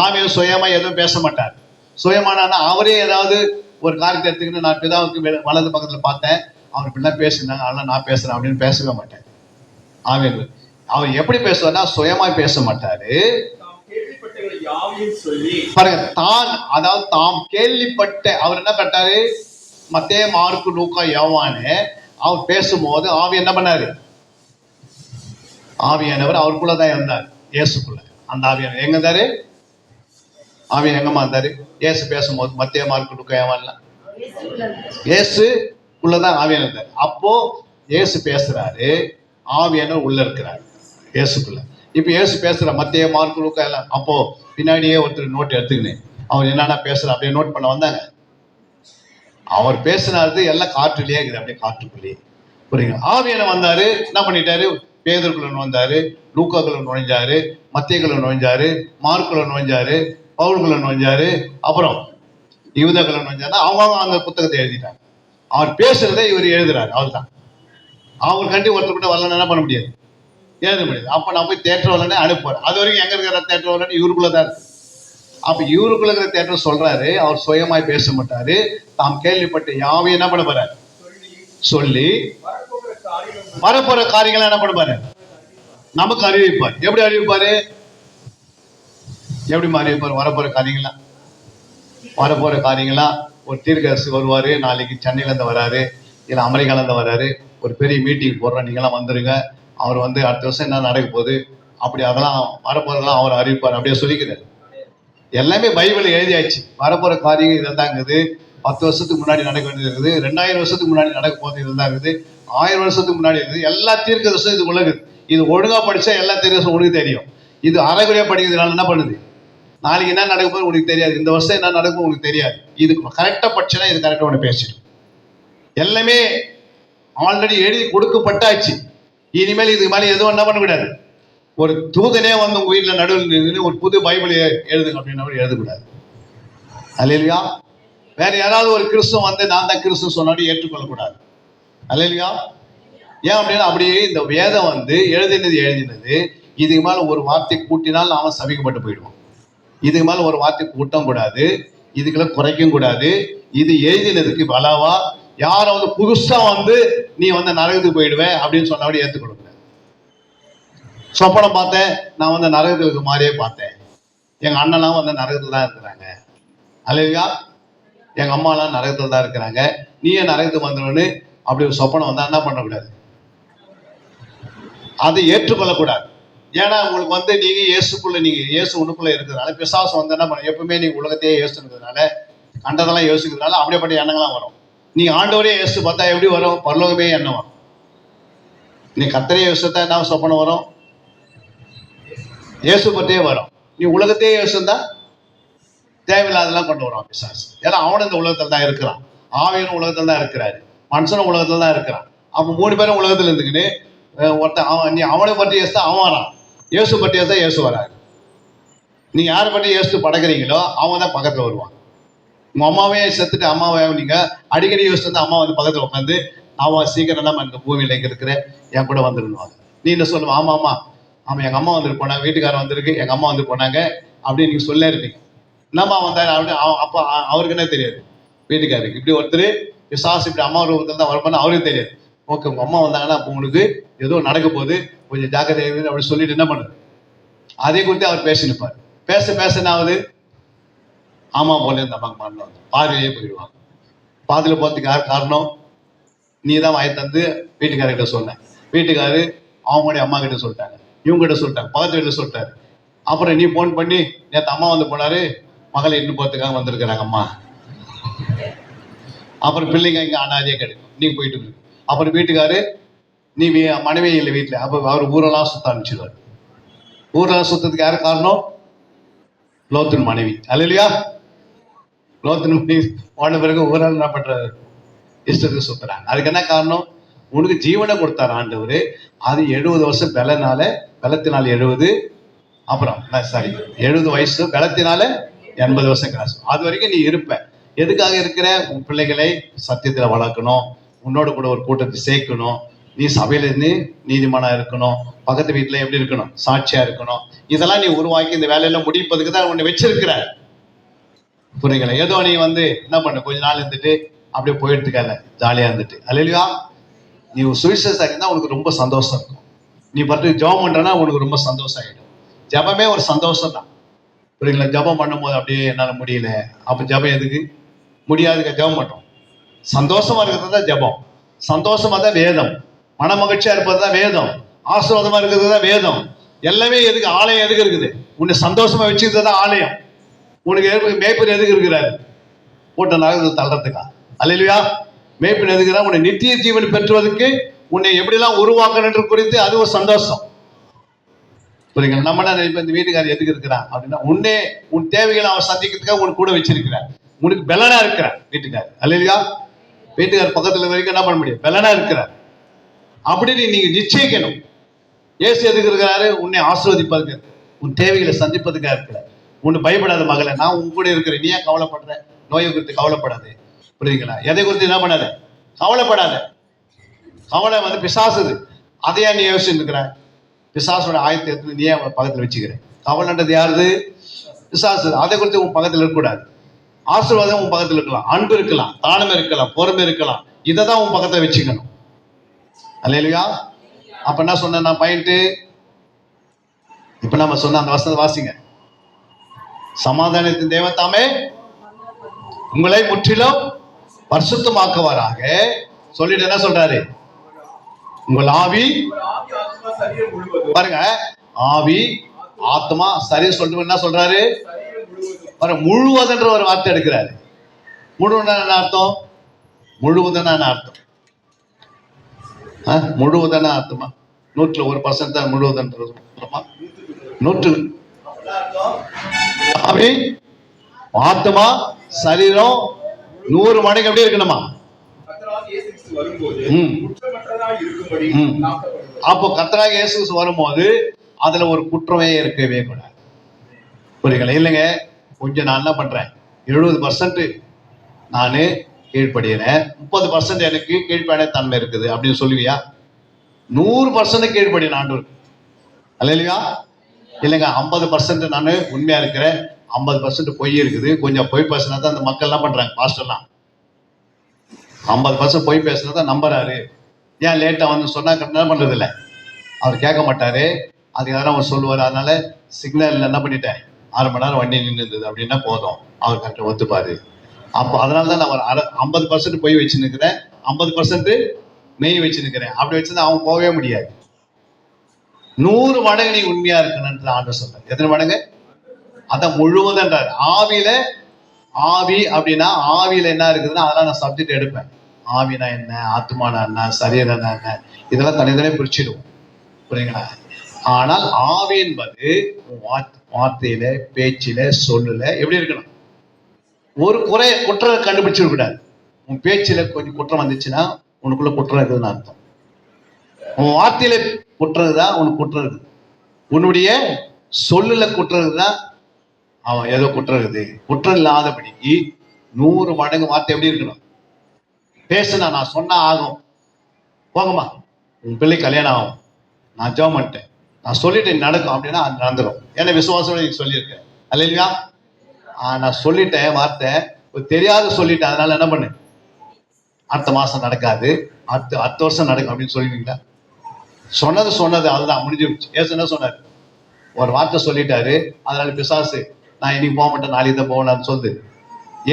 ஆவியானவர் சுயமா எதுவும் பேச மாட்டார். சுயமானா அவரே ஏதாவது ஒரு காரியத்தை எடுத்துக்கிட்டு, நான் பிதாவுக்கு வலது பக்கத்துல பார்த்தேன், அவர் இப்படிலாம் பேசினாங்க, அதெல்லாம் நான் பேசுறேன் அப்படின்னு பேசவே மாட்டேன். ஆவியானவர் அவர் எப்படி பேசுவார்னா சுயமா பேச மாட்டாரு. பாருங்க, தான் அதாவது தாம் கேள்விப்பட்ட, அவர் என்ன பண்ணாரு? மத்தேயு, மார்க்கு, லூக்கா, யோவானு அவர் பேசும்போது ஆவி என்ன பண்ணாரு? ஆவியானவர் அவருக்குள்ளதான் இருந்தார், இயேசுக்குள்ள. அந்த ஆவியானவர் எங்க இருந்தாரு? ஆவியன் எங்கம்மா இருந்தாரு? இயேசு பேசும்போது மத்தேயு, மார்க்கு, லூக்கா, யோவான்லாம் இயேசுக்குள்ளதான் ஆவியானவர் இருந்தார். அப்போ இயேசு பேசுறாரு, ஆவியானவர் உள்ள இருக்கிறார் இயேசுக்குள்ள. இப்ப இயேசு பேசுற மத்தேயு, மார்க்கு, லூக்கா எல்லாம். அப்போ பின்னாடியே ஒருத்தர் நோட் எடுத்துக்கினேன், அவர் என்னன்னா பேசுற அப்படியே நோட் பண்ண வந்தாங்க. அவர் பேசினாரு எல்லாம் காற்றுலயே இருக்குது, அப்படியே காற்றுக்குள்ளேயே. புரியுங்க? ஆவியானவர் வந்தாரு, என்ன பண்ணிட்டாரு? பேதுருக்குள்ள நுழைஞ்சாரு, லூக்காக்குள்ள நுழைஞ்சாரு, மத்தேயுக்குள்ள நுழைஞ்சாரு, மார்க்குள்ள நுழைஞ்சாரு, பவுலுக்குள்ள நுழைஞ்சாரு, அப்புறம் யூதாக்குள்ள நுழைஞ்சாரு. அவங்க அந்த புத்தகத்தை எழுதிட்டாங்க. அவர் பேசுறதை இவர் எழுதுறாரு. அவர்தான். அவர் கண்டி ஒருத்தர் கூட வரலன்னு என்ன பண்ண முடியாது? எழுத முடியாது. அப்ப நான் போய் தேட்டர் வரலன்னு அனுப்புவார். அது வரைக்கும் எங்க இருக்கிற தேட்டர் வரலன்னு இவருக்குள்ள தான் இருக்கு. அப்ப இவருக்குள்ள இருக்கிற தேட்டர் சொல்றாரு, அவர் சுயமாய் பேச மாட்டாரு. தாம் கேள்விப்பட்ட யாவையும் என்ன பண்ண போறாரு சொல்லி வரப்போற காரியங்களை என்ன பண்ணுவாரு நமக்கு அறிவிப்பார். எப்படி அறிவிப்பாரு? எப்படி அறிவிப்பார்? வரப்போற காரியங்களா ஒரு தீர்க்கதரிசி வருவாரு, நாளைக்கு சென்னையில இருந்து வராரு, இல்ல அமெரிக்கால இருந்து வராரு, ஒரு பெரிய மீட்டிங் போடுறோம், நீங்களாம் வந்துருங்க, அவர் வந்து அடுத்த வருஷம் என்ன நடக்க போகுது அப்படி அதெல்லாம் வரப்போறதெல்லாம் அவர் அறிவிப்பார். அப்படியே சொல்லிக்கிறார். எல்லாமே பைபிள் எழுதியாச்சு. வரப்போற காரியம் இதெல்லாம் இருக்குது. 10 வருஷத்துக்கு முன்னாடி நடக்க வேண்டியது இருக்குது, 2000 வருஷத்துக்கு முன்னாடி நடக்க போது இதுதான் இருக்குது, 1000 வருஷத்துக்கு முன்னாடி இருக்குது. எல்லா தீர்க்கதரிசனம் இது உலகு. இது ஒழுங்கா படிச்சா எல்லா தீர்க்கதரிசனம் உனக்கு தெரியும். இது அரைகுறையா படிக்கிறதுனால என்ன பண்ணுது, நாளைக்கு என்ன நடக்க போது உனக்கு தெரியாது, இந்த வருஷம் என்ன நடக்கும் உனக்கு தெரியாது. இது கரெக்டா படிச்சுன்னா இது கரெக்டா உனக்கு பேசிடும். எல்லாமே ஆல்ரெடி எழுதி கொடுக்கப்பட்டாச்சு. இனிமேல் இதுக்கு மேலே எதுவும் என்ன பண்ணக்கூடாது. ஒரு தூதனே வந்து உங்க வீட்டில் நடுவில் ஒரு புது பைபிள் எழுதுங்க அப்படின்னா எழுதக்கூடாது. அல்லேலூயா. வேற யாராவது ஒரு கிறிஸ்துவ வந்து நான் தான் கிறிஸ்துவ சொன்னாடி ஏற்றுக்கொள்ளக்கூடாது. அல்லேலூயா. ஏன் அப்படின்னா அப்படியே இந்த வேதம் வந்து எழுதினது இதுக்கு மேல ஒரு வார்த்தை கூட்டினால் நாம சபிக்கப்பட்டு போயிடுவோம். இதுக்கு மேல ஒரு வார்த்தை கூட்டம் கூடாது, இதுக்கெல்லாம் குறைக்கும் கூடாது. இது எழுதினதுக்கு வளவா யாராவது புதுசா வந்து நீ வந்து நரகத்துக்கு போயிடுவேன் அப்படின்னு சொன்னபடி ஏற்றுக்கொள்ளக்கூடாது. சொப்பனம் பார்த்தேன், நான் வந்து நரகத்துக்கு மாதிரியே பார்த்தேன், எங்க அண்ணெல்லாம் வந்து நரகத்துல தான் இருக்கிறாங்க, அல்லையா எங்க அம்மாலாம் நரகத்துல தான் இருக்கிறாங்க, நீயே நரகத்துக்கு வந்துடுன்னு அப்படி ஒரு சொப்பனம் வந்தா என்ன பண்ணக்கூடாது, அதை ஏற்றுக்கொள்ளக்கூடாது. ஏன்னா உங்களுக்கு வந்து நீங்க இயேசு உனக்குள்ள இருக்கிறதுனால பிசாசு வந்து என்ன பண்ண, எப்பவுமே நீங்க உலகத்தையே இயேசுன்றதுனால கண்டதெல்லாம் யோசிக்கிறதுனால அப்படியேப்பட்ட எண்ணங்கள்லாம் வரும். நீ ஆண்டவரே இயேசு பார்த்தா எப்படி வரும்? பரலோகமே எண்ணம் வரும். நீ கர்த்தரே யோசித்தா என்ன சொப்பனம் வரும்? இயேசு பற்றியே வரும். நீ உலகத்தையே யோசிந்தா தேவையில்லாதெல்லாம் கொண்டு வரும் பிசாசு. ஏன்னா அவனும் இந்த உலகத்தில் தான் இருக்கிறான், ஆவியனும் உலகத்தில் தான் இருக்கிறாரு, மனுஷனும் உலகத்தில் தான் இருக்கிறான். அப்போ 3 பேரும் உலகத்தில் இருந்துக்கின்னு ஒருத்தன் நீ அவனை பற்றி யோசித்தா அவன் வரான், இயேசு பற்றி யோசித்தா இயேசு வராது. நீ யாரை பற்றி யோசித்து படக்கிறீங்களோ அவன் தான் பக்கத்தில் வருவான். உங்க அம்மாவே செத்துட்டு அம்மாவே நீங்க அடிக்கடி யோசிச்சு அம்மா வந்து பக்கத்தில் உட்காந்து அவன் சீக்கிரம் நம்ம இந்த பூமியில இங்க இருக்கிற என் கூட வந்துருவாங்க. நீ என்ன சொல்லுவா? ஆமா எங்க அம்மா வந்துட்டு போனாங்க, வீட்டுக்காரன் வந்திருக்கு, எங்க அம்மா வந்து போனாங்க அப்படின்னு நீங்க சொல்ல இருப்பீங்க. என்னம்மா வந்தாரு அப்படின்னு அப்போ அவருக்கு என்ன தெரியாது, வீட்டுக்காருக்கு இப்படி ஒருத்தர் விசாஸ் இப்படி அம்மா ரூபத்தில் தான் வரப்போனா அவருக்கு தெரியாது. ஓகே உங்க அம்மா வந்தாங்கன்னா அப்போ உங்களுக்கு ஏதோ நடக்க போகுது, கொஞ்சம் ஜாக்கிரதை அப்படி சொல்லிட்டு என்ன பண்ணுது, அதே குறித்து அவர் பேசினிருப்பார். பேச என்ன ஆகுது, ஆமா போல இந்த அம்மாக்கு மரணம் பாதிலேயே போயிடுவாங்க. பாதியில் போகிறதுக்கு யார் காரணம்? நீ தான் வாயை தந்து வீட்டுக்காரர்கிட்ட சொன்னேன், வீட்டுக்காரு அவங்களுடைய அம்மா கிட்ட சொல்லிட்டாங்க, இவங்க கிட்ட சொல்லிட்டாங்க, பக்கத்து வீட்டில் சொல்லிட்டாரு. அப்புறம் நீ ஃபோன் பண்ணி நேற்று அம்மா வந்து போனாரு, மகளை இன்னும் போகிறதுக்காக வந்திருக்கிறாங்க அம்மா. அப்புறம் பிள்ளைங்க இங்கே அனாதையே கிடைக்கும், நீங்க போயிட்டு இருக்கு. அப்புறம் வீட்டுக்காரு நீ மனைவி இல்லை வீட்டில், அப்போ அவர் ஊரெல்லாம் சுத்த அனுப்பிச்சிடுவார். ஊரெல்லாம் சுத்தத்துக்கு யாரு காரணம்? லோத்தின் மனைவி. அல்லையா? லோத்தின் மனைவி போன பிறகு ஊரால் என்ன பண்றாரு, இஷ்டத்துக்கு சுத்துறாங்க. அதுக்கு என்ன காரணம்? உனக்கு ஜீவனை கொடுத்தாரு ஆண்டவர். அது 70 வருஷம் பலத்தினால் 70, அப்புறம் 70 வயசு பலத்தினால 80 வருஷம் கிராஸ். அது வரைக்கும் நீ இருப்ப. எதுக்காக இருக்கிற? உன் பிள்ளைகளை சத்தியத்துல வளர்க்கணும், உன்னோட கூட ஒரு கூட்டத்தை சேர்க்கணும், நீ சபையில இருந்து நீதிமானா இருக்கணும், பக்கத்து வீட்டுல எப்படி இருக்கணும், சாட்சியா இருக்கணும். இதெல்லாம் நீ உருவாக்கி இந்த வேலையெல்லாம் முடிப்பதுக்கு தான் உன்னை வச்சிருக்கிற. புரியுங்களா? ஏதோ நீ வந்து என்ன பண்ண, கொஞ்ச நாள் இருந்துட்டு அப்படியே போயிட்டுருக்கால ஜாலியா இருந்துட்டு, அல்லையா? நீ ஒரு சுவிசேஷம் இருந்தா உனக்கு ரொம்ப சந்தோஷம் இருக்கும். நீ பற்றி ஜெபம் பண்றனா உனக்கு ரொம்ப சந்தோஷம் ஆகிடும். ஜபமே ஒரு சந்தோஷம் தான். புரியுங்களா? ஜபம் பண்ணும் போது அப்படியே என்னால் முடியல, அப்போ ஜபம் எதுக்கு? முடியாதுங்க. ஜபம் பண்ணுறோம், சந்தோஷமா இருக்கிறது தான் ஜபம், சந்தோஷமா தான் வேதம், மன மகிழ்ச்சியா இருப்பது தான் வேதம், ஆசீர்வாதமா இருக்கிறது தான் வேதம். எல்லாமே எதுக்கு? ஆலயம் எதுக்கு இருக்குது? உன்னை சந்தோஷமா வச்சுக்கிறது தான் ஆலயம். உனக்கு மேய்ப்பன் எதுக்கு இருக்கிறாரு? போட்ட நரகத்தில் தள்ளுறதுக்கா? அல்லையா? மேய்ப்பன் எதுக்குறா? உன்னை நித்திய ஜீவன் பெற்றுவதற்கு, உன்னை எப்படிலாம் உருவாக்கணும் குறித்து அது ஒரு சந்தோஷம். புரியுங்க? நம்ம இப்ப இந்த வீட்டுக்காரர் எதுக்கு இருக்கிறான் அப்படின்னா, உன் தேவைகளை அவன் சந்திக்கிறதுக்காக உனக்கு கூட வச்சிருக்கிறார், உனக்கு பெலனா இருக்கிறார் வீட்டுக்காரர். அல்லையா? வீட்டுக்காரர் பக்கத்துல வரைக்கும் என்ன பண்ண முடியும்? பெலனா இருக்கிறார். அப்படின்னு நீங்க நிச்சயிக்கணும். இயேசு எதுக்கு இருக்கிறாரு? உன்னை ஆசீர்வதிப்பதுக்கு, உன் தேவைகளை சந்திப்பதுக்காக இருக்கிறார். உன்னை பயப்படாத மகளே, நான் உன் கூட இருக்கிறேன், நீ ஏன் கவலைப்படுற? நோயை குறித்து கவலைப்படாது. புரியுதுங்களா? எதை குறித்து என்ன பண்ணாத, கவலைப்படாத. கவலை வந்து பிசாசுது, அதையா நீ யோசிச்சுட்டு இருக்கிற? பிசாசோட ஆயத்தை எடுத்து நீயே அவன் பக்கத்தில் வச்சுக்கிறேன். கவலைன்றது யாருது? பிசாசு. அதை குறித்து உன் பக்கத்தில் இருக்கக்கூடாது. ஆசீர்வாதம் உன் பக்கத்தில் இருக்கலாம், அன்பு இருக்கலாம், தாழ்மை இருக்கலாம், பொறுமை இருக்கலாம். இதை தான் உன் பக்கத்தில் வச்சுக்கணும். அல்லேலூயா. அப்ப என்ன சொன்ன நான் பாயிண்ட்? இப்ப நம்ம சொன்ன அந்த வசனத்தை வாசிங்க. சமாதானத்தின் தேவன் தாமே உங்களை முற்றிலும் பரிசுத்தமாக்குவாராக சொல்லிட்டு என்ன சொல்றாரு? உங்கள் ஆவி, உங்கள் ஆவி, ஆத்மா, சரீரம் முழுவதும். பாருங்க, ஆவி, ஆத்மா, சரீரம் சொல்லிட்டு என்ன சொல்றாரு? சரீரம் முழுவதும். பாருங்க, முழுவதுன்ற ஒரு வார்த்தை எடுக்கிறாரு. முழுவதுன்னா என்ன அர்த்தம்? முழுவதுன்னா என்ன அர்த்தம்? முழுவதுன்னா அர்த்தமா? 100% தான் முழுவதுன்றது. 100 ஆவி, ஆத்மா, சரீரம் 100 மடங்கு எப்படி இருக்கணுமா? கர்த்தராகிய இயேசு கிறிஸ்து வரும்போது ம். குற்றமற்றதாய் இருக்கும்படி ம். காக்கப்படுவது. அப்போ கர்த்தராகிய இயேசு கிறிஸ்து வரும்போது அதுல ஒரு குற்றமே இருக்கவே கூடாது. புரியுங்களா? இல்லைங்க, கொஞ்சம் நான் என்ன பண்றேன், 70% நான் கீழ்ப்படுகிறேன், 30% எனக்கு கீழ்ப்படிய தன்மை இருக்குது அப்படின்னு சொல்லுவியா? 100% கீழ்ப்படிய ஆண்டவருக்கு. அல்லேலூயா. இல்லைங்க, 50% நான் உண்மையா இருக்கிறேன், 50% பொய் இருக்குது. கொஞ்சம் பொய் பேசினா தான் அந்த மக்கள் என்ன பண்றாங்க, பாஸ்டர்லாம் 50% பொய் பேசினா தான் நம்புறாரு. ஏன் லேட்டா வந்து சொன்னா என்ன பண்றது இல்லை, அவர் கேட்க மாட்டாரு. அது யாரும் அவர் சொல்லுவார். அதனால சிக்னல் என்ன பண்ணிட்டேன், 6 மணி நேரம் வண்டி நின்று இருந்தது அப்படின்னா போதும், அவர் கரெக்டாக ஒத்துப்பாரு. அப்போ அதனால தான் நான் 50% பொய் வச்சு நிற்கிறேன், 50% மெய் வச்சு நிற்கிறேன். அப்படி வச்சுதான் அவன் போகவே முடியாது. 100 மடங்கு நீ உண்மையா இருக்கணும்னு ஆண்டவர் சொல்றாரு. எத்தனை மடங்கு? அதான் முழுவதுன்றாரு. ஆவியில, ஆவி அப்படின்னா ஆவியில என்ன இருக்குதுன்னா அதெல்லாம் நான் சப்ஜெக்ட் எடுப்பேன். ஆவினா என்ன, ஆத்மானா என்ன, சரீரம்னா என்ன, இதெல்லாம் தனித்தனியே பிரிச்சிடுவோம். புரியுங்களா? ஆனால் ஆவி என்பது வார்த்தையில, பேச்சில, சொல்லுல எப்படி இருக்கணும்? ஒரு குற்றம் கண்டுபிடிச்சிட கூடாது. உன் பேச்சில கொஞ்சம் குற்றம் வந்துச்சுன்னா உனக்குள்ள குற்றம் இருக்குதுன்னு அர்த்தம். உன் வார்த்தையில குற்றம் இருக்குதா, உனக்கு குற்றம் இருக்குது. உன்னுடைய சொல்லுல குற்றம் இருக்குதா, அவன் ஏதோ குற்றம் இருக்குது. குற்றம் இல்லாதபடிக்கு 100 மடங்கு வார்த்தை எப்படி இருக்கணும்? பேசுனா நான் சொன்னா ஆகும். போங்கம்மா, உன் பிள்ளை கல்யாணம் ஆகும், நான் ஜெபம் பண்ணிட்டேன், நான் சொல்லிட்டேன் நடக்கும் அப்படின்னா அது நடந்துடும். ஏன்னா விசுவாசம் நீங்க சொல்லியிருக்கேன். அல்லேலூயா. நான் சொல்லிட்டேன் வார்த்தை, தெரியாத சொல்லிட்டேன், அதனால என்ன பண்ணு, அடுத்த மாசம் நடக்காது, அடுத்த வருஷம் நடக்கும் அப்படின்னு சொல்லுவீங்களா? சொன்னது அதுதான் முடிஞ்சிருச்சு. ஏசு என்ன சொன்னார்? ஒரு வார்த்தை சொல்லிட்டாரு, அதனால பிசாசு நான் இன்னைக்கு போக மாட்டேன், நாளைக்கு தான் போகணும்னு சொல்லுது.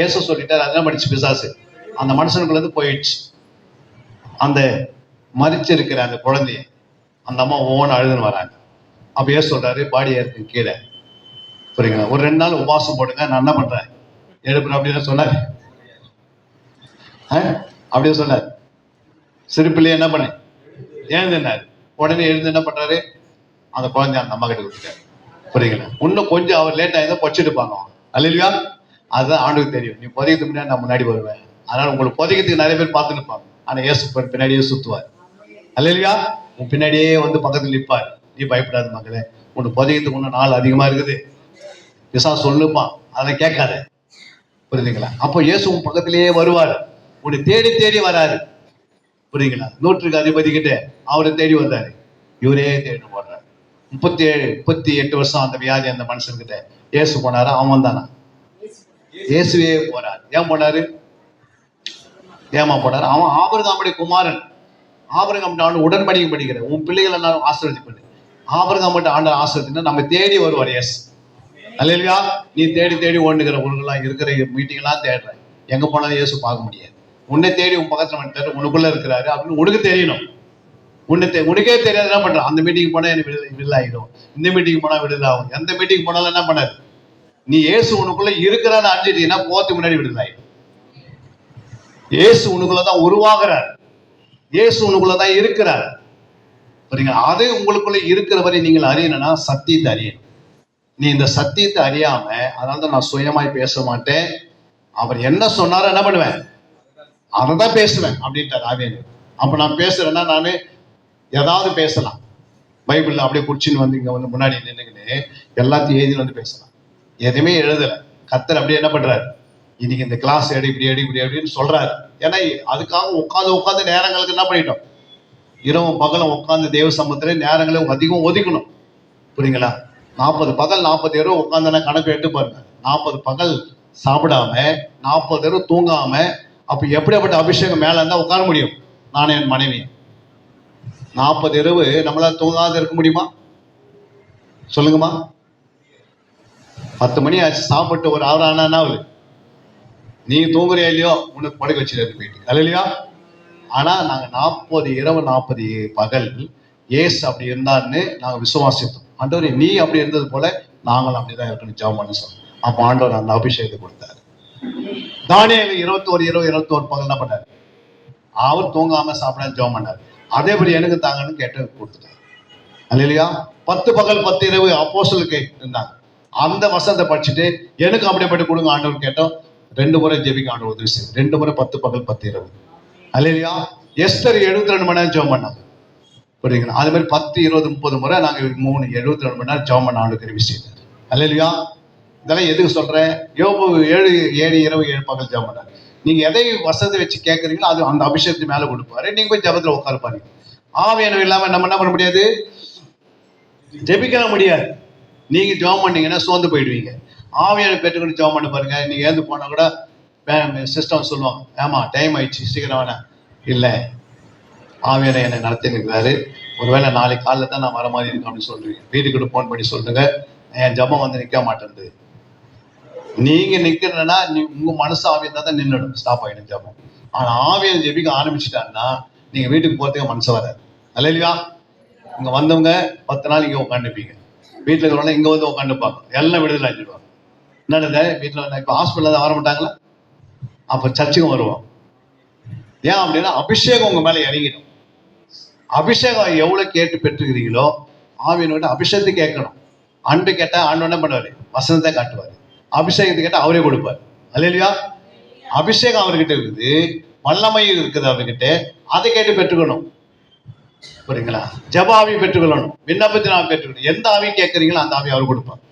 ஏசு சொல்லிட்டாரு, அதெல்லாம் படிச்சு பிசாசு அந்த மனுஷனுக்குள்ள இருந்து போயிடுச்சு. அந்த மறிச்சிருக்கிற அந்த குழந்தைய அந்த அம்மா ஒவ்வொன்று அழுதுன்னு வராங்க. அப்ப ஏசு சொல்றாரு, பாடியா இருக்கு கீழே. புரியுங்களா? ஒரு 2 நாள் உபவாசம் போடுங்க, நான் என்ன பண்றேன் எழுப்புறேன் அப்படின்னு சொன்னார். அப்படியே சொன்னார். சிரிப்பிலேயே என்ன பண்ண எழுந்தினார். உடனே எழுந்து என்ன பண்றாரு, அந்த குழந்தைய அந்த அம்மா கிட்ட கொடுத்துட்டாரு. புரியுங்களா? இன்னும் கொஞ்சம் அவர் லேட் ஆயிருந்தா பொச்சிருப்பாங்க. அல்லேலூயா. அதுதான் ஆண்டுக்கு தெரியும், நீ புதைக்கிறதுக்கு முன்னாடி நான் முன்னாடி வருவேன். அதனால உங்களுக்கு புதைக்கிறதுக்கு நிறைய பேர் பார்த்து நிற்பாங்க, ஆனா ஏசு பின்னாடியே சுத்துவார். அல்லேலூயா. உன் பின்னாடியே வந்து பக்கத்தில் நிற்பார். நீ பயப்படாத மகளே, உனக்கு புதைக்கிறதுக்கு இன்னும் நாள் அதிகமா இருக்குது. பிசாசு சொல்லுப்பான், அதை கேட்காத. புரியுதுங்களா? அப்போ இயேசு உன் பக்கத்திலேயே வருவார், உன்னை தேடி தேடி வராரு. புரியுங்களா? 100க்கு அதிபதி கிட்ட அவரை தேடி வந்தாரு, இவரே தேடி போடுறாரு. 38 வருஷம் அந்த வியாதி அந்த மனுஷன்கிட்ட இயேசு போனாரா? அவன் தானா? இயேசுவே போறாரு. ஏன் போனாரு? ஏமா போனாரு? அவன் ஆபிரகாமுடைய குமாரன். ஆபிரகாம் ஆண்டு உடன்படிக்கை படிக்கிறேன், உன் பிள்ளைகள் எல்லாரும் ஆசீர்வதிப்பது. ஆபிரகாம் ஆண்டு ஆசீர்வதினா நம்ம தேடி வருவார் இயேசு. அல்லேலூயா. நீ தேடி தேடி ஓடுகிற உலகெல்லாம் இருக்கிற மீட்டிங் எல்லாம் தேடுற, எங்க போனாலும் இயேசு பார்க்க முடியாது. உன்னை தேடி உன் பக்கத்துல வந்துட்டாரு, உனக்குள்ள இருக்கிறாரு அப்படின்னு உனக்கு தெரியணும். உனக்கே தெரியாது என்ன பண்றான். அந்த மீட்டிங் போனா எனக்கு விடுதலை ஆகிடும், இந்த மீட்டிங் போனா விடுதலை ஆகும், எந்த மீட்டிங் போனாலும் என்ன பண்ணாரு, நீ இயேசு உனக்குள்ள இருக்கிறான்னு அறிஞ்சிட்டீங்கன்னா போறதுக்கு முன்னாடி விடுதலை ஆகிடும். இயேசு உனக்குள்ளதான் உருவாகிறார், இயேசு உனக்குள்ளதான் இருக்கிறார். சரிங்களா? அது உங்களுக்குள்ள இருக்கிற வரை நீங்கள் அறியணும்னா சத்தியத்தை அறியணும். நீ இந்த சத்தியத்தை அறியாம, அதனால நான் சுயமாய் பேச மாட்டேன், அவர் என்ன சொன்னாரோ என்ன பண்ணுவேன் அதை தான் பேசுவேன் அப்படின்ட்டார் ஆவியானவர். அப்ப நான் பேசுறேன்னா நானு ஏதாவது பேசலாம். பைபிள்ல அப்படியே குடிச்சின்னு வந்து இங்க வந்து முன்னாடி நின்றுங்கன்னு எல்லாத்தையும் எழுதி வந்து பேசலாம். எதுவுமே எழுதல. கர்த்தர் அப்படியே என்ன பண்றாரு, இன்னைக்கு இந்த கிளாஸ் எடு, இப்படி எடு, இப்படி அப்படின்னு சொல்றாரு. ஏன்னா அதுக்காக உட்காந்து நேரங்களுக்கு என்ன பண்ணிட்டோம், இரவும் பகலும் உட்காந்து தேவ சமூகத்துல நேரங்களை அதிகம் ஒதுக்கணும். புரியுங்களா? 40 பகல் 40 இரவு உட்காந்து கணக்கு எட்டு பாருங்க. 40 பகல் சாப்பிடாம 40 இரவு தூங்காம, அப்ப எப்படியாப்பட்ட அபிஷேகம் மேல இருந்தா உட்கார முடியும்? நானும் என் மனைவி 40 இரவு நம்மளால தூங்காத இருக்க முடியுமா? சொல்லுங்கம்மா. 10 மணி ஆச்சு, சாப்பிட்டு ஒரு அவர் ஆனா நீ தூங்குறியா இல்லையோ, உனக்கு படுக்க வச்சுட்டு போயிட்டு அல்ல இல்லையா? ஆனா நாங்க 40 இரவு 40 பகல் ஏசு அப்படி இருந்தாருன்னு நாங்க விசுவாசித்தோம். ஆண்டவரே நீ அப்படி இருந்தது போல நாங்களும் அப்படிதான் இருக்கணும் ஜெபம் பண்ண சொன்னோம். அப்ப ஆண்டவர் அந்த அபிஷேகத்தை கொடுத்தாரு. தானியேல் 21 இரவு 21 பகல் என்ன பண்ணாரு? அவர் தூங்காம சாப்பிட ஜெபம் பண்ணாரு. அதேபடி எனக்கு தாங்கன்னு கேட்டு கொடுத்துட்டாரு. அல்ல இல்லையா? 10 பகல் 10 இரவு அப்போஸ்தலருக்கு இருந்தாங்க. அந்த வசனத்தை படிச்சுட்டு எனக்கு அப்படிப்பட்டு கொடுங்க ஆண்டவர் கேட்டோம். 2 முறை ஜெபிக்க ஆண்டவர் உதவி செய்யும். 2 முறை 10 பகல் 10 இரவு. அல்ல இல்லையா? எஸ்தர் 72 மணி நேரம் ஜெபம் பண்ணாங்க. புரியுங்களா? அது மாதிரி 10 20 30 முறை நாங்க 72 மணி நேரம் ஜெபம் பண்ண ஆண்டவர் உதவி செய்தார். அல்ல இல்லையா? இதெல்லாம் எதுக்கு சொல்றேன்? யோபு 7 இரவு 7 பகல் ஜெபம் பண்ணாரு. நீங்க எதை வசதி வச்சு கேட்கறீங்களோ அது அந்த அபிஷேகத்து மேல கொடுப்பாரு. நீங்க போய் ஜெபத்துல உட்கார பாருங்க. ஆவியானவர் இல்லாம நம்ம என்ன பண்ண முடியாது? ஜெபிக்க முடியாது. நீங்க ஜெபம் பண்ணீங்கன்னா சோர்ந்து போயிடுவீங்க. ஆவியானவர் பெற்றுக்கொண்டு ஜெபம் பண்ண பாருங்க. நீங்க ஏந்து போனா கூட சிஸ்டம் சொல்லுவாங்க, ஏமா டைம் ஆயிடுச்சு சீக்கிரம் வேணா. இல்லை, ஆவியானவர் என்னை நடத்தி இருக்கிறாரு. ஒருவேளை நாளைக்கு காலையில் தான் நான் வர மாதிரி இருக்கேன் அப்படின்னு சொல்றீங்க. வீட்டுக்கு ஃபோன் பண்ணி சொல்லுங்க, என் ஜெபம் வந்து நிற்க மாட்டேங்குது. நீங்க நிக்கிறதுனா உங்க மனசு ஆவியா தான் நின்றுடும், ஸ்டாப் ஆகிடும் ஜெபம். ஆனா ஆவியை ஜெபிக்க ஆரம்பிச்சுட்டாங்கன்னா நீங்க வீட்டுக்கு போறதுக்கு மனசு வராது. அல்ல இல்லையா? இங்க வந்தவங்க 10 நாள் இங்க உட்காந்துப்பீங்க, வீட்டுல இருக்கிறவங்க இங்க வந்து உட்காந்துப்பாங்க, எல்லாம் விடுதலை ஆகிடுவாங்க. என்னது வீட்டுல இப்ப ஹாஸ்பிட்டல் தான் வர மாட்டாங்களா? அப்ப சர்ச்சுக்கும் வருவோம். ஏன் அப்படின்னா அபிஷேகம் உங்க மேல இறங்கிடும். அபிஷேகம் எவ்வளவு கேட்டு பெற்றுக்கிறீங்களோ ஆவியனோட அபிஷேகத்தை கேட்கணும். அன்பு கேட்டா ஆண்டு என்ன பண்ணுவாரு? வசனத்தை காட்டுவாரு. அபிஷேகத்தை கேட்டா அவரே கொடுப்பாரு. அல்ல இல்லையா? அபிஷேகம் அவர்கிட்ட இருக்குது, வல்லமை இருக்குது அவர்கிட்ட. அதை கேட்டு பெற்றுக்கணும். புரியுங்களா? ஜெப ஆவி பெற்றுக்கொள்ளணும், விண்ணப்பத்தின் ஆவி பெற்றுக்கணும். எந்த ஆவி கேட்கறீங்களோ அந்த ஆவி அவர் கொடுப்பார்.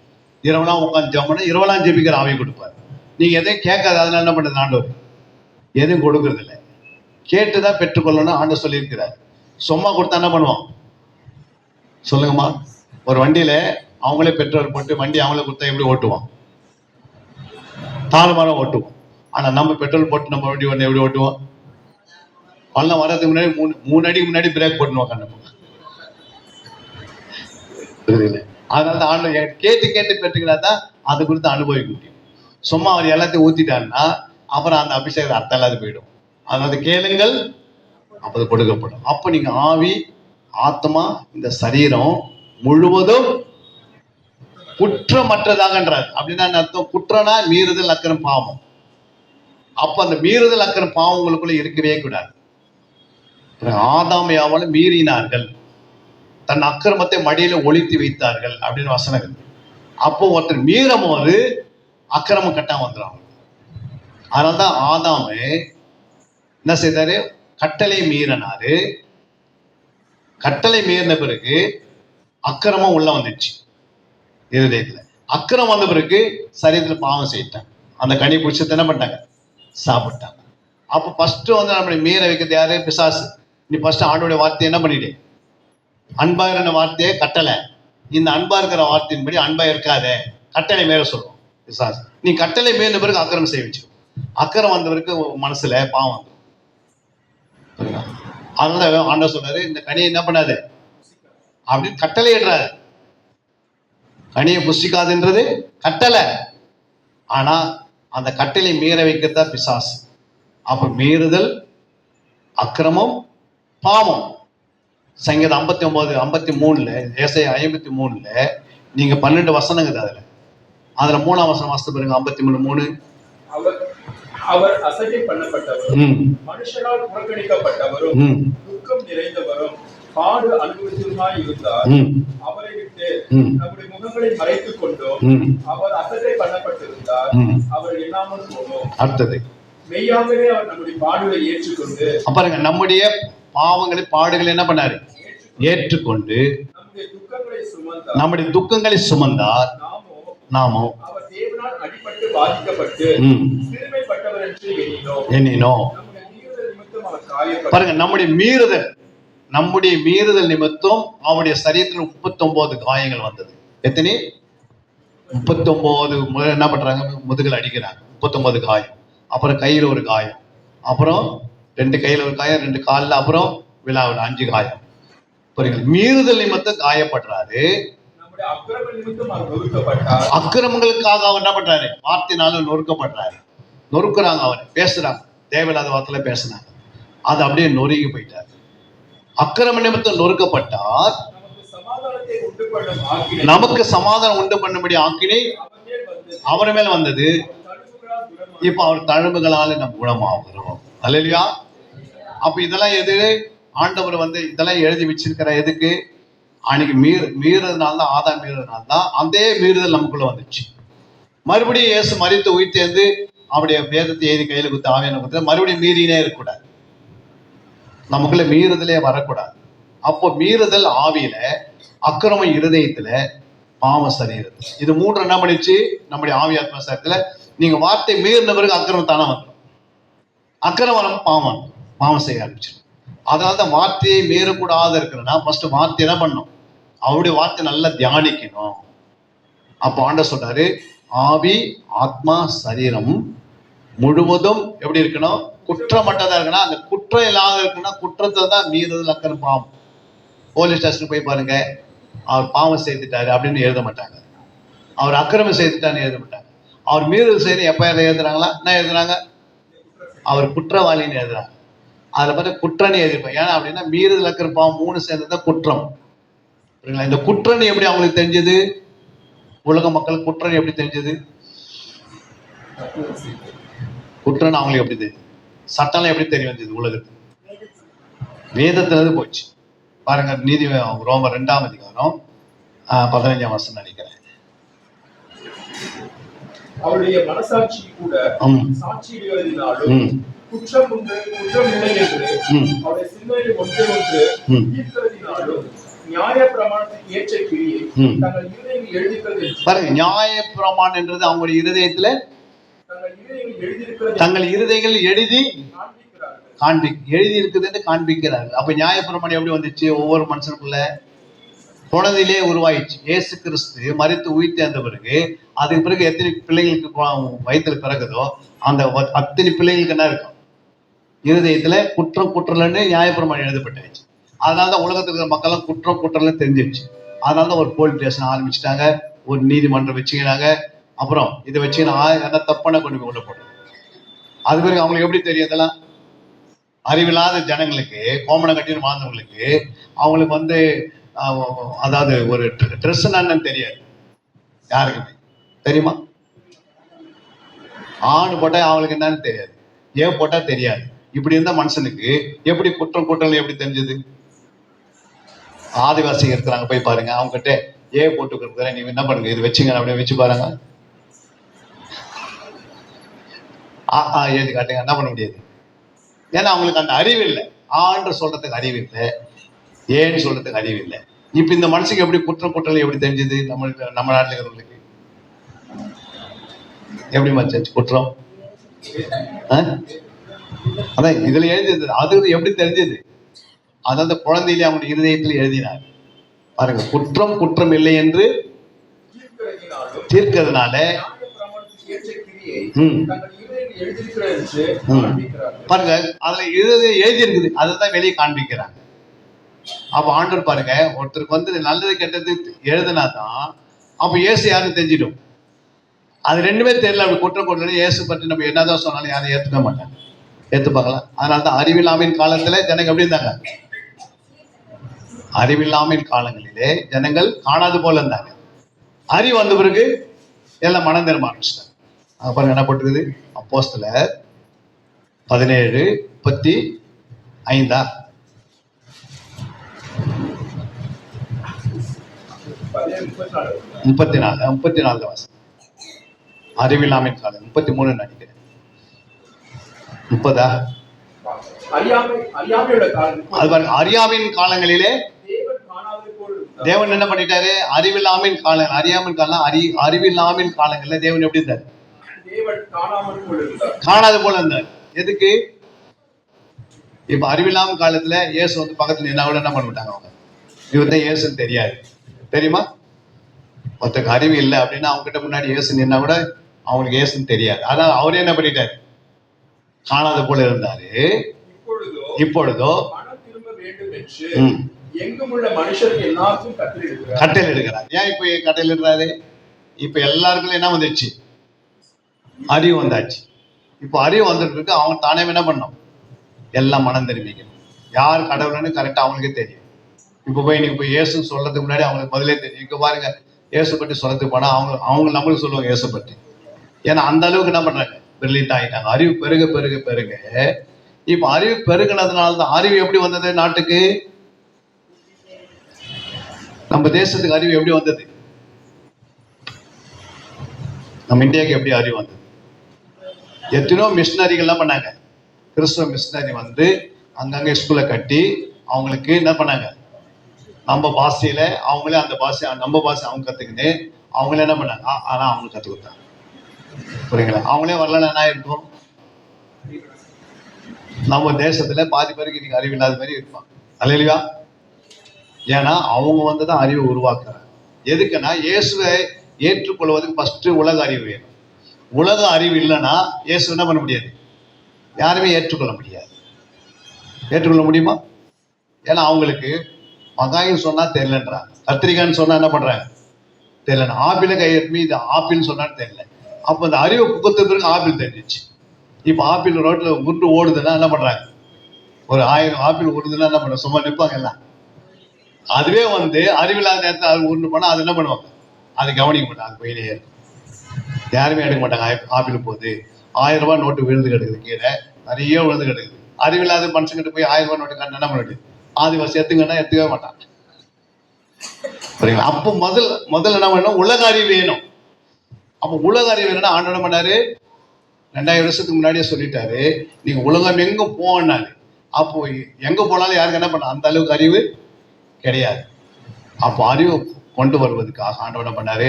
இரவெல்லாம் உட்காந்து ஜெபம் பண்ண இரவெல்லாம் ஜெபிக்கிற ஆவி கொடுப்பார். நீங்க எதையும் கேட்காது, அதனால என்ன பண்ணுறது? ஆண்டவர் எதுவும் கொடுக்கறது இல்லை, கேட்டுதான் பெற்றுக்கொள்ளணும் ஆண்டவர் சொல்லியிருக்கிறார். சும்மா கொடுத்தா என்ன பண்ணுவோம்? சொல்லுங்கம்மா. ஒரு வண்டியில அவங்களே பெட்ரோல் போட்டு வண்டி அவங்களே கொடுத்தா எப்படி ஓட்டுவோம்? தாழ்வாரம் ஓட்டுவோம். ஆனா நம்ம பெட்ரோல் போட்டு நம்ம வண்டி ஒன்று எப்படி ஓட்டுவோம்? பள்ளம் வர்றதுக்கு முன்னாடி 3 அடிக்கு முன்னாடி பிரேக் போட்டுன்னு உட்காந்து. அதனால தான் ஆண்டு கேட்டு கேட்டு பெற்றுக்கினா தான் அது குறித்து அனுபவிக்க முடியும். சும்மா அவர் எல்லாத்தையும் ஊத்திட்டாருன்னா அப்புறம் அந்த அபிஷேகம் அர்த்தம் இல்லாத போயிடும். அதனால கேளுங்கள் அப்போது கொடுக்கப்படும். அப்ப நீங்க ஆவி ஆத்மா இந்த சரீரம் முழுவதும் குற்றமற்றதாகன்றார். அப்படின்னா அர்த்தம், குற்றனா மீறுதல் அக்கிரம் பாவம். அப்ப அந்த மீறுதல் அக்கிரம் பாவம் உங்களுக்குள்ள இருக்கவே கூடாது. ஆதாம் யாவாலும் மீறினார்கள், தன் அக்கிரமத்தை மடியில ஒளித்து வைத்தார்கள் அப்படின்னு வசனங்கள். அப்போ ஒருத்தர் மீறும் போது அக்கிரமம் கட்டாம வந்துடும். அதனால்தான் ஆதாமு என்ன செய்தாரு? கட்டளை மீறினாரு. கட்டளை மீறின பிறகு அக்கிரமம் உள்ள வந்துச்சு இருதயத்துல. அக்கிரமம் வந்த பிறகு சரீரத்தில் பாவம் செய்யிட்டாங்க. அந்த கனி பிடிச்சது என்ன பண்ணிட்டாங்க? சாப்பிட்டாங்க. அப்ப ஃபர்ஸ்ட் வந்து நம்மளை மீற வைக்கிறது யாரு? பிசாசு. நீ ஃபர்ஸ்ட் ஆண்டோடைய வார்த்தையை என்ன பண்ணிடு? அன்பா இருக்கிற வார்த்தையே கட்டளை. இந்த அன்பா இருக்கிற வார்த்தையின்படி அன்பா இருக்காதே, கட்டளை மீற சொல்லுவோம் பிசாசு. நீ கட்டளை மீறின பிறகு அக்கிரமம் செய்ய வச்சு. அக்கிரம் வந்த பிறகு மனசுல பாவம் வந்து. அதனால ஆண்டவர் சொல்றாரு, இந்த கனியை என்ன பண்ணாது அப்படின்னு கட்டளை இடுறாரு. கனியை புசிக்காதுன்றது கட்டளை. ஆனா அந்த கட்டளை மீற வைக்கிறதா பிசாசு. அப்ப மீறுதல், அக்கிரமம், பாவம். சங்கீதம் 59 53 ஏசாயா 53 நீங்க 12 வசனங்குது. அதுல 3ஆம் வசனம் வாசித்து பாருங்க. 53:3. அவர் அசட்டை பண்ணப்பட்டவரும் மனுஷரால் புறக்கணிக்கப்பட்டவரும் துக்கம் நிறைந்தவரும் பாடு அனுபவத்திலுமாய் இருந்தார். அவரை விட்டு நம்முடைய முகங்களை மறைத்துக் கொண்டோம். அவர் அசட்டை பண்ணப்பட்டிருந்தார், அவர் இல்லாமல் போனோம். அடுத்தது, மெய்யாகவே அவர் நம்முடைய பாடுகளை ஏற்றுக்கொண்டு, பாருங்க, நம்முடைய பாவங்களை பாடுகளை என்ன பண்ணாரு? ஏற்றுக்கொண்டு நம்முடைய துக்கங்களை சுமந்தார். நாமோ அவர் தேவனால் அடிபட்டு பாதிக்கப்பட்டு சிறுமைப்பட்டவர் என்று எண்ணினோம். பாருங்க, நம்முடைய மீறுதல், நம்முடைய மீறுதல் நிமித்தம் அவருடைய சரீரத்தில் 39 காயங்கள் வந்தது. எத்தனை? 39 என்ன பண்றாங்க? முதுகில் அடிக்கிறாங்க. 39 காயம். அப்புறம் கையில் ஒரு காயம், அப்புறம் 2 கையில் ஒரு காயம், 2 காலில், அப்புறம் விழாவில் 5 காயம். புரியுது? மீறுதல் நிமித்தம் காயப்படுறாரு. அக்கிரமங்களுக்காக அவர் என்ன பண்றாரு? வார்த்தையினால நொறுக்கப்படுறாரு. நொறுக்குறாங்க, அவர் பேசுறாங்க, தேவையில்லாத வார்த்தையில பேசுனாங்க, அது அப்படியே நொறுங்கி போயிட்டார். அக்கிரம நிமித்தம் நொறுக்கப்பட்டார். நமக்கு சமாதானம் உண்டு பண்ணும்படி ஆக்கினை அவர் மேல் வந்தது. இப்ப அவர் தழும்புகளால நம்ம குணமாகிறோம். அல்லேலூயா. அப்ப இதெல்லாம் எது? ஆண்டவர் இதெல்லாம் எழுதி வச்சிருக்கிற எதுக்கு? அன்னைக்கு மீறதுனால தான், ஆதாம் மீறதுனால தான் அதே மீறுதல் நமக்குள்ள வந்துச்சு. மறுபடியும் இயேசு மரித்து உயிர்த்தேர்ந்து அவருடைய வேதத்தை எழுதி கையில கொடுத்து ஆவியான கொடுத்து மறுபடியும் மீறினே இருக்கக்கூடாது. நமக்குள்ள மீறுதலே வரக்கூடாது. அப்போ மீறுதல் ஆவியில, அக்கிரமம் இருதயத்துல, பாவம் சரீரத்துல, இது 3 என்ன பண்ணிச்சு? நம்முடைய ஆவி ஆத்மா சரீரத்துல நீங்க வார்த்தை மீறின பிறகு அக்கிரமம் தானே வந்துடும். அக்கிரமம் பாவம் செய்ய ஆரம்பிச்சிடும். அதனாலதான் வார்த்தையை மீறக்கூடாது இருக்கணும்னா ஃபர்ஸ்ட் வார்த்தை என்ன பண்ணும்? அவருடைய வார்த்தை நல்லா தியானிக்கணும். அப்போ ஆண்டவர் சொல்றாரு, ஆவி ஆத்மா சரீரம் முழுவதும் எப்படி இருக்கணும்? குற்றமற்றதா இருக்கணும். அந்த குற்றம் இல்லாத இருக்கணும். குற்றத்தை தான் மீறுதல், அக்கிரமம், பாவம். போலீஸ் ஸ்டேஷனுக்கு போய் பாருங்க, அவர் பாவம் செய்துட்டாரு அப்படின்னு எழுத மாட்டாங்க. அவர் அக்கிரமம் செய்துட்டாருன்னு எழுத மாட்டாங்க. அவர் மீறுதல் செய்து எப்ப எழுதுறாங்களா? என்ன எழுதுறாங்க? அவர் குற்றவாளின்னு எழுதுறாங்க. அதில் பார்த்து குற்றன்னு எழுதிருப்பேன். ஏன்னா அப்படின்னா மீறுதல், அக்கிரமம், பாவம் 3 சேர்ந்ததுதான் குற்றம். புரியுங்களா? இந்த குற்றன்னு எப்படி அவங்களுக்கு தெரிஞ்சது? உலக மக்கள் குற்றன்னு எப்படி தெரிஞ்சது? குற்றன்னு அவங்களுக்கு எப்படி தெரியுது? சட்டம் எப்படி தெரிய வந்தது உலகத்துக்கு? வேதத்துல இருந்து போச்சு. பாருங்க, நீதி ரோமர் 2ஆம் அதிகாரம் 15ஆம் வசனம் நினைக்கிறேன். அவருடைய மனசாட்சி கூட சாட்சியிடுவதினாலும் குற்றம் உண்டு குற்றம் இல்லை என்று அவருடைய சிந்தனையில் ஒன்று தீர்க்கிறதினாலும் நியாய பிரமாணத்துக்கு ஏற்ற கிரியை தங்கள் இருதயத்தில் எழுதிக்கிறது. பாருங்க, நியாய பிரமாணம் என்றது அவங்களுடைய இருதயத்துல தங்கள் இருதயங்கள் எழுதி எழுதி இருக்குதுன்னு காண்பிக்கிறார்கள். அப்ப நியாய பிரமாணம் எப்படி வந்துச்சு? ஒவ்வொரு மனுஷனுக்குள்ள குழந்தையிலே உருவாயிடுச்சு. இயேசு கிறிஸ்து மரித்து உயிர்த்தேர்ந்த பிறகு அதுக்கு பிறகு எத்தனை பிள்ளைங்களுக்கு வயிற்றுல பிறகுதோ அந்த அத்தனை பிள்ளைங்களுக்கு என்ன இருக்கும்? இருதயத்துல குற்றம் குற்றலன்னு நியாயப்பிரமாணம் எழுதப்பட்டுச்சு. அதனாலதான் உலகத்துல இருக்கிற மக்கள்லாம் குற்றம் குற்றம்னு தெரிஞ்சிருச்சு. அதனாலதான் ஒரு போலீஸ் ஸ்டேஷன் ஆரம்பிச்சுட்டாங்க, ஒரு நீதிமன்றம் வச்சுக்கிறாங்க. அப்புறம் இதை வச்சு என்ன தப்பான கொண்டு போய் உள்ள போடுறது. அது பிறகு அவங்களுக்கு எப்படி தெரியும்? இதெல்லாம் அறிவில்லாத ஜனங்களுக்கு, கோமணம் கட்டின்னு வாழ்ந்தவங்களுக்கு, அவங்களுக்கு அதாவது ஒரு ட்ரெஸ் என்னன்னு தெரியாது. யாருக்குமே தெரியுமா? ஆணு போட்டா அவங்களுக்கு என்னன்னு தெரியாது, ஏன் போட்டா தெரியாது. இப்படி இருந்த மனுஷனுக்கு எப்படி குற்றம் குற்றம் எப்படி தெரிஞ்சது? ஆதிவாசிகள் இருக்கிறாங்க, போய் பாருங்க, அவங்க கிட்ட போட்டு கொடுக்குறேன், நீங்க என்ன பண்ணுங்க, இது வச்சுங்க அப்படியே வச்சு பாருங்க, எழுதி காட்டுங்க, என்ன பண்ண முடியாது. ஏன்னா அவங்களுக்கு அந்த அறிவு இல்லை. ஆன்று சொல்றதுக்கு அறிவு இல்லை, ஏன்னு சொல்றதுக்கு அறிவு இல்லை. இப்ப இந்த மனுஷனுக்கு எப்படி குற்றம் குற்றம் எப்படி தெரிஞ்சது? நம்ம நாட்டில் இருக்கிறவங்களுக்கு எப்படி மச்சாச்சு குற்றம்? அதான் இதுல எழுதியது. அது எப்படி தெரிஞ்சது? அதாவது குழந்தையிலே அவங்களுடைய இருதயத்தில் எழுதினார். பாருங்க, குற்றம் குற்றம் இல்லை என்று தீர்க்கிறதுனால பாருங்க, அதுல எழுதி இருக்குது, அதுதான் வெளியே காண்பிக்கிறாங்க. அப்ப ஆண்டவர் பாருங்க, ஒருத்தருக்கு நல்லது கெட்டது எழுதுனாதான் அப்ப இயேசு யாரும் தெரிஞ்சிடும். அது ரெண்டுமே தெரியல. அப்படி குற்றம் குற்றம் இயேசு பற்றி நம்ம என்னதான் சொன்னாலும் யாரும் ஏத்துக்க மாட்டாங்க. ஏத்துப்பாங்களா? அதனாலதான் அறிவில்லாமையின் காலத்துல ஜனங்க எப்படி இருந்தாங்க? அறிவில்லாமையின் காலங்களிலே ஜனங்கள் காணாது போல இருந்தாங்க. அறிவு வந்த பிறகு எல்லாம் மனம் திரும்ப ஆரம்பிச்சிட்டாங்க. பாருங்க என்ன போட்டுருக்குது? அப்போஸ்தலர் 17:35 34 வாசம். அறிவில்லாமையின் காலம் 33 நினைக்கிறேன். 30 அறியாமையின் காலங்களிலே தேவன் என்ன பண்ணிட்டாரு? அறிவில்லாமையின் காலம், அறியாமையின் காலம், அறிவில்லாமையின் காலங்கள்ல தேவன் எப்படி இருந்தார்? காணாது போல இருந்தார். எதுக்கு? இப்ப அறிவில்லாம காலத்துல இயேசு வந்து பக்கத்துல நின்னா கூட என்ன பண்ண மாட்டாங்க, அவங்க இவர் தான் இயேசுன்னு தெரியாது. தெரியுமா? ஒருத்தருக்கு அறிவு இல்லை அப்படின்னா அவங்க கிட்ட முன்னாடி இயேசு நின்னா கூட அவங்களுக்கு இயேசுன்னு தெரியாது. அதான் அவரே என்ன பண்ணிட்டாரு, காணாத போல இருந்தாரு. இப்பொழுதோ மனம் திரும்ப வேண்டும் என்று எங்கும் உள்ள மனுஷருக்கு எல்லாருக்கும் கட்டளை எடுக்கிறார். ஏன் இப்ப கட்டளை இடுறாரு? இப்ப எல்லாருக்கும் என்ன வந்துச்சு, அறிவு வந்தாச்சு. இப்போ அறிவு வந்துட்டு இருக்கு. அவங்க தானே என்ன பண்ணணும், எல்லாம் மனம் திரும்பிக்கணும். யார் கடவுள்னு கரெக்டா அவங்களுக்கே தெரியும். இப்போ போய் நீங்க போய் இயேசு சொல்றதுக்கு முன்னாடி அவங்களுக்கு முதலே தெரியும். இங்க பாருங்க, இயேசு பற்றி சொல்றதுக்கு போனா அவங்க நம்மளுக்கு சொல்லுவாங்க இயேசு பற்றி. ஏன்னா அந்த அளவுக்கு என்ன பண்றாங்க, பிரில்லியன்ட் ஆகிட்டாங்க. அறிவு பெருக பெருக பெருக இப்ப அறிவு பெருகினதுனால தான். அறிவு எப்படி வந்தது நாட்டுக்கு, நம்ம தேசத்துக்கு அறிவு எப்படி வந்தது, நம்ம இந்தியாவுக்கு எப்படி அறிவு வந்தது? எத்தனையோ மிஷினரிகள்லாம் பண்ணாங்க. கிறிஸ்துவ மிஷினரி வந்து அங்கங்கே ஸ்கூலை கட்டி அவங்களுக்கு என்ன பண்ணாங்க, நம்ம பாஷையில அவங்களே அந்த பாஷை நம்ம பாஷை அவங்க கத்துக்கிட்டு அவங்களே என்ன பண்ணாங்க, ஆனா அவங்களுக்கு கற்றுக் கொடுத்தாங்க. புரியுங்களா? அவங்களே வரலன்னா என்ன இருக்கும், நம்ம தேசத்துல பாதி பேருக்கு இன்னைக்கு அறிவு இல்லாத மாதிரி இருப்பாங்க. அல்லையா? ஏன்னா அவங்க வந்து தான் அறிவை உருவாக்குறாங்க. எதுக்குன்னா இயேசுவை ஏற்றுக்கொள்வதற்கு ஃபர்ஸ்ட் உலக அறிவு வேணும். உலக அறிவு இல்லைன்னா இயேசு என்ன பண்ண முடியாது, யாருமே ஏற்றுக்கொள்ள முடியாது. ஏற்றுக்கொள்ள முடியுமா? ஏன்னா அவங்களுக்கு மகாயின்னு சொன்னா தெரியலன்றாங்க, கத்திரிக்கான்னு சொன்னா என்ன பண்றாங்க தெரியல, ஆப்பிள கையெழுப்பி இது ஆப்பிள்னு சொன்னான்னு தெரியல. அப்போ அந்த அறிவை புக்கத்து பிறகு ஆப்பிள் தெரிஞ்சிச்சு. இப்போ ஆப்பிள் ரோட்ல உருண்டு ஓடுதுன்னா என்ன பண்றாங்க, ஒரு 1000 ஆப்பிள் உருதுன்னா என்ன பண்ண, சும்மா நிற்பாங்க எல்லாம். அதுவே வந்து அறிவில்லாத நேரத்தில் அது உருண்டு போனா அது என்ன பண்ணுவாங்க, அதை கவனிக்க மாட்டாங்க, அது போயிலே இருக்கும். யாருமே எடுக்க மாட்டாங்க. ஆப்பிள் போகுது, 1000 ரூபாய் நோட்டு விழுந்து கிடக்குது, கீழே நிறைய விழுந்து கிடக்குது. அறிவில்லாத மனுஷங்கிட்ட போய் 1000 ரூபாய் நோட்டு காட்டினா என்ன பண்ணிட்டு, ஆதிவாசி எடுத்துங்கன்னா எடுத்துக்கவே மாட்டாங்க. சரிங்களா? அப்போ முதல்ல என்ன பண்ணணும், உலக அறிவு வேணும். அப்போ உலக அறிவு வேணும்னா ஆண்டவன் என்ன பண்ணாரு, 2000 வருஷத்துக்கு முன்னாடியே சொல்லிட்டாரு, நீங்க உலகம் எங்கும் போனாரு. அப்போ எங்க போனாலும் யாருக்கு என்ன பண்ண, அந்த அளவுக்கு அறிவு கிடையாது. அப்போ அறிவு கொண்டு வருவதற்காக ஆண்டவன் என்ன பண்ணாரு,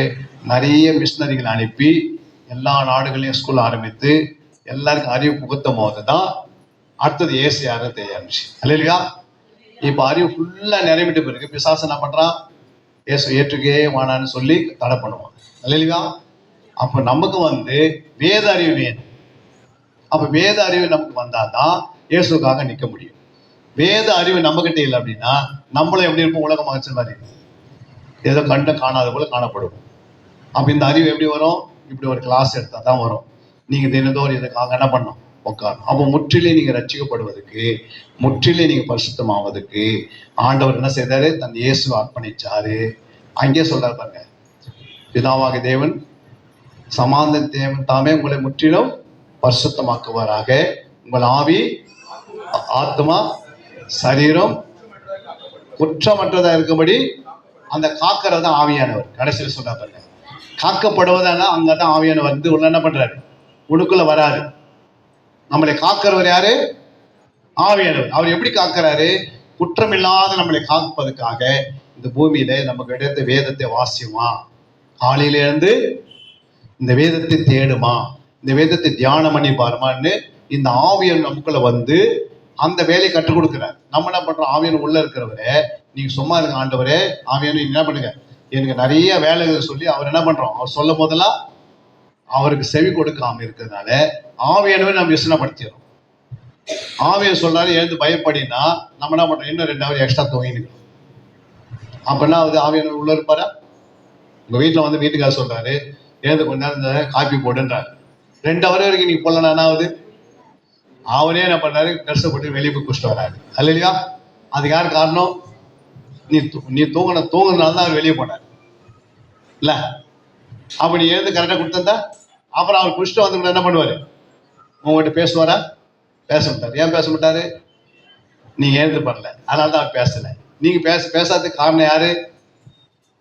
நிறைய மிஷினரிகளை அனுப்பி எல்லா நாடுகளையும் ஸ்கூல் ஆரம்பித்து எல்லாருக்கும் அறிவு புகுத்தும் போது தான் அடுத்தது ஏசு யாரும் தெரிய ஆரம்பிச்சு. இல்லையா? இப்போ அறிவு ஃபுல்லா நிறைவிட்டு பிறகு பிசாசு என்ன பண்றான், ஏசு ஏற்றுக்கே வானான்னு சொல்லி தடை பண்ணுவான். இல்லையா? அப்போ நமக்கு வந்து வேத அறிவு வேணும். அப்போ வேத அறிவு நமக்கு வந்தாதான் இயேசுக்காக நிற்க முடியும். வேத அறிவு நம்ம கிட்ட இல்லை அப்படின்னா நம்மளும் எப்படி இருப்போம், உலக மகிழ்ச்சி மாதிரி ஏதோ கண்ட காணாத போல காணப்படும். அப்போ இந்த அறிவு எப்படி வரும், இப்படி ஒரு கிளாஸ் எடுத்தா தான் வரும். நீங்க தினந்தோறும் இதுக்காக என்ன பண்ணணும், உட்காரணும். அப்போ முற்றிலே நீங்க ரட்சிக்கப்படுவதற்கு, முற்றிலே நீங்க பரிசுத்தமாவதற்கு ஆண்டவர் என்ன செய்தாரு, தன் இயேசுவை அர்ப்பணிச்சாரு. அங்கே சொல்றாரு பாருங்க, பிதாவாகிய தேவன் சமாதான தேவன் தாமே உங்களை முற்றிலும் பரிசுத்தமாக்குவாராக, உங்கள் ஆவி ஆத்மா சரீரம் குற்றமற்றதா இருக்கும்படி அந்த காக்கிறதா ஆவியானவர். கடைசியில் சொல்ற பாருங்க, காக்கப்படுவதானா அங்கதான் ஆவியானவர் வந்து உள்ள என்ன பண்றாரு, உனக்குள்ள வராரு. நம்மளை காக்கிறவர் யாரு, ஆவியானவர். அவர் எப்படி காக்கிறாரு, குற்றமில்லாத நம்மளை காப்பதற்காக இந்த பூமியில நமக்கு கிடைத்த வேதத்தை வாசியுமா, காலையில இருந்து இந்த வேதத்தை தேடுமா, இந்த வேதத்தை தியானம் பண்ணி பாருமான்னு இந்த ஆவியன் நமக்குள்ள வந்து அந்த வேலையை கற்றுக் கொடுக்கிறார். நம்ம என்ன பண்றோம், ஆவியன் உள்ள இருக்கிறவரே நீங்க சும்மா இருக்க ஆண்டவரே, ஆவியன் என்ன பண்ணுங்க, எனக்கு நிறைய வேலைகள் சொல்லி அவர் என்ன பண்றோம், அவர் சொல்லும் போதெல்லாம் அவருக்கு செவி கொடுக்காம இருக்கிறதுனால ஆவியானவே நம்ம யோசனைப்படுத்திடுறோம். ஆவியை சொல்றாரு எழுந்து பயப்படினா நம்ம என்ன பண்றோம், இன்னும் 2 ஹவர் எக்ஸ்ட்ரா தூங்கிடுறோம். அப்ப என்ன ஆகுது, ஆவியானவர் உள்ள இருப்பாரா? உங்க வீட்டுல வந்து வீட்டுக்கார சொல்றாரு எழுந்து கொஞ்ச நேரம் இந்த காப்பி போடுன்றாரு, 2 ஹவர் வரைக்கும் நீங்க போடலன்னா என்ன ஆகுது, அவரே என்ன பண்ணாரு, ட்ரெஸ்ஸை போட்டு வெளியே போய் குடிச்சிட்டு வராரு. அல்ல இல்லையா? அதுக்கு யார் காரணம், நீ தூங்குறதுனால தான் அவர் வெளியே போனார் இல்ல. அப்ப நீ எழுந்து கரெக்டா கொடுத்தா அப்புறம் அவர் குடிச்சிட்டு வந்து என்ன பண்ணுவாரு, உங்ககிட்ட பேசுவாரா? பேச மாட்டார். ஏன் பேச மாட்டாரு, நீங்க எழுந்து பண்ணல, அதனால தான் அவர் பேசல. நீங்க பேசாததுக்கு காரணம் யாரு,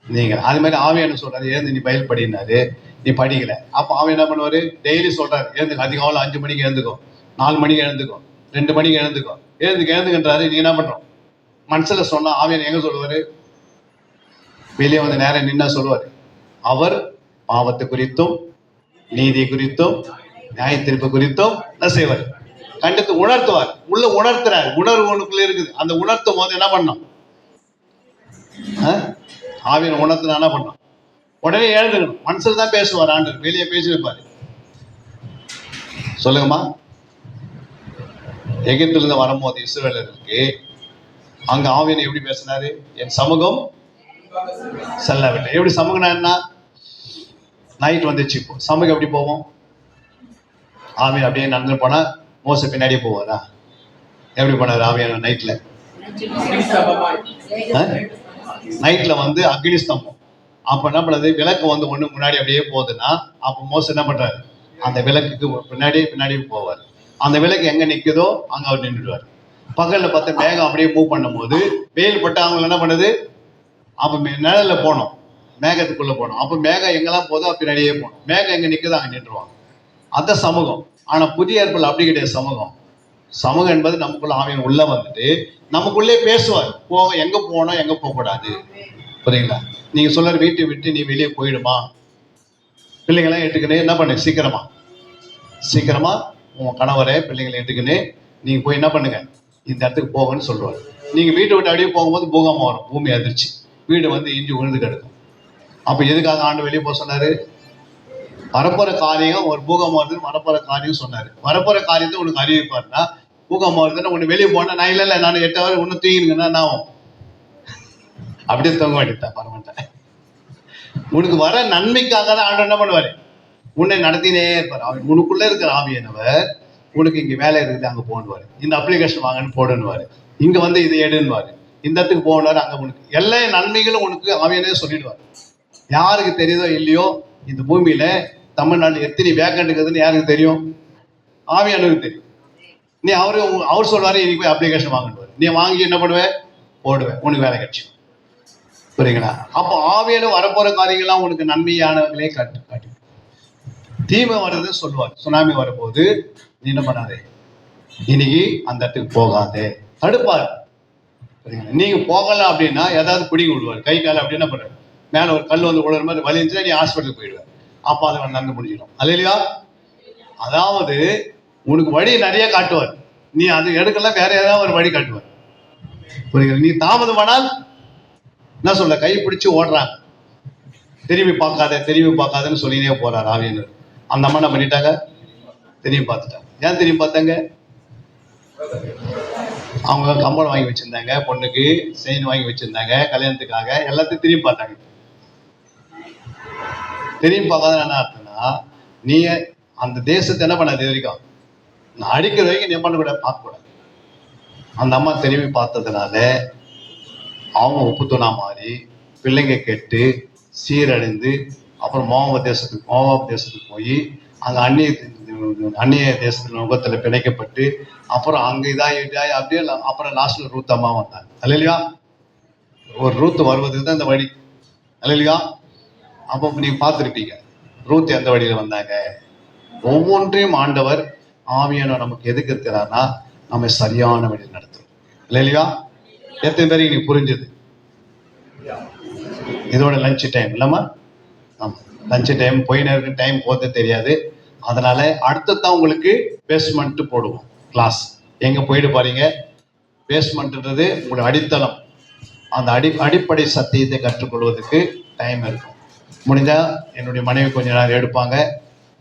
நீங்க. அது மாதிரி ஆவியான சொல்றாரு எழுந்து நீ பயில் படினாரு, நீ படிக்கல. அப்ப ஆவிய என்ன பண்ணுவாரு, டெய்லி சொல்றாரு எழுந்துக்கும், அதிகாலை 5 மணிக்கு எழுந்துக்கும், 4 மணிக்கு எழுந்துக்கும், 2 மணிக்கு எழுந்துக்கும், எழுந்துக்குன்றாரு. நீங்க என்ன பண்றோம், மனசுல சொன்னா ஆவியன் எங்க சொல்லுவாரு, வெளியே வந்து நேரம் நின்னா சொல்லுவாரு. அவர் பாவத்தை குறித்தும் நீதி குறித்தும் நியாய தீர்ப்பு குறித்தும் என்ன செய்வார், கண்டித்து உணர்த்துவார். உள்ள உணர்த்துறாரு. உணர்வு உனக்குள்ள இருக்குது. அந்த உணர்த்தும் போது என்ன பண்ணோம்? ஆவியனை உணர்த்தினா என்ன பண்ணோம்? உடனே எழுதுக்கணும். மனசுல தான் பேசுவார் ஆண்டவர், வெளியே பேசி வைப்பாரு. சொல்லுங்கம்மா. எகிப்திலிருந்து வரும்போது இஸ்ரவேலருக்கு அங்க ஆவியனை எப்படி பேசினாரு? என் சமூகம் செல்லவில்லை. எப்படி சமூகம்னா என்ன? நைட் வந்துச்சு. இப்போ சமூகம் எப்படி போவோம்? ஆவியன் அப்படியே நடந்து போனா மோச பின்னாடியே போவாரா? எப்படி போனார் ஆவியன் நைட்ல? நைட்ல வந்து அக்னி ஸ்தம்பம். அப்ப என்ன பண்ணுறது? விளக்கு வந்து ஒண்ணு முன்னாடி அப்படியே போகுதுன்னா அப்ப மோச என்ன பண்றாரு? அந்த விளக்குக்கு பின்னாடி போவார். அந்த விளக்கு எங்க நிக்குதோ அங்க அவர் நின்றுடுவார். பகல்ல பார்த்து மேகம் அப்படியே மூவ் பண்ணும் போது வெயில் பட்டு அவங்க என்ன பண்ணுது? அப்ப நிழல்ல போனோம், மேகத்துக்குள்ள போனோம். அப்ப மேகம் எங்கெல்லாம் போதோ பின்னாடியே போனோம். மேகம் எங்க நிக்குதோ அங்க நின்றுவாங்க. அந்த சமூகம். ஆனா புதிய ஏற்பாடுல அப்படி கிடையாது. சமூகம் என்பது நமக்குள்ள ஆவியன் உள்ள வந்துட்டு நமக்குள்ளே பேசுவார். எங்க போனோம், எங்க போக கூடாது. புரியுங்களா? நீங்க சொல்ற வீட்டை விட்டு நீ வெளியே போயிடுமா, பிள்ளைங்களாம் எட்டுக்குன்னு என்ன பண்ணு, சீக்கிரமா உங்க கணவரை பிள்ளைங்களை எட்டுக்குன்னு நீங்க போய் என்ன பண்ணுங்க, இந்த இடத்துக்கு போகணும்னு சொல்லுவார். நீங்க வீட்டை விட்டு அப்படியே போகும்போது பூகம்பம் வரும், பூமி அதிர்ச்சி, வீடு வந்து இஞ்சி விழுந்து கிடக்கும். அப்ப எதுக்காக ஆண்டு வெளியே போக சொன்னாரு? வரப்போற காரியம், ஒரு பூகம்பம் வருதுன்னு வரப்போற காரியம் சொன்னாரு. வரப்போற காரியத்தை உனக்கு அறிவிப்பாருன்னா, பூகம்பம் வருதுன்னு உன்னை வெளியே போனா நான் இல்லை நான் 8 hours ஒன்னும் தூங்கினுங்கன்னா நான் அப்படியே தூங்க வேண்டியதான் பரவாயில்ல. உனக்கு வர நன்மைக்காக தான் ஆண்டு என்ன பண்ணுவாரு? உன்னை நடத்தினே இருப்பார். அவர் உனக்குள்ள இருக்கிற ஆவியானவர் உனக்கு இங்க வேலை இருக்குது அங்க போடுவாரு, இந்த அப்ளிகேஷன் வாங்கன்னு போடுன்னுவாரு, இங்க வந்து இது எடுன்னுவாரு, இந்த இடத்துக்கு போகணுவாரு, அங்க உனக்கு எல்லா நன்மைகளும் உனக்கு ஆவியானே சொல்லிடுவார். யாருக்கு தெரியுதோ இல்லையோ, இந்த பூமியில தமிழ்நாட்டில் எத்தனை வேக்கண்ட் இருக்குதுன்னு யாருக்கு தெரியும்? ஆவியானவருக்கு தெரியும். நீ அவர் சொல்வாரு இன்னைக்கு போய் அப்ளிகேஷன் வாங்கிடுவாரு, நீ வாங்கி என்ன பண்ணுவேன்? போடுவேன், உனக்கு வேலை கிடைச்சி. புரியுங்களா? அப்போ ஆவியான வரப்போற காரியங்கள்லாம் உனக்கு நன்மையானவர்களே காட்டி தீமை வருதுன்னு சொல்லுவார். சுனாமி வரும்போது நீ என்ன பண்ணாதே, இன்னைக்கு அந்த இடத்துக்கு போகாதே, தடுப்பாரு. நீங்க போகலாம் அப்படின்னா ஏதாவது பிடிங்கி விடுவார், கை கால அப்படி என்ன பண்ணுவார், மேல ஒரு கல் வந்து விழுற மாதிரி வலி இருந்துச்சுன்னா நீ ஹாஸ்பிட்டலுக்கு போயிடுவார். அப்போ அதை நடந்து முடிஞ்சிடும். அது இல்லையா? அதாவது உனக்கு வழி நிறைய காட்டுவார், நீ அது எடுக்கலாம், வேற ஏதாவது ஒரு வழி காட்டுவார். புரியுது? நீ தாமதமானால் என்ன சொல்ல, கை பிடிச்சி ஓடுறாங்க, திரும்பி பார்க்காதன்னு சொல்லினே போறாரு ஆவியனர். அந்த அம்மா என்ன பண்ணிட்டாங்க? திரும்பி பார்த்துட்டாங்க. ஏன் திரும்பி பார்த்தாங்க? அவங்க கம்பளம் வாங்கி வச்சிருந்தாங்க, பொண்ணுக்கு செயின் வாங்கி வச்சிருந்தாங்க கல்யாணத்துக்காக, எல்லாத்தையும் திரும்பி பார்த்தாங்க. திரும்பி பார்க்காத என்ன அர்த்தம்னா, நீ அந்த தேசத்தை என்ன பண்ணாது வரைக்கும், நான் அடிக்கிற வரைக்கும் நீ பண்ணக்கூடாது, பார்க்கக்கூடாது. அந்த அம்மா திரும்பி பார்த்ததுனால அவங்க உப்புத்துணா மாறி பிள்ளைங்க கெட்டு சீரழிந்து அப்புறம் மோவாப் தேசத்துக்கு போய் அங்கே அந்நிய தேசத்தின் முகத்தில் பிணைக்கப்பட்டு அப்புறம் அங்கே இதாகி அப்படியே அப்புறம் லாஸ்ட்ல ரூத் அம்மா வந்தாங்க. அல்லையா? ஒரு ரூத் வருவதுக்கு தான் இந்த வழி. அல்லையா? அப்போ நீங்க பார்த்துருப்பீங்க ரூத் எந்த வழியில வந்தாங்க. ஒவ்வொன்றையும் ஆண்டவர் ஆவியான நமக்கு எதுக்கு இருக்கிறார்னா நம்ம சரியான வழியில் நடத்தும். இல்லையா? எத்தனை பேருக்கு நீ புரிஞ்சுது? இதோட லஞ்ச் டைம் இல்லாம, ஆமாம் லஞ்ச் டைம் போயின்னு இருக்கு, டைம் போதே தெரியாது. அதனால அடுத்ததான் உங்களுக்கு பேஸ்மெண்ட் போடுவோம் கிளாஸ். எங்க போயிட்டு பாருங்க, பேஸ்மெண்ட்ன்றது உங்களுடைய அடித்தளம். அந்த அடிப்படை சத்தியத்தை கற்றுக்கொள்வதற்கு டைம் இருக்கும். முடிஞ்சா என்னுடைய மனைவி கொஞ்ச நேரம் எடுப்பாங்க,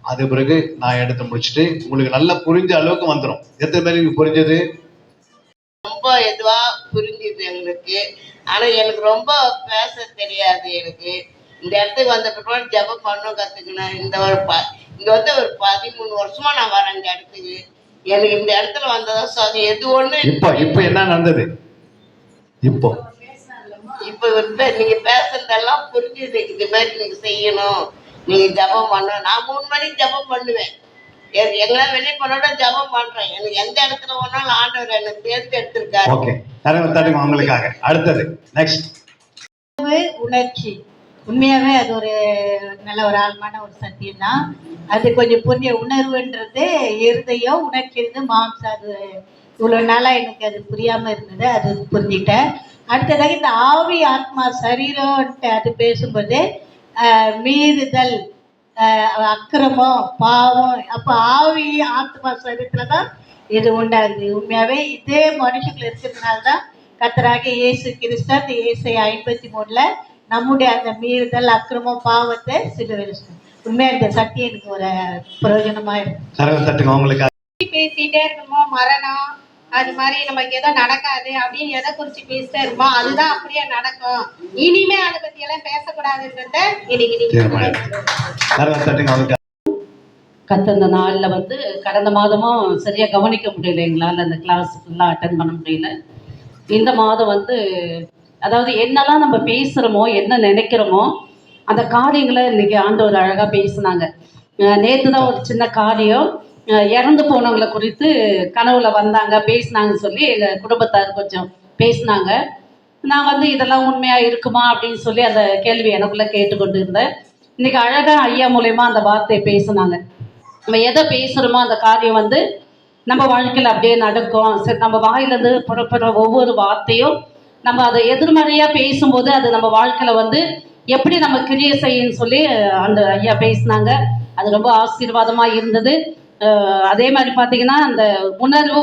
அது பிறகு நான் எடுத்து முடிச்சுட்டு உங்களுக்கு நல்லா புரிஞ்ச அளவுக்கு வந்துடும். எத்தனை பேருக்கு புரிஞ்சது? ரொம்ப இதுவா புரிஞ்சுது எங்களுக்கு. ஆனா எனக்கு ரொம்ப பேச தெரியாது. எனக்கு இந்த இடத்துக்கு வந்த பிற்பாடு ஜெபம் பண்ண கத்துக்கினேன். இங்க வந்து ஒரு 13 வருஷமா நான் வரேன் இந்த இடத்துக்கு. எனக்கு இந்த இடத்துல வந்ததா சாமி எது ஒண்ணு. இப்ப என்ன நடந்தது? இப்ப நீங்க பேசுறதெல்லாம் புரிஞ்சுது. இந்த மாதிரி நீங்க செய்யணும், நீங்க ஜெபம் பண்ணணும். நான் 3 மணிக்கு ஜெபம் பண்ணுவேன். எங்கன்னா வெளியே பண்ணோட ஜெபம் பண்றேன். எனக்கு எந்த இடத்துல வேணாலும் ஆண்டவர் எனக்கு தேர்ந்து எடுத்திருக்காரு. ஓகே, உங்களுக்காக அடுத்தது நெக்ஸ்ட். உணர்ச்சி உண்மையாவே அது ஒரு நல்ல ஒரு ஆழமான ஒரு சத்தியம் தான். அது கொஞ்சம் புரிஞ்ச உணர்வுன்றது இருதயம், உணர்ச்சி மாம்சம். அது இவ்வளவு நாளா எனக்கு அது புரியாம இருந்தது, அது புரிஞ்சுக்கிட்டேன். அடுத்ததாக இந்த ஆவி ஆத்மா சரீரம் அது பேசும்போது மீறுதல், அக்கிரமம், பாவம், அப்போ ஆவி ஆத்மா சரீரத்தில் தான் இது உண்டாகுது. உண்மையாகவே இதே மனுஷங்கள் இருக்கிறதுனால தான் கர்த்தராகிய இயேசு கிறிஸ்து அந்த ஏசாயா 53 நம்முடைய அந்த மீறுதல், அக்கிரமம், பாவத்தை சிலுவையில் உண்மையாக இந்த சத்தியம் எனக்கு ஒரு பிரயோஜனமாக இருக்கும். கரங்களை தட்டுங்க அவங்களுக்கு. பேசிட்டே இருக்கணுமோ மரணம் அது மாதிரி நமக்கு எதோ நடக்காது அப்படின்னு எதை குறிச்சு பேசிட்டே இருக்கோமோ அதுதான் அப்படியே நடக்கும். இனிமே அதை பத்தி எல்லாம் பேசக்கூடாதுன்றத இன்னைக்கு கரங்களை தட்டுங்க அவங்களுக்கு. இந்த நாளில் வந்து கடந்த மாதமும் சரியாக கவனிக்க முடியல, எங்களால் அந்த கிளாஸ் ஃபுல்லாக அட்டன் பண்ண முடியல. இந்த மாதம் வந்து அதாவது என்னெல்லாம் நம்ம பேசுகிறோமோ, என்ன நினைக்கிறோமோ அந்த காரியங்களை இன்றைக்கி ஆண்டவர் அழகாக பேசினாங்க. நேற்று தான் ஒரு சின்ன காரியம், இறந்து போனவங்களை குறித்து கனவுல வந்தாங்க பேசினாங்கன்னு சொல்லி எங்கள் குடும்பத்தார் கொஞ்சம் பேசினாங்க. நான் வந்து இதெல்லாம் உண்மையாக இருக்குமா அப்படின்னு சொல்லி அந்த கேள்வி எனக்குள்ளே கேட்டுக்கொண்டு இருந்தேன். இன்றைக்கி அழகாக ஐயா மூலயமா அந்த வார்த்தையை பேசினாங்க. நம்ம எதை பேசுகிறோமோ அந்த காரியம் வந்து நம்ம வாழ்க்கையில் அப்படியே நடக்கும். சரி, நம்ம வாயிலிருந்து புறப்படுற ஒவ்வொரு வார்த்தையும் நம்ம அதை எதிர்மறையாக பேசும்போது அது நம்ம வாழ்க்கையில் வந்து எப்படி நம்ம கிரியை செய்யணும்னு சொல்லி அந்த ஐயா பேசினாங்க. அது ரொம்ப ஆசீர்வாதமாக இருந்தது. அதே மாதிரி பார்த்திங்கன்னா அந்த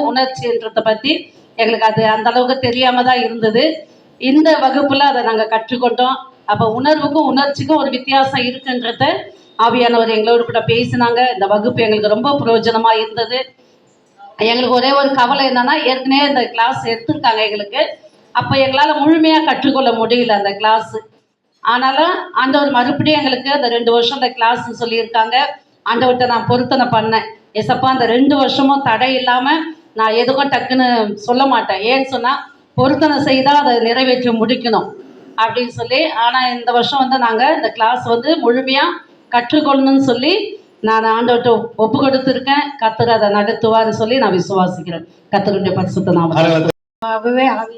உணர்ச்சின்றதை பற்றி எங்களுக்கு அது அந்த அளவுக்கு தெரியாமல் தான் இருந்தது. இந்த வகுப்பில் அதை நாங்கள் கற்றுக்கொண்டோம். அப்போ உணர்வுக்கும் உணர்ச்சிக்கும் ஒரு வித்தியாசம் இருக்குன்றத ஆவியானவர் எங்களோடு கூட பேசினாங்க. இந்த வகுப்பு எங்களுக்கு ரொம்ப பிரயோஜனமாக இருந்தது. எங்களுக்கு ஒரே ஒரு கவலை என்னன்னா, ஏற்கனவே இந்த கிளாஸ் எடுத்துருக்காங்க எங்களுக்கு, அப்போ எங்களால் முழுமையாக கற்றுக்கொள்ள முடியல அந்த கிளாஸு. ஆனாலும் ஆண்டவர் மறுபடியும் எங்களுக்கு அந்த 2 வருஷம் அந்த கிளாஸ்ன்னு சொல்லியிருக்காங்க. ஆண்டவர்கிட்ட நான் பொருத்தனை பண்ணேன், ஏசப்பா அந்த 2 வருஷமும் தடை இல்லாமல் நான் எதுக்கும் டக்குன்னு சொல்ல மாட்டேன், ஏன்னு சொன்னால் பொருத்தனை செய்தால் அதை நிறைவேற்றி முடிக்கணும் அப்படின்னு சொல்லி. ஆனால் இந்த வருஷம் வந்து நாங்கள் இந்த கிளாஸ் வந்து முழுமையாக கற்றுக்கொள்ளணும்னு சொல்லி நான் ஆண்டவர்கிட்ட ஒப்பு கொடுத்துருக்கேன். கர்த்தர் அதை நடத்துவார்னு சொல்லி நான் விசுவாசிக்கிறேன். கர்த்தருடைய பரிசுத்த நாமத்தில் ஆவியானவர்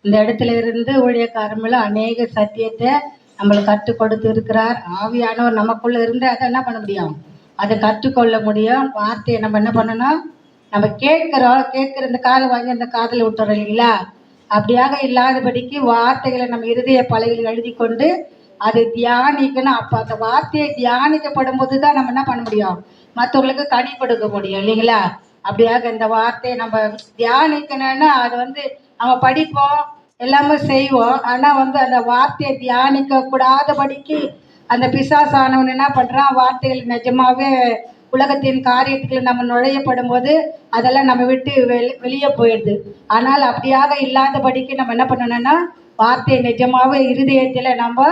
இந்த இடத்துல இருந்து ஊழியக்காரங்கள அநேக சத்தியத்தை நம்மளுக்கு கற்றுக் கொடுத்து இருக்கிறார். ஆவியானவர் நமக்குள்ள இருந்து அதை என்ன பண்ண முடியும், அதை கற்றுக்கொள்ள முடியும். வார்த்தையை நம்ம என்ன பண்ணணும், நம்ம கேட்குற இந்த காதை வாங்கி அந்த காதில் விட்டுறோம் இல்லைங்களா, அப்படியாக இல்லாதபடிக்கு வார்த்தைகளை நம்ம இருதய பலகையில் எழுதி கொண்டு அதை தியானிக்கணும். அப்போ அந்த வார்த்தையை தியானிக்கப்படும் போது தான் நம்ம என்ன பண்ண முடியும், மற்றவங்களுக்கு கனி கொடுக்க முடியும் இல்லைங்களா. அப்படியாக இந்த வார்த்தையை நம்ம தியானிக்கணும்னா அது வந்து நம்ம படிப்போம் எல்லாமே செய்வோம், ஆனால் வந்து அந்த வார்த்தையை தியானிக்க கூடாதபடிக்கு அந்த பிசாசானவன் என்ன பண்ணுறான், வார்த்தைகள் நிஜமாகவே உலகத்தின் காரியத்துக்குள்ள நம்ம நுழையப்படும் போது அதெல்லாம் நம்ம விட்டு வெளியே போயிடுது. ஆனால் அப்படியாக இல்லாதபடிக்கு நம்ம என்ன பண்ணணும்னா வார்த்தையை நிஜமாகவே இருதயத்தில் நம்ம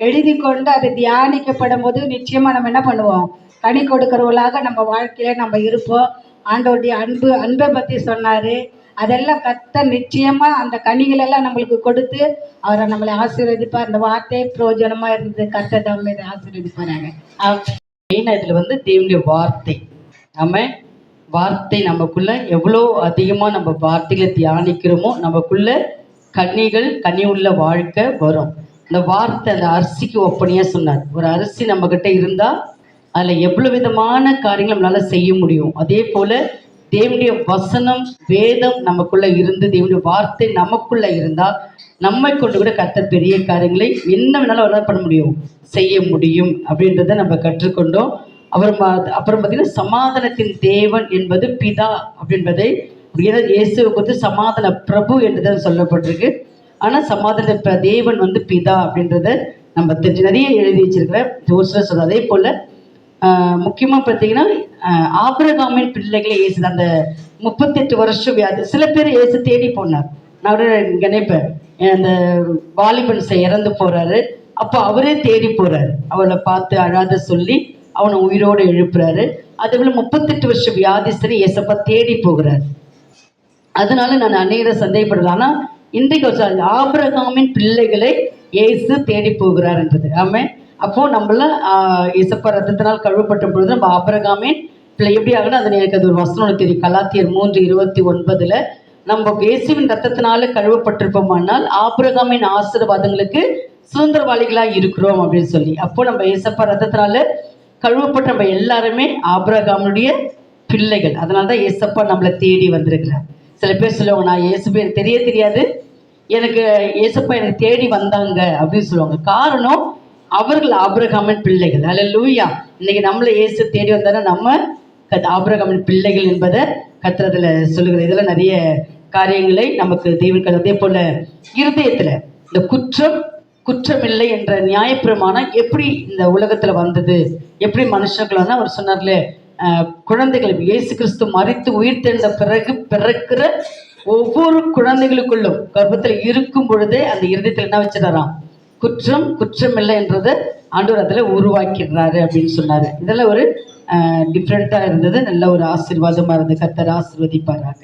எழுதி கொண்டு அது தியானிக்கப்படும் போது நிச்சயமாக நம்ம என்ன பண்ணுவோம், கனி கொடுக்கிறவர்களாக நம்ம வாழ்க்கையில் நம்ம இருப்போம். ஆண்டவருடைய அன்பை பற்றி சொன்னார். அதெல்லாம் கர்த்தர் நிச்சயமாக அந்த கனிகளெல்லாம் நம்மளுக்கு கொடுத்து அவரை நம்மளை ஆசீர்வதிப்பார். அந்த வார்த்தை பிரயோஜனமாக இருந்தது. கர்த்தர் நம்ம இதை ஆசீர்வதிப்பாராங்க. மெயினாக இதில் வந்து தேவனுடைய வார்த்தை, நம்ம வார்த்தை நமக்குள்ள எவ்வளோ அதிகமாக நம்ம வார்த்தைகளை தியானிக்கிறோமோ நமக்குள்ள கனி உள்ள வாழ்க்கை வரும். இந்த வார்த்தை அந்த அரிசிக்கு ஒப்பனையாக சொன்னார். ஒரு அரிசி நம்மக்கிட்ட இருந்தால் அதில் எவ்வளோ விதமான காரியங்கள் நம்மளால் செய்ய முடியும். அதே போல் தேவனுடைய வசனம் வேதம் நமக்குள்ளே இருந்து தேவனுடைய வார்த்தை நமக்குள்ளே இருந்தால் நம்மை கொண்டு கூட கர்த்தர் பெரிய காரியங்களை என்ன வேணாலும் என்ன பண்ண முடியும், செய்ய முடியும் அப்படின்றத நம்ம கற்றுக்கொண்டோம். அப்புறம் பார்த்திங்கன்னா சமாதானத்தின் தேவன் என்பது பிதா அப்படின்பதை இயேசுவை குறித்து சமாதான பிரபு என்றுதான் சொல்லப்பட்டிருக்கு. ஆனால் சமாதான தேவன் வந்து பிதா அப்படின்றத நம்ம தெரிஞ்சு நிறைய எழுதி வச்சிருக்கிறேன். ஜோசில் சொல்ல அதே போல் முக்கியமாக பார்த்தீங்கன்னா ஆபிரகாமின் பிள்ளைகளை இயேசு அந்த 38 வருஷம் வியாதி சில பேர் இயேசு தேடி போனார். நான் நினைப்பேன், அந்த வாலிபன் இறந்து போகிறாரு, அப்போ அவரே தேடி போகிறாரு, அவளை பார்த்து அழாத சொல்லி அவனை உயிரோடு எழுப்புறாரு. அதே போல் 38 வருஷம் வியாதிஸ்தரை இயேசப்பா தேடி போகிறார். அதனால நான் அநேகரை சந்தேகப்படுறேன். ஆனால் இன்றைக்கு ஆபிரகாமின் பிள்ளைகளை இயேசு தேடி போகிறார் என்றது. ஆமாம். அப்போது நம்மள இயேசப்பா ரத்தத்தினால் கழுவப்பட்ட பொழுது நம்ம ஆபிரகாமின் பிள்ளை எப்படி ஆகணும், அது எனக்கு அது ஒரு வசனம் தெரியும். கலாத்தியர் 3:29 நம்ம இயேசுவின் ரத்தத்தினால கழுவப்பட்டிருப்போமானால் ஆபிரகாமின் ஆசீர்வாதங்களுக்கு சுதந்திரவாளிகளாக இருக்கிறோம் அப்படின்னு சொல்லி. அப்போது நம்ம இயேசப்பா ரத்தத்தினால கழுவப்பட்ட நம்ம எல்லாருமே ஆபிரகாமுடைய பிள்ளைகள். அதனால தான் இயேசப்பா நம்மளை தேடி வந்திருக்கிறார். சில பேர் சொல்லுவாங்க, நான் இயேசுப்பா எனக்கு தெரியாது, எனக்கு இயேசப்பா எனக்கு தேடி வந்தாங்க அப்படின்னு சொல்லுவாங்க. காரணம் அவர்கள் ஆபிரகாமின் பிள்ளைகள். அல்லேலூயா. இன்னைக்கு நம்மளை இயேசு தேடி வந்தாலும் நம்ம ஆபிரகாமின் பிள்ளைகள் என்பதை கர்த்தர் அதுல சொல்லுகிறது. இதெல்லாம் நிறைய காரியங்களை நமக்கு தெய்வங்கள். அதே போல இருதயத்துல இந்த குற்றமில்லை என்ற நியாயப்பிரமாணம் எப்படி இந்த உலகத்துல வந்தது, எப்படி மனுஷர்கள்னா அவர் சொன்னார்ல, குழந்தைகள் இயேசு கிறிஸ்து மரித்து உயிர்த்தெழுந்த பிறகு பிறக்கிற ஒவ்வொரு குழந்தைகளுக்குள்ளும் கர்ப்பத்தில் இருக்கும் பொழுதே அந்த இருதயத்தில் என்ன வச்சிடறான், குற்றமில்லை என்றதை ஆண்டவர் அதில் உருவாக்கிடுறாரு அப்படின்னு சொன்னாரு. இதெல்லாம் ஒரு டிஃப்ரெண்ட்டாக இருந்தது. நல்ல ஒரு ஆசீர்வாதமாக இருந்தது. கர்த்தர் ஆசீர்வதிப்பாராக.